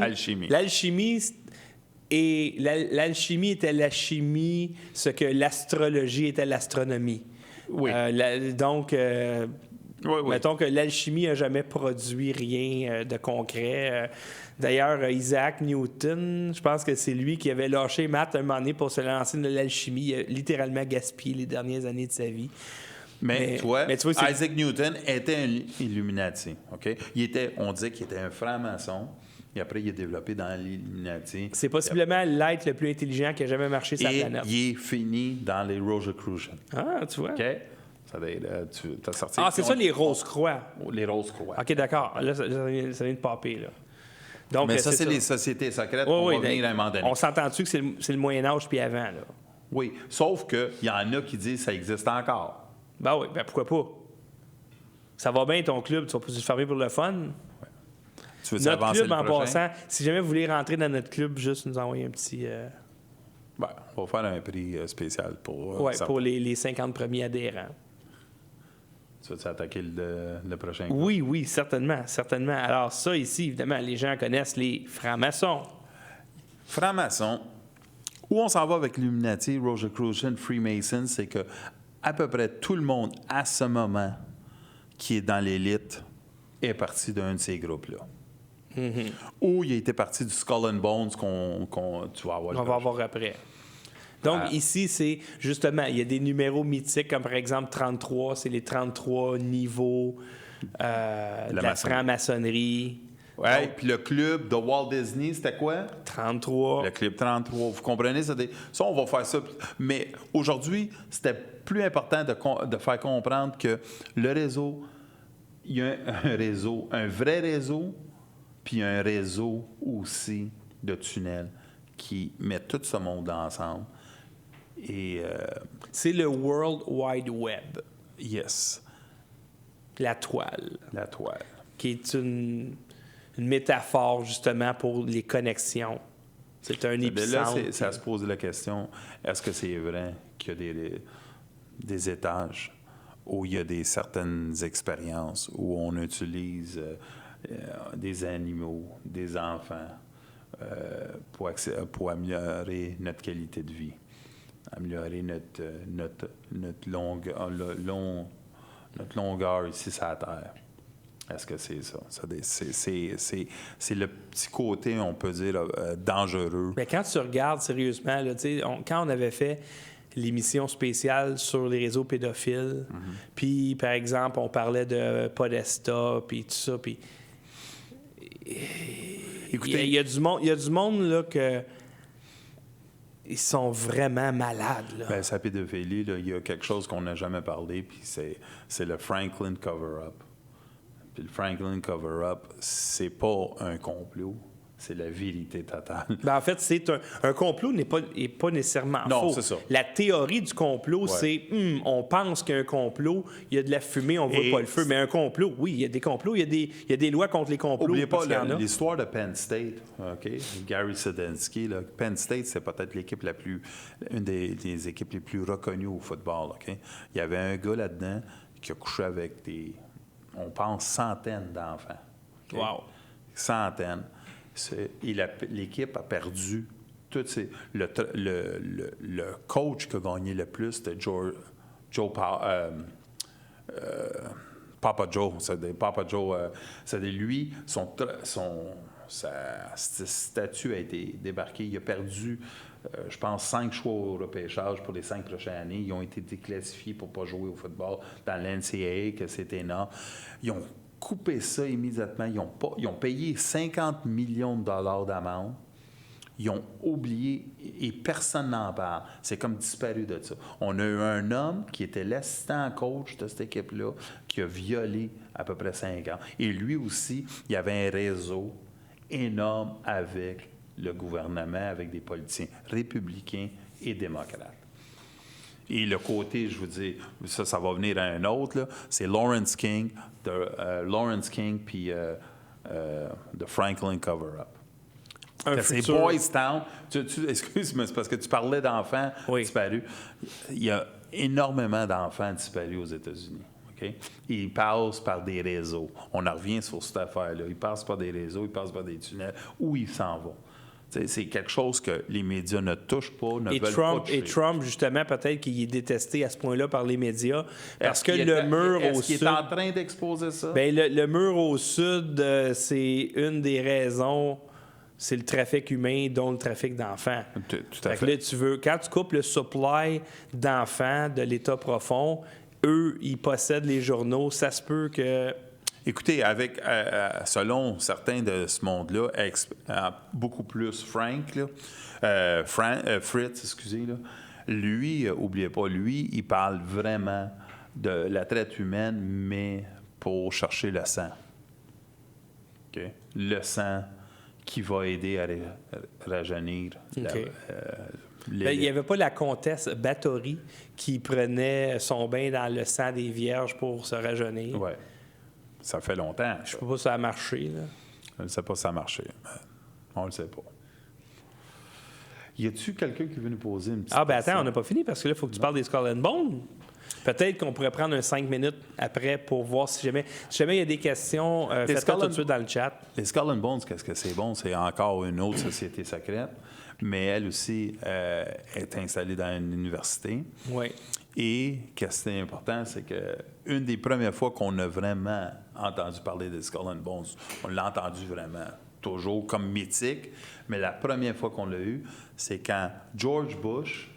était la chimie, ce que l'astrologie était l'astronomie. Oui. Mettons que l'alchimie n'a jamais produit rien de concret. D'ailleurs, Isaac Newton, je pense que c'est lui qui avait lâché maths un moment donné pour se lancer dans l'alchimie. Il a littéralement gaspillé les dernières années de sa vie. Mais tu vois, Isaac Newton était un Illuminati. Okay? On dit qu'il était un franc-maçon. Et après, il est développé dans l'Illuminati. C'est possiblement l'être le plus intelligent qui a jamais marché sur la planète. Il est fini dans les Rosicrucians. Ah, tu vois. OK? Tu as sorti... c'est ça, les Rose-Croix. Les Rose-Croix. OK, d'accord. Là, ça vient de popper, là. Donc, mais ça, c'est les sociétés secrètes. On va venir à un moment donné. On s'entend-tu que c'est le Moyen-Âge puis avant, là? Oui, sauf qu'il y en a qui disent que ça existe encore. Ben oui, pourquoi pas? Ça va bien ton club, tu vas pas se fermer pour le fun? Ouais. Tu veux notre avancer club, en passant, si jamais vous voulez rentrer dans notre club, juste nous envoyer un petit... on va faire un prix spécial pour... pour les 50 premiers adhérents. Tu vas attaquer le prochain club? Oui, certainement. Alors ça, ici, évidemment, les gens connaissent les francs-maçons. Francs-maçons, où on s'en va avec l'Illuminati, Rosicrucian, Freemason, c'est que à peu près tout le monde, à ce moment, qui est dans l'élite, est parti d'un de ces groupes-là. Mm-hmm. Ou il a été parti du Skull and Bones qu'on tu vas avoir. On va voir après. Donc, ici, c'est justement, il y a des numéros mythiques, comme par exemple 33, c'est les 33 niveaux de la franc-maçonnerie. Oui, puis le club de Walt Disney, c'était quoi? 33. Le club 33. Vous comprenez? Ça, on va faire ça. Mais aujourd'hui, c'était plus important de faire comprendre que le réseau, il y a un réseau, un vrai réseau, puis un réseau aussi de tunnels qui met tout ce monde ensemble. Et, c'est le World Wide Web. Yes. La toile. La toile. Qui est une métaphore, justement, pour les connexions. C'est un épicentre. Là, ça se pose la question, est-ce que c'est vrai qu'il y a des étages où il y a certaines expériences, où on utilise des animaux, des enfants, pour améliorer notre qualité de vie, améliorer notre longueur ici sur la Terre. Est-ce que c'est ça? C'est le petit côté, on peut dire, dangereux. Mais quand tu regardes sérieusement, là, quand on avait fait l'émission spéciale sur les réseaux pédophiles, puis, par exemple, on parlait de Podesta, puis tout ça, puis... Écoutez, il y a du monde là, que... Ils sont vraiment malades. Là. Bien, sa pédophilie, il y a quelque chose qu'on n'a jamais parlé, puis c'est le Franklin cover-up. Puis le Franklin cover-up, c'est pas un complot, c'est la vérité totale. Ben, en fait, c'est un complot n'est pas nécessairement faux. Non, c'est ça. La théorie du complot, c'est on pense qu'il y a un complot, il y a de la fumée, on ne voit pas le feu. Mais un complot, oui, il y a des complots, il y a des lois contre les complots. N'oubliez pas l'histoire de Penn State, OK? Gary Sedensky. Là. Penn State, c'est peut-être une des équipes les plus reconnues au football, OK? Il y avait un gars là-dedans qui a couché avec on pense, centaines d'enfants. Okay? Wow! Centaines. L'équipe a perdu. Le coach qui a gagné le plus, c'était Papa Joe. C'est lui, sa statue a été débarquée. Il a perdu, je pense, 5 choix au repêchage pour les 5 prochaines années. Ils ont été déclassifiés pour ne pas jouer au football dans l'NCAA, que c'était énorme. Ils ont coupé ça immédiatement. Ils ont payé 50 millions de dollars d'amende. Ils ont oublié et personne n'en parle. C'est comme disparu de ça. On a eu un homme qui était l'assistant coach de cette équipe-là qui a violé à peu près 5 ans. Et lui aussi, il y avait un réseau énorme avec le gouvernement, avec des politiciens républicains et démocrates. Et le côté, je vous dis, ça va venir à un autre, là, c'est Lawrence King puis The Franklin Cover-Up. C'est Boys Town. Excuse-moi, c'est parce que tu parlais d'enfants disparus. Il y a énormément d'enfants disparus aux États-Unis. Okay? Ils passent par des réseaux. On en revient sur cette affaire-là. Ils passent par des réseaux, ils passent par des tunnels. Où ils s'en vont? C'est quelque chose que les médias ne touchent pas, ne veulent pas toucher. Et Trump, justement, peut-être qu'il est détesté à ce point-là par les médias. Parce que le mur au sud... Est-ce qu'il est en train d'exposer ça? Bien, le mur au sud, c'est une des raisons... C'est le trafic humain, dont le trafic d'enfants. Tout à fait. Là, quand tu coupes le supply d'enfants de l'État profond, eux, ils possèdent les journaux. Ça se peut que... Écoutez, selon certains de ce monde-là, beaucoup plus Frank, Fritz, excusez, là, lui, n'oubliez pas, il parle vraiment de la traite humaine, mais pour chercher le sang. Okay? Le sang qui va aider à rajeunir. Okay. Il n'y avait pas la comtesse Bathory qui prenait son bain dans le sang des vierges pour se rajeunir. Oui. Ça fait longtemps. Je ne sais pas si ça a marché. Là. Je ne sais pas si ça a marché. On ne le sait pas. Y a-t-il quelqu'un qui veut nous poser une petite question? Attends, on n'a pas fini parce que là, il faut que tu parles des Skull and Bones. Peut-être qu'on pourrait prendre 5 minutes après pour voir si jamais il y a des questions, faites-le tout de suite dans le chat. Les Skull and Bones, qu'est-ce que c'est bon? C'est encore une autre société secrète, mais elle aussi est installée dans une université. Oui. Et qu'est-ce qui est important, c'est qu'une des premières fois qu'on a vraiment entendu parler des Skull and Bones, on l'a entendu vraiment toujours comme mythique, mais la première fois qu'on l'a eu, c'est quand George Bush...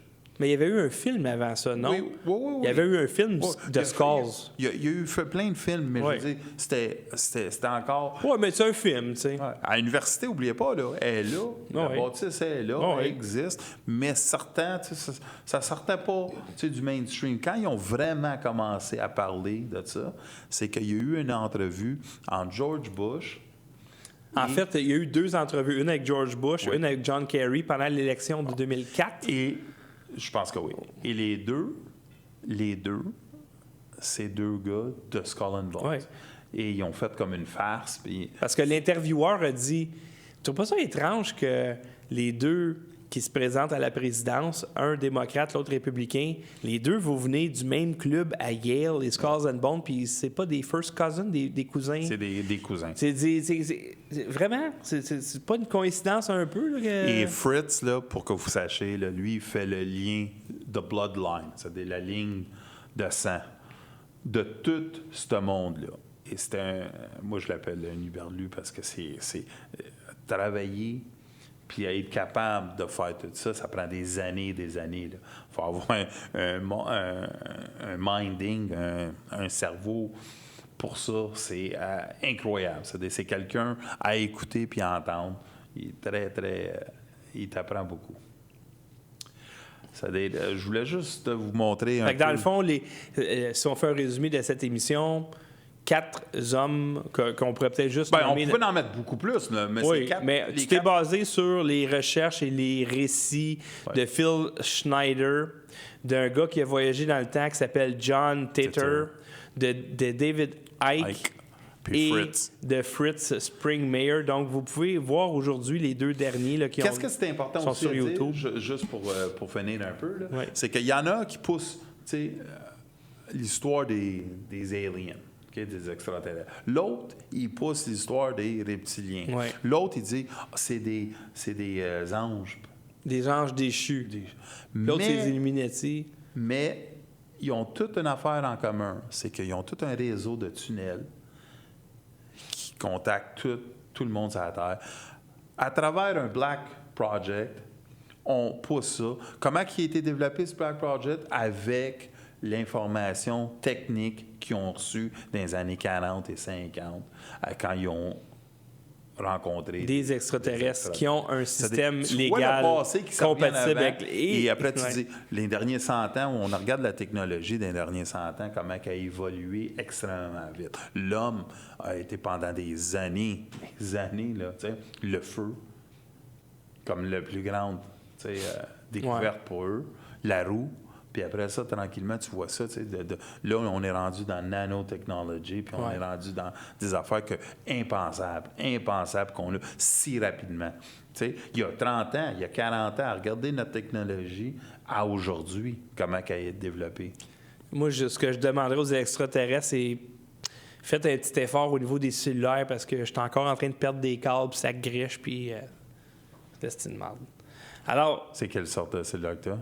Mais il y avait eu un film avant ça, non? Oui. Il y avait eu un film de Skulls. Il y a eu plein de films, mais je veux dire, c'était encore... Oui, mais c'est un film, tu sais. À l'université, n'oubliez pas, là, elle est là, la bâtisse est là, elle existe, mais certains, ça ne sortait pas du mainstream. Quand ils ont vraiment commencé à parler de ça, c'est qu'il y a eu une entrevue entre George Bush... En fait, il y a eu 2 entrevues, une avec George Bush, une avec John Kerry pendant l'élection de 2004. Et Je pense que oui. Et les deux, c'est deux gars de Skull and Bones. Ouais. Et ils ont fait comme une farce. Puis... Parce que l'intervieweur a dit, tu trouves pas ça étrange que les deux qui se présentent à la présidence, un démocrate, l'autre républicain, les deux, vous venez du même club à Yale, les Skulls and Bones, puis c'est pas des first cousins, des cousins? C'est des cousins. Vraiment? C'est pas une coïncidence un peu? Là, que... Et Fritz, là, pour que vous sachiez, là, lui, il fait le lien de bloodline, c'est-à-dire la ligne de sang de tout ce monde-là. Et c'est moi, je l'appelle un Huberlu parce que c'est travailler puis être capable de faire tout ça, ça prend des années et des années. Il faut avoir un minding, un cerveau pour ça. C'est incroyable. C'est quelqu'un à écouter puis à entendre. Il est très, très... il t'apprend beaucoup. Je voulais juste vous montrer un peu... Dans le fond, si on fait un résumé de cette émission... 4 hommes qu'on pourrait peut-être juste nommer... On pourrait en mettre beaucoup plus, là, mais oui, c'est 4. Mais tu t'es basé sur les recherches et les récits de Phil Schneider, d'un gars qui a voyagé dans le temps qui s'appelle John Titor, de David Icke et de Fritz Springmeier. Donc, vous pouvez voir aujourd'hui les deux derniers là, qui Qu'est-ce que c'est important sont aussi sur à YouTube. Dire, juste pour finir un peu, là, c'est qu'il y en a qui poussent l'histoire des aliens. Okay, des extraterrestres. L'autre, il pousse l'histoire des reptiliens. Ouais. L'autre, il dit c'est des anges. Des anges déchus. L'autre, c'est des Illuminati. Mais ils ont toute une affaire en commun. C'est qu'ils ont tout un réseau de tunnels qui contactent tout le monde sur la Terre. À travers un Black Project, on pousse ça. Comment il a été développé, ce Black Project? Avec l'information technique qu'ils ont reçue dans les années 40 et 50, quand ils ont rencontré des extraterrestres qui ont un système légal compatible avec... Et après, tu dis, les derniers 100 ans, on regarde la technologie des derniers 100 ans, comment elle a évolué extrêmement vite. L'homme a été pendant des années, là, le feu, comme la plus grande découverte pour eux, la roue. Puis après ça, tranquillement, tu vois ça. Là, on est rendu dans nanotechnologie, puis on est rendu dans des affaires impensables qu'on a si rapidement. T'sais, il y a 30 ans, il y a 40 ans, regardez notre technologie à aujourd'hui, comment elle est développée. Moi, ce que je demanderais aux extraterrestres, c'est faites un petit effort au niveau des cellulaires parce que je suis encore en train de perdre des câbles, puis ça griche, puis c'est une merde. Alors... C'est quelle sorte de cellulaire que tu as?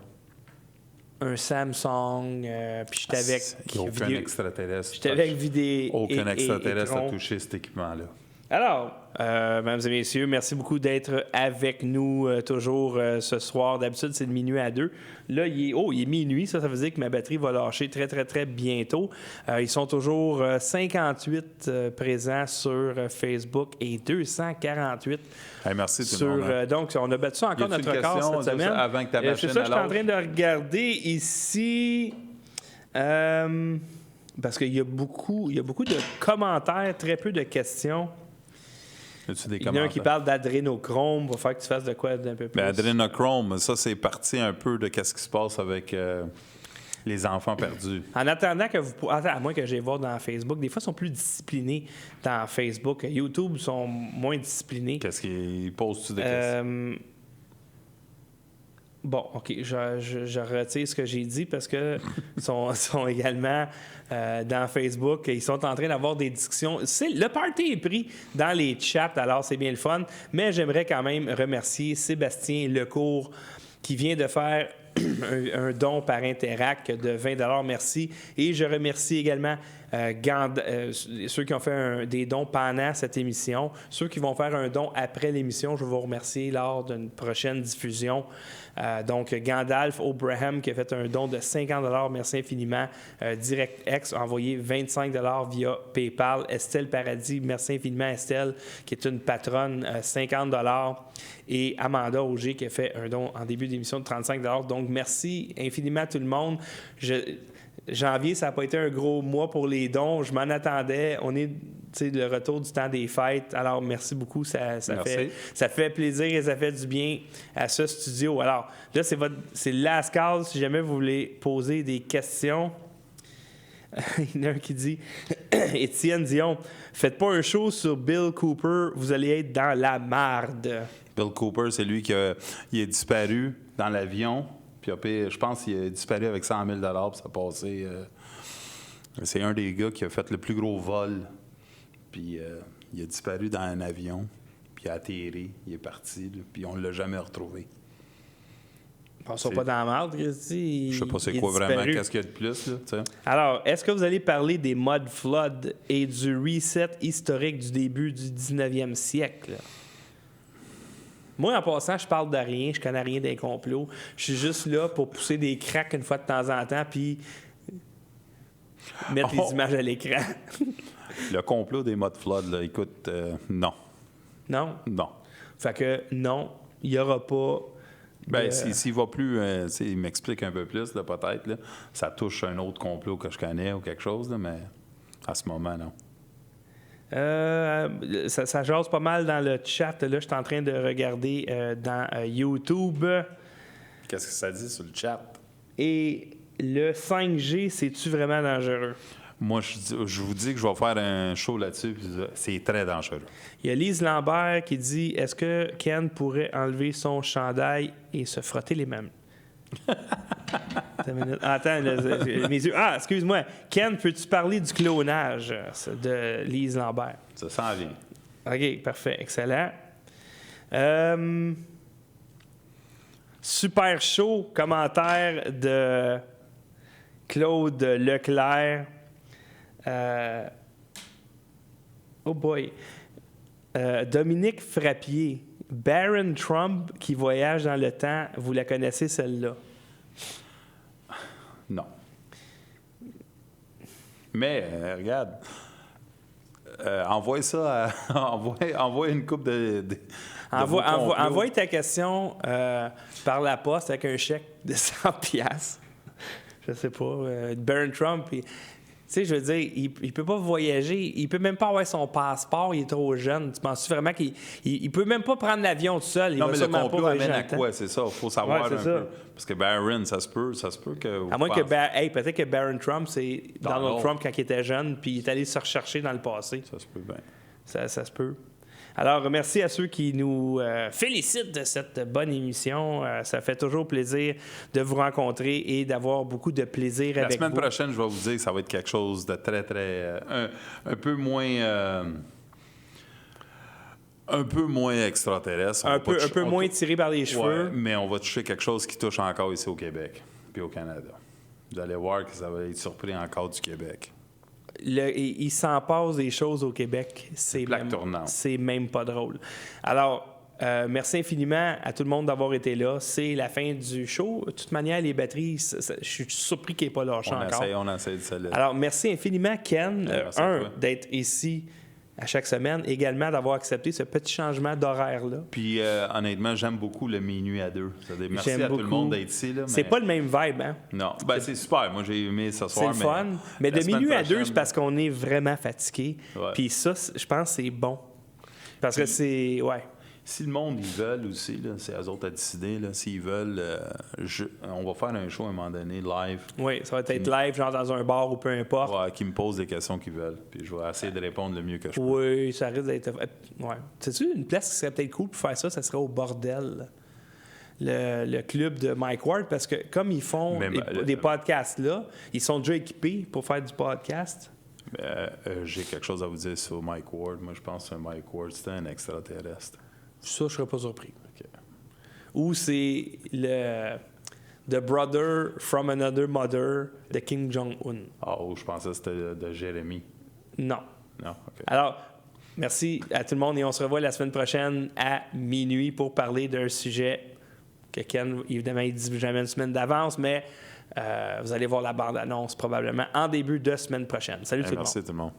Un Samsung, puis j'étais avec... Aucun extraterrestre. J'étais avec Vidéo. Aucun extraterrestre a touché cet équipement-là. Alors, mesdames et messieurs, merci beaucoup d'être avec nous toujours ce soir. D'habitude, c'est de minuit à 2. Là, il est minuit. Ça veut dire que ma batterie va lâcher très, très, très bientôt. Ils sont toujours 58 présents sur Facebook et 248 merci tout le monde. Donc, on a battu encore notre record cette semaine. Avant que ta machine c'est ça que je suis en train de regarder ici. Parce qu'il y a beaucoup de commentaires, très peu de questions. Il y en a un qui parle d'adrénochrome. Il va falloir que tu fasses de quoi d'un peu plus. Adrénochrome, ça, c'est parti un peu de ce qui se passe avec les enfants perdus. En attendant que vous... à moins que j'aille voir dans Facebook, des fois, ils sont plus disciplinés dans Facebook. YouTube sont moins disciplinés. Qu'est-ce qu'ils posent-tu des questions? Bon, OK, je retire ce que j'ai dit parce que sont également dans Facebook. Ils sont en train d'avoir des discussions. Le party est pris dans les chats, alors c'est bien le fun. Mais j'aimerais quand même remercier Sébastien Lecourt qui vient de faire un don par Interac de 20 $. Merci. Et je remercie également ceux qui ont fait des dons pendant cette émission. Ceux qui vont faire un don après l'émission, je vais vous remercier lors d'une prochaine diffusion. Donc, Gandalf O'Braham qui a fait un don de 50 $. Merci infiniment. DirectX a envoyé 25 $ via PayPal. Estelle Paradis, merci infiniment Estelle, qui est une patronne, 50 $. Et Amanda Auger qui a fait un don en début d'émission de 35 $. Donc, merci infiniment à tout le monde. Janvier, ça n'a pas été un gros mois pour les dons. Je m'en attendais. On est le retour du temps des fêtes. Alors, merci beaucoup. Ça fait plaisir et ça fait du bien à ce studio. Alors, là, c'est le last call. Si jamais vous voulez poser des questions. Il y en a un qui dit Étienne Dion, faites pas un show sur Bill Cooper, vous allez être dans la marde. Bill Cooper, c'est lui qui il est disparu dans l'avion. Puis je pense qu'il a disparu avec 100 000 $, puis ça a passé. C'est un des gars qui a fait le plus gros vol. Puis il a disparu dans un avion, puis il a atterri, il est parti, là, puis on ne l'a jamais retrouvé. Passons pas dans la marde, Christy. Je sais pas c'est quoi vraiment, qu'est-ce qu'il y a de plus, là, t'sais. Alors, est-ce que vous allez parler des mud floods et du reset historique du début du 19e siècle? Moi, en passant, je parle de rien, je connais rien des complots. Je suis juste là pour pousser des cracks une fois de temps en temps, puis mettre les images à l'écran. Le complot des mud floods, là, écoute, non. Non? Non. Fait que non, il n'y aura pas... S'il va plus, il m'explique un peu plus, là, peut-être, là, ça touche un autre complot que je connais ou quelque chose, là, mais à ce moment, non. Ça jase pas mal dans le chat. Là, je suis en train de regarder dans YouTube. Qu'est-ce que ça dit sur le chat? Et le 5G, c'est-tu vraiment dangereux? Moi, je vous dis que je vais faire un show là-dessus, puis c'est très dangereux. Il y a Lise Lambert qui dit « Est-ce que Ken pourrait enlever son chandail et se frotter les mains? » Attends, mes yeux. Ah, excuse-moi. Ken, peux-tu parler du clonage de Lise Lambert? Ça s'en vient. OK, parfait. Excellent. Super chaud. Commentaire de Claude Leclerc. Oh boy. Dominique Frappier. Baron Trump qui voyage dans le temps. Vous la connaissez, celle-là? Non. Mais, regarde, envoie ça envoie une coupe de envoie ta question par la poste avec un chèque de 100$. Je sais pas. Baron Trump, tu sais, je veux dire, il peut pas voyager, il peut même pas avoir son passeport, il est trop jeune. Tu penses vraiment qu'il peut même pas prendre l'avion tout seul? Non, mais le complot amène à quoi? C'est ça, il faut savoir peu. Parce que Baron, ça se peut que... À moins que... peut-être que Baron Trump, c'est Donald Trump quand il était jeune, puis il est allé se rechercher dans le passé. Ça se peut bien. Ça se peut. Alors, merci à ceux qui nous félicitent de cette bonne émission. Ça fait toujours plaisir de vous rencontrer et d'avoir beaucoup de plaisir avec vous. La semaine prochaine, je vais vous dire que ça va être quelque chose de très, très... un peu moins... un peu moins extraterrestre. Un peu moins tiré par les cheveux. Ouais, mais on va toucher quelque chose qui touche encore ici au Québec puis au Canada. Vous allez voir que ça va être surpris encore du Québec. Il s'en passe des choses au Québec. C'est même pas drôle. Alors, merci infiniment à tout le monde d'avoir été là. C'est la fin du show. De toute manière, les batteries, je suis surpris qu'il n'y ait pas lâché encore. On essaie de saluer. Alors, merci infiniment, Ken, d'être ici à chaque semaine, également d'avoir accepté ce petit changement d'horaire-là. Puis, honnêtement, j'aime beaucoup le minuit à 2. Merci à tout le monde d'être ici. Là, mais... C'est pas le même vibe, hein? Non. C'est super. Moi, j'ai aimé ce soir. C'est le fun. Mais de minuit à 2, c'est parce qu'on est vraiment fatigué. Ouais. Puis ça, je pense que c'est bon. Parce que c'est... Ouais. Si le monde, ils veulent aussi, là, c'est eux autres à décider. Là, s'ils veulent, on va faire un show à un moment donné, live. Oui, ça va être live, genre dans un bar ou peu importe. Ouais, qui me posent des questions qu'ils veulent. Puis je vais essayer de répondre le mieux que je peux. Oui, ça risque d'être... Ouais. Sais-tu, une place qui serait peut-être cool pour faire ça, ça serait au Bordel. Le club de Mike Ward, parce que comme ils font des podcasts là, ils sont déjà équipés pour faire du podcast. J'ai quelque chose à vous dire sur Mike Ward. Moi, je pense que Mike Ward, c'était un extraterrestre. Ça, je serais pas surpris. Okay. Ou c'est The Brother from Another Mother de Kim Jong-un. Je pensais que c'était de Jérémy. Non. Non, OK. Alors, merci à tout le monde et on se revoit la semaine prochaine à minuit pour parler d'un sujet que Ken, évidemment, il dit jamais une semaine d'avance, mais vous allez voir la bande-annonce probablement en début de semaine prochaine. Salut tout le monde. Merci tout le monde.